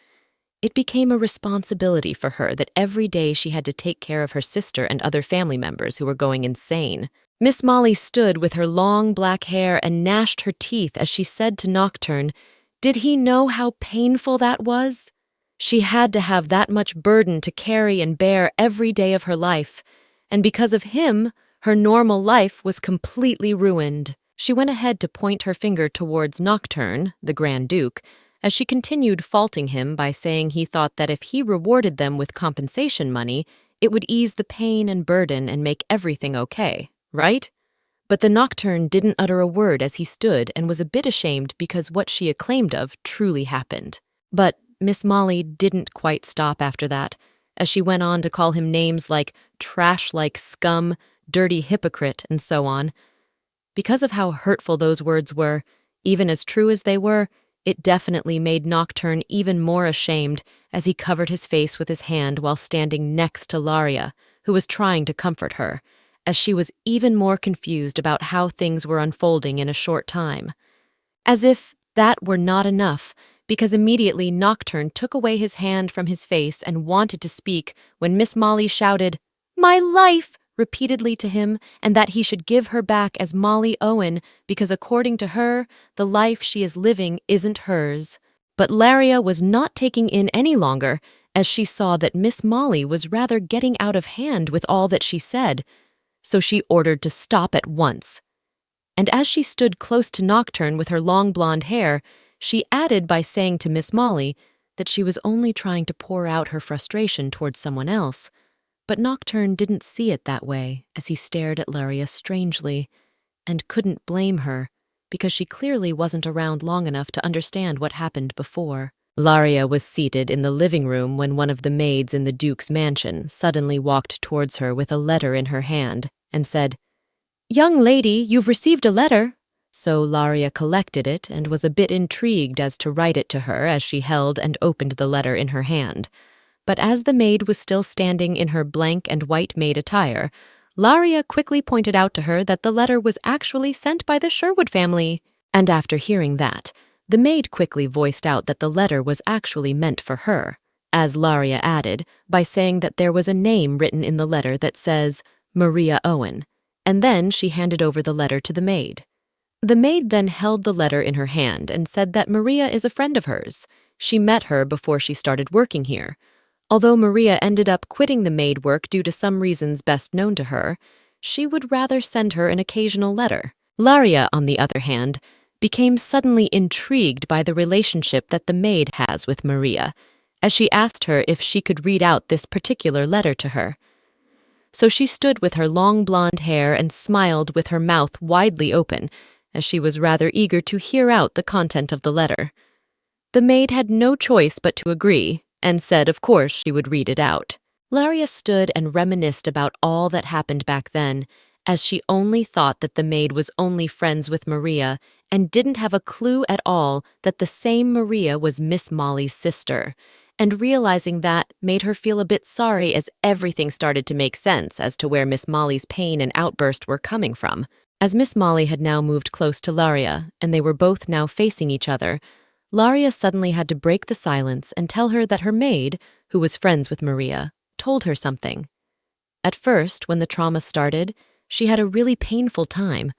it became a responsibility for her that every day she had to take care of her sister and other family members who were going insane. Miss Molly stood with her long black hair and gnashed her teeth as she said to Nocturne, "Did he know how painful that was? She had to have that much burden to carry and bear every day of her life, and because of him, her normal life was completely ruined." She went ahead to point her finger towards Nocturne, the Grand Duke, as she continued faulting him by saying he thought that if he rewarded them with compensation money, it would ease the pain and burden and make everything okay, right? But the Nocturne didn't utter a word as he stood and was a bit ashamed because what she acclaimed of truly happened. But Miss Molly didn't quite stop after that, as she went on to call him names like trash-like scum, dirty hypocrite, and so on. Because of how hurtful those words were, even as true as they were, it definitely made Nocturne even more ashamed as he covered his face with his hand while standing next to Laria, who was trying to comfort her, as she was even more confused about how things were unfolding in a short time. As if that were not enough, because immediately Nocturne took away his hand from his face and wanted to speak when Miss Molly shouted, "My life!" repeatedly to him, and that he should give her back as Molly Owen because according to her, the life she is living isn't hers. But Laria was not taking in any longer as she saw that Miss Molly was rather getting out of hand with all that she said, so she ordered to stop at once. And as she stood close to Nocturne with her long blonde hair, she added by saying to Miss Molly that she was only trying to pour out her frustration towards someone else. But Nocturne didn't see it that way as he stared at Laria strangely, and couldn't blame her because she clearly wasn't around long enough to understand what happened before. Laria was seated in the living room when one of the maids in the Duke's mansion suddenly walked towards her with a letter in her hand and said, "Young lady, you've received a letter." So Laria collected it and was a bit intrigued as to write it to her as she held and opened the letter in her hand. But as the maid was still standing in her blank and white maid attire, Laria quickly pointed out to her that the letter was actually sent by the Sherwood family. And after hearing that, the maid quickly voiced out that the letter was actually meant for her, as Laria added by saying that there was a name written in the letter that says, Maria Owen, and then she handed over the letter to the maid. The maid then held the letter in her hand and said that Maria is a friend of hers. She met her before she started working here. Although Maria ended up quitting the maid work due to some reasons best known to her, she would rather send her an occasional letter. Laria, on the other hand, became suddenly intrigued by the relationship that the maid has with Maria, as she asked her if she could read out this particular letter to her. So she stood with her long blonde hair and smiled with her mouth widely open, as she was rather eager to hear out the content of the letter. The maid had no choice but to agree, and said of course she would read it out. Laria stood and reminisced about all that happened back then, as she only thought that the maid was only friends with Maria and didn't have a clue at all that the same Maria was Miss Molly's sister, and realizing that made her feel a bit sorry as everything started to make sense as to where Miss Molly's pain and outburst were coming from. As Miss Molly had now moved close to Laria, and they were both now facing each other, Laria suddenly had to break the silence and tell her that her maid, who was friends with Maria, told her something. At first, when the trauma started, she had a really painful time,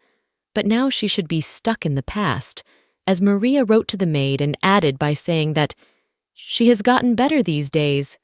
but now she should be stuck in the past, as Maria wrote to the maid and added by saying that she has gotten better these days,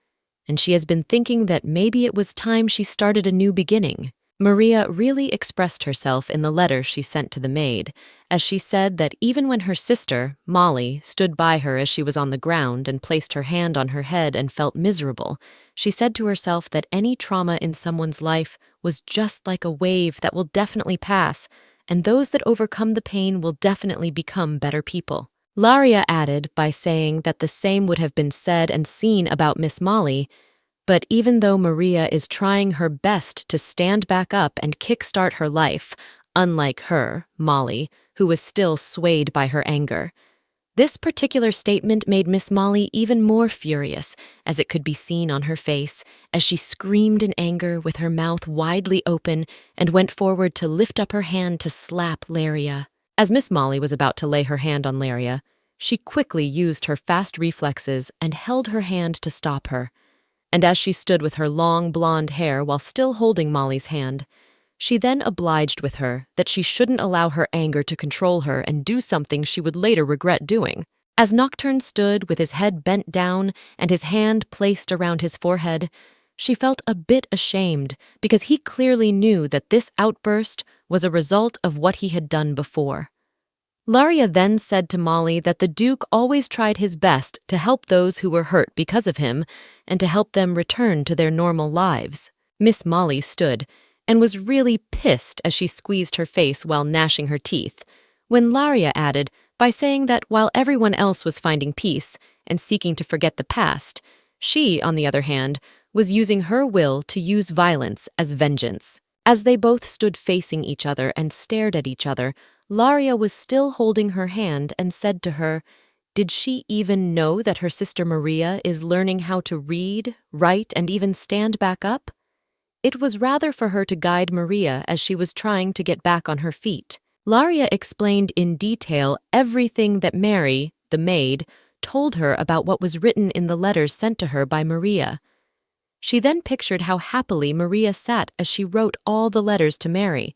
and she has been thinking that maybe it was time she started a new beginning. Maria really expressed herself in the letter she sent to the maid, as she said that even when her sister, Molly, stood by her as she was on the ground and placed her hand on her head and felt miserable, she said to herself that any trauma in someone's life was just like a wave that will definitely pass, and those that overcome the pain will definitely become better people. Laria added by saying that the same would have been said and seen about Miss Molly, but even though Maria is trying her best to stand back up and kickstart her life, unlike her, Molly, who was still swayed by her anger, this particular statement made Miss Molly even more furious, as it could be seen on her face, as she screamed in anger with her mouth widely open and went forward to lift up her hand to slap Laria. As Miss Molly was about to lay her hand on Laria, she quickly used her fast reflexes and held her hand to stop her. And as she stood with her long blonde hair while still holding Molly's hand, she then obliged with her that she shouldn't allow her anger to control her and do something she would later regret doing. As Nocturne stood with his head bent down and his hand placed around his forehead, she felt a bit ashamed because he clearly knew that this outburst was a result of what he had done before. Laria then said to Molly that the Duke always tried his best to help those who were hurt because of him and to help them return to their normal lives. Miss Molly stood and was really pissed as she squeezed her face while gnashing her teeth, when Laria added by saying that while everyone else was finding peace and seeking to forget the past, she, on the other hand, was using her will to use violence as vengeance. As they both stood facing each other and stared at each other, Laria was still holding her hand and said to her, did she even know that her sister Maria is learning how to read, write, and even stand back up? It was rather for her to guide Maria as she was trying to get back on her feet. Laria explained in detail everything that Mary, the maid, told her about what was written in the letters sent to her by Maria. She then pictured how happily Maria sat as she wrote all the letters to Mary.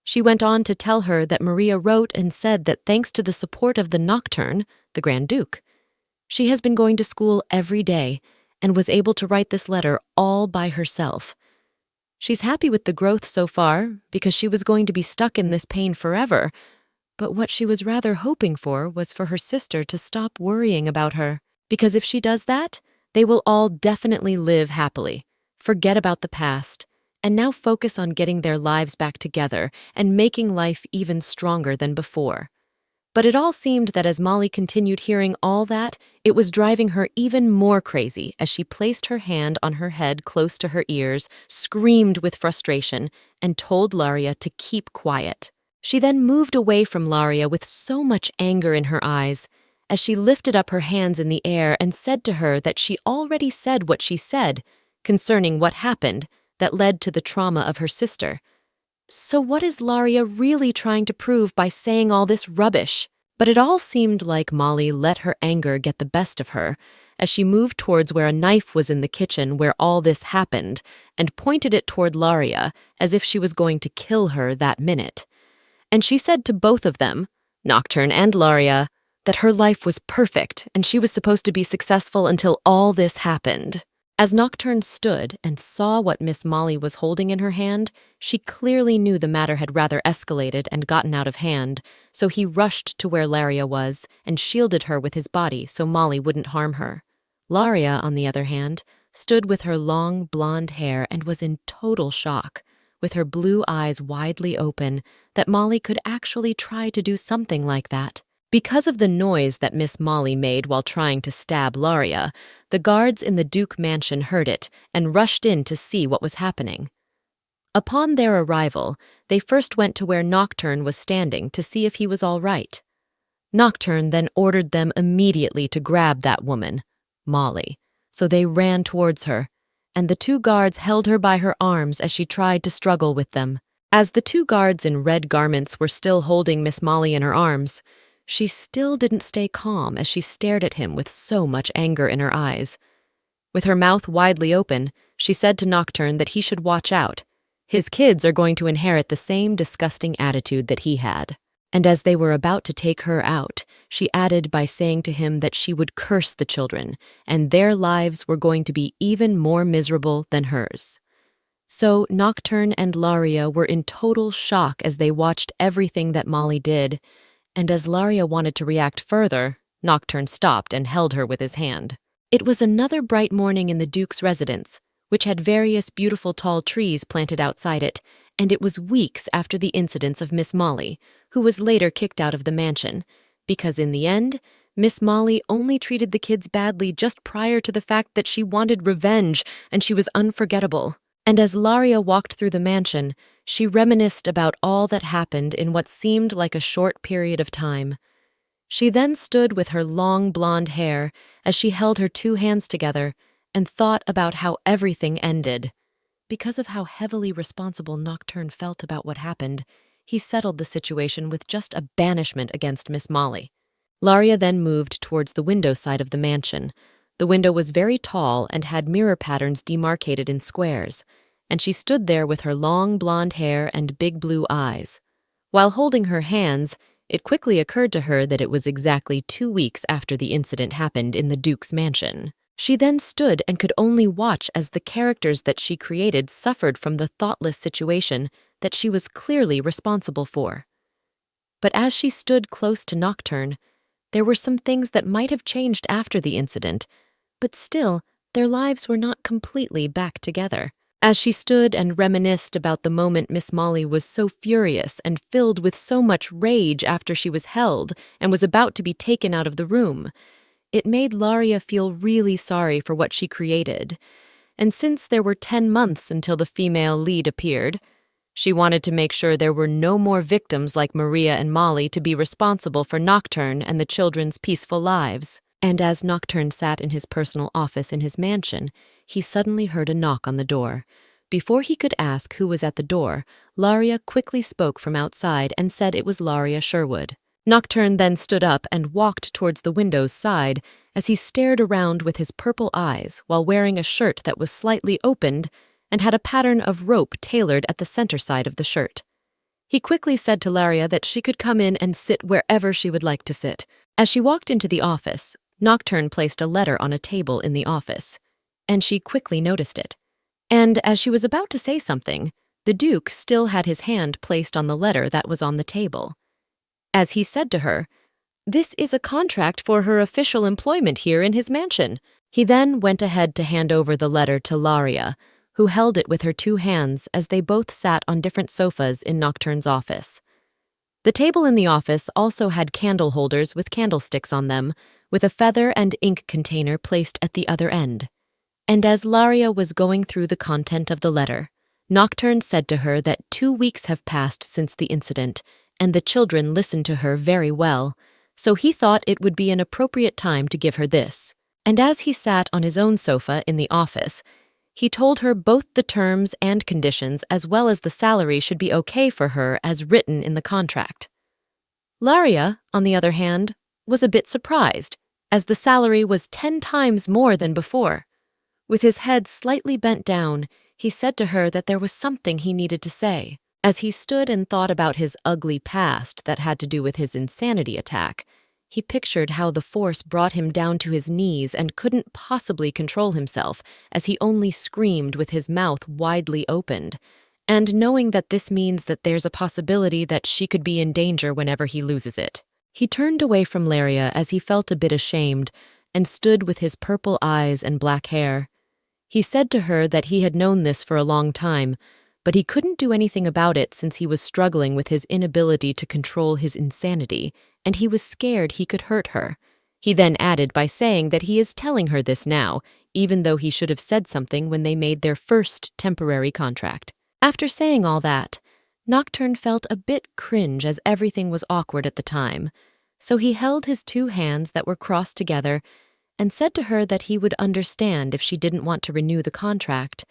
She went on to tell her that Maria wrote and said that thanks to the support of the Nocturne, the Grand Duke, she has been going to school every day and was able to write this letter all by herself. She's happy with the growth so far because she was going to be stuck in this pain forever, but what she was rather hoping for was for her sister to stop worrying about her, because if she does that, they will all definitely live happily, forget about the past, and now focus on getting their lives back together and making life even stronger than before. But it all seemed that as Molly continued hearing all that, it was driving her even more crazy as she placed her hand on her head close to her ears, screamed with frustration, and told Laria to keep quiet. She then moved away from Laria with so much anger in her eyes, as she lifted up her hands in the air and said to her that she already said what she said concerning what happened that led to the trauma of her sister. So what is Laria really trying to prove by saying all this rubbish? But it all seemed like Molly let her anger get the best of her as she moved towards where a knife was in the kitchen where all this happened and pointed it toward Laria as if she was going to kill her that minute. And she said to both of them, Nocturne and Laria, that her life was perfect and she was supposed to be successful until all this happened. As Nocturne stood and saw what Miss Molly was holding in her hand, she clearly knew the matter had rather escalated and gotten out of hand, so he rushed to where Laria was and shielded her with his body so Molly wouldn't harm her. Laria, on the other hand, stood with her long blonde hair and was in total shock, with her blue eyes widely open, that Molly could actually try to do something like that. Because of the noise that Miss Molly made while trying to stab Laria, the guards in the Duke mansion heard it and rushed in to see what was happening. Upon their arrival, they first went to where Nocturne was standing to see if he was all right. Nocturne then ordered them immediately to grab that woman, Molly, so they ran towards her, and the two guards held her by her arms as she tried to struggle with them. As the two guards in red garments were still holding Miss Molly in her arms, she still didn't stay calm as she stared at him with so much anger in her eyes. With her mouth widely open, she said to Nocturne that he should watch out. His kids are going to inherit the same disgusting attitude that he had. And as they were about to take her out, she added by saying to him that she would curse the children, and their lives were going to be even more miserable than hers. So Nocturne and Laria were in total shock as they watched everything that Molly did, and as Laria wanted to react further, Nocturne stopped and held her with his hand. It was another bright morning in the Duke's residence, which had various beautiful tall trees planted outside it, and it was weeks after the incidents of Miss Molly, who was later kicked out of the mansion, because in the end, Miss Molly only treated the kids badly just prior to the fact that she wanted revenge and she was unforgettable. And as Laria walked through the mansion, she reminisced about all that happened in what seemed like a short period of time. She then stood with her long blonde hair as she held her two hands together and thought about how everything ended. Because of how heavily responsible Nocturne felt about what happened, he settled the situation with just a banishment against Miss Molly. Laria then moved towards the window side of the mansion. The window was very tall and had mirror patterns demarcated in squares, and she stood there with her long blonde hair and big blue eyes. While holding her hands, it quickly occurred to her that it was exactly 2 weeks after the incident happened in the Duke's mansion. She then stood and could only watch as the characters that she created suffered from the thoughtless situation that she was clearly responsible for. But as she stood close to Nocturne, there were some things that might have changed after the incident, but still, their lives were not completely back together. As she stood and reminisced about the moment Miss Molly was so furious and filled with so much rage after she was held and was about to be taken out of the room, it made Laria feel really sorry for what she created. And since there were 10 months until the female lead appeared, she wanted to make sure there were no more victims like Maria and Molly to be responsible for Nocturne and the children's peaceful lives. And as Nocturne sat in his personal office in his mansion, he suddenly heard a knock on the door. Before he could ask who was at the door, Laria quickly spoke from outside and said it was Laria Sherwood. Nocturne then stood up and walked towards the window's side as he stared around with his purple eyes while wearing a shirt that was slightly opened and had a pattern of rope tailored at the center side of the shirt. He quickly said to Laria that she could come in and sit wherever she would like to sit. As she walked into the office, Nocturne placed a letter on a table in the office, and she quickly noticed it. And as she was about to say something, the Duke still had his hand placed on the letter that was on the table. As he said to her, "This is a contract for her official employment here in his mansion." He then went ahead to hand over the letter to Laria, who held it with her two hands as they both sat on different sofas in Nocturne's office. The table in the office also had candle holders with candlesticks on them, with a feather and ink container placed at the other end. And as Laria was going through the content of the letter, Nocturne said to her that 2 weeks have passed since the incident, and the children listened to her very well, so he thought it would be an appropriate time to give her this. And as he sat on his own sofa in the office, he told her both the terms and conditions as well as the salary should be okay for her as written in the contract. Laria, on the other hand, was a bit surprised, as the salary was 10 times more than before. With his head slightly bent down, he said to her that there was something he needed to say. As he stood and thought about his ugly past that had to do with his insanity attack, he pictured how the force brought him down to his knees and couldn't possibly control himself as he only screamed with his mouth widely opened, and knowing that this means that there's a possibility that she could be in danger whenever he loses it. He turned away from Laria as he felt a bit ashamed and stood with his purple eyes and black hair. He said to her that he had known this for a long time, but he couldn't do anything about it since he was struggling with his inability to control his insanity, and he was scared he could hurt her. He then added by saying that he is telling her this now, even though he should have said something when they made their first temporary contract. After saying all that, Nocturne felt a bit cringe as everything was awkward at the time, so he held his two hands that were crossed together and said to her that he would understand if she didn't want to renew the contract,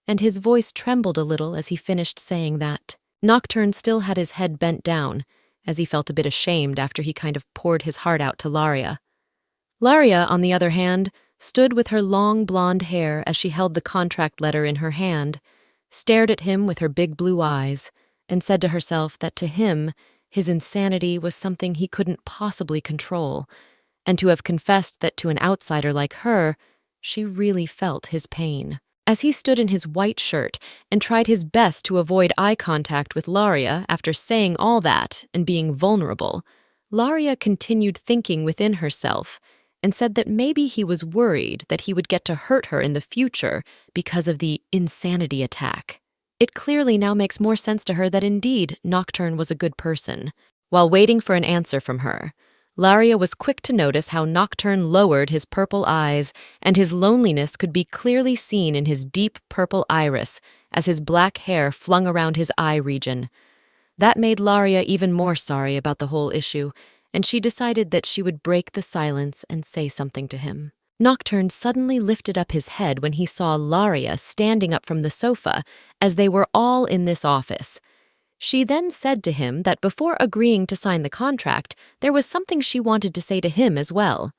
and his voice trembled a little as he finished saying that. Nocturne still had his head bent down, as he felt a bit ashamed after he kind of poured his heart out to Laria. Laria, on the other hand, stood with her long blonde hair as she held the contract letter in her hand, stared at him with her big blue eyes, and said to herself that to him, his insanity was something he couldn't possibly control, and to have confessed that to an outsider like her, she really felt his pain. As he stood in his white shirt and tried his best to avoid eye contact with Laria after saying all that and being vulnerable, Laria continued thinking within herself and said that maybe he was worried that he would get to hurt her in the future because of the insanity attack. It clearly now makes more sense to her that indeed Nocturne was a good person. While waiting for an answer from her, Laria was quick to notice how Nocturne lowered his purple eyes, and his loneliness could be clearly seen in his deep purple iris as his black hair flung around his eye region. That made Laria even more sorry about the whole issue, and she decided that she would break the silence and say something to him. Nocturne suddenly lifted up his head when he saw Laria standing up from the sofa, as they were all in this office. She then said to him that before agreeing to sign the contract, there was something she wanted to say to him as well.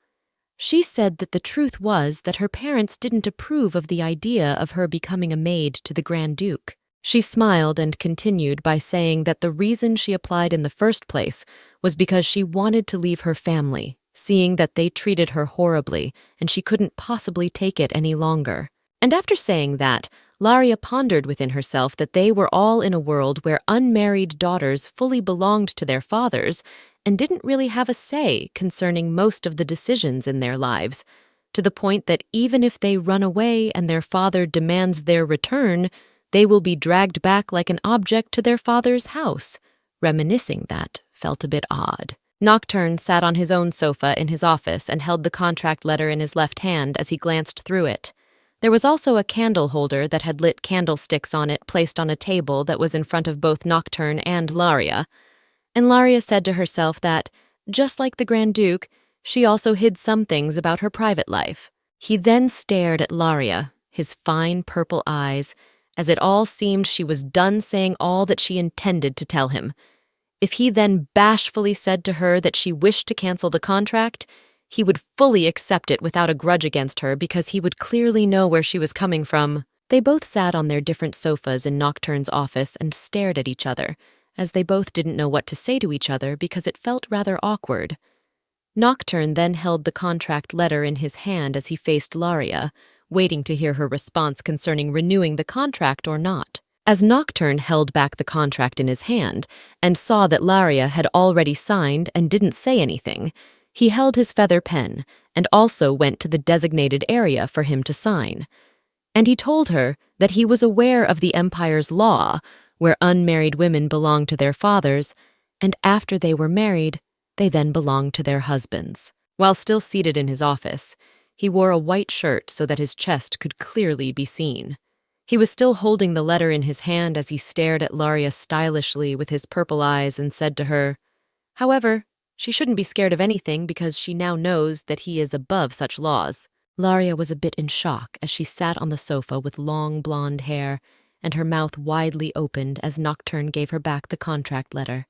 She said that the truth was that her parents didn't approve of the idea of her becoming a maid to the Grand Duke. She smiled and continued by saying that the reason she applied in the first place was because she wanted to leave her family, seeing that they treated her horribly and she couldn't possibly take it any longer. And after saying that, Laria pondered within herself that they were all in a world where unmarried daughters fully belonged to their fathers and didn't really have a say concerning most of the decisions in their lives, to the point that even if they run away and their father demands their return, they will be dragged back like an object to their father's house. Reminiscing that felt a bit odd. Nocturne sat on his own sofa in his office and held the contract letter in his left hand as he glanced through it. There was also a candle holder that had lit candlesticks on it placed on a table that was in front of both Nocturne and Laria. And Laria said to herself that, just like the Grand Duke, she also hid some things about her private life. He then stared at Laria, his fine purple eyes, as it all seemed she was done saying all that she intended to tell him. If he then bashfully said to her that she wished to cancel the contract, he would fully accept it without a grudge against her because he would clearly know where she was coming from. They both sat on their different sofas in Nocturne's office and stared at each other, as they both didn't know what to say to each other because it felt rather awkward. Nocturne then held the contract letter in his hand as he faced Laria, waiting to hear her response concerning renewing the contract or not. As Nocturne held back the contract in his hand and saw that Laria had already signed and didn't say anything, he held his feather pen and also went to the designated area for him to sign. And he told her that he was aware of the Empire's law, where unmarried women belong to their fathers, and after they were married, they then belonged to their husbands. While still seated in his office, he wore a white shirt so that his chest could clearly be seen. He was still holding the letter in his hand as he stared at Laria stylishly with his purple eyes and said to her, "However, she shouldn't be scared of anything because she now knows that he is above such laws." Laria was a bit in shock as she sat on the sofa with long blonde hair and her mouth widely opened as Nocturne gave her back the contract letter.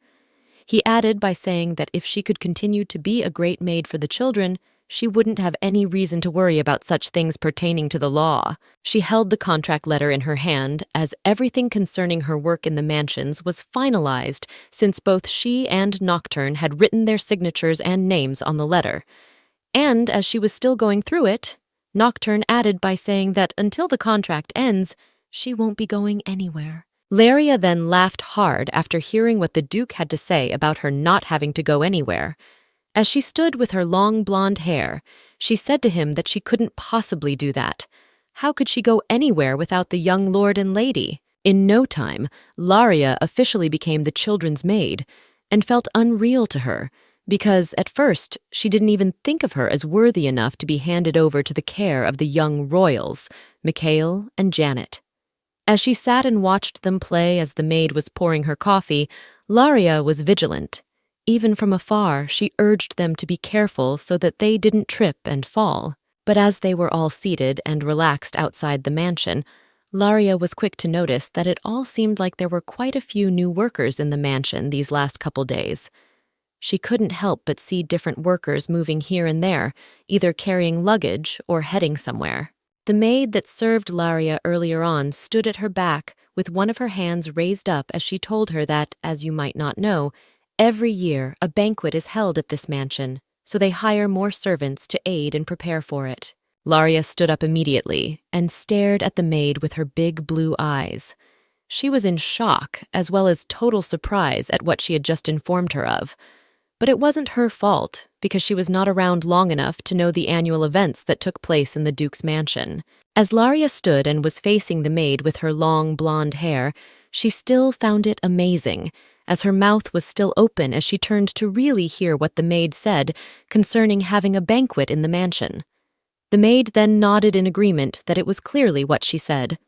He added by saying that if she could continue to be a great maid for the children, she wouldn't have any reason to worry about such things pertaining to the law. She held the contract letter in her hand as everything concerning her work in the mansions was finalized since both she and Nocturne had written their signatures and names on the letter. And as she was still going through it, Nocturne added by saying that until the contract ends, she won't be going anywhere. Laria then laughed hard after hearing what the Duke had to say about her not having to go anywhere. As she stood with her long blonde hair, she said to him that she couldn't possibly do that. How could she go anywhere without the young lord and lady? In no time, Laria officially became the children's maid, and felt unreal to her, because at first she didn't even think of her as worthy enough to be handed over to the care of the young royals, Mikhail and Janet. As she sat and watched them play as the maid was pouring her coffee, Laria was vigilant. Even from afar, she urged them to be careful so that they didn't trip and fall. But as they were all seated and relaxed outside the mansion, Laria was quick to notice that it all seemed like there were quite a few new workers in the mansion these last couple days. She couldn't help but see different workers moving here and there, either carrying luggage or heading somewhere. The maid that served Laria earlier on stood at her back with one of her hands raised up as she told her that, as you might not know, every year a banquet is held at this mansion, so they hire more servants to aid and prepare for it. Laria stood up immediately and stared at the maid with her big blue eyes. She was in shock, as well as total surprise at what she had just informed her of. But it wasn't her fault, because she was not around long enough to know the annual events that took place in the Duke's mansion. As Laria stood and was facing the maid with her long blonde hair, she still found it amazing, as her mouth was still open as she turned to really hear what the maid said concerning having a banquet in the mansion. The maid then nodded in agreement that it was clearly what she said.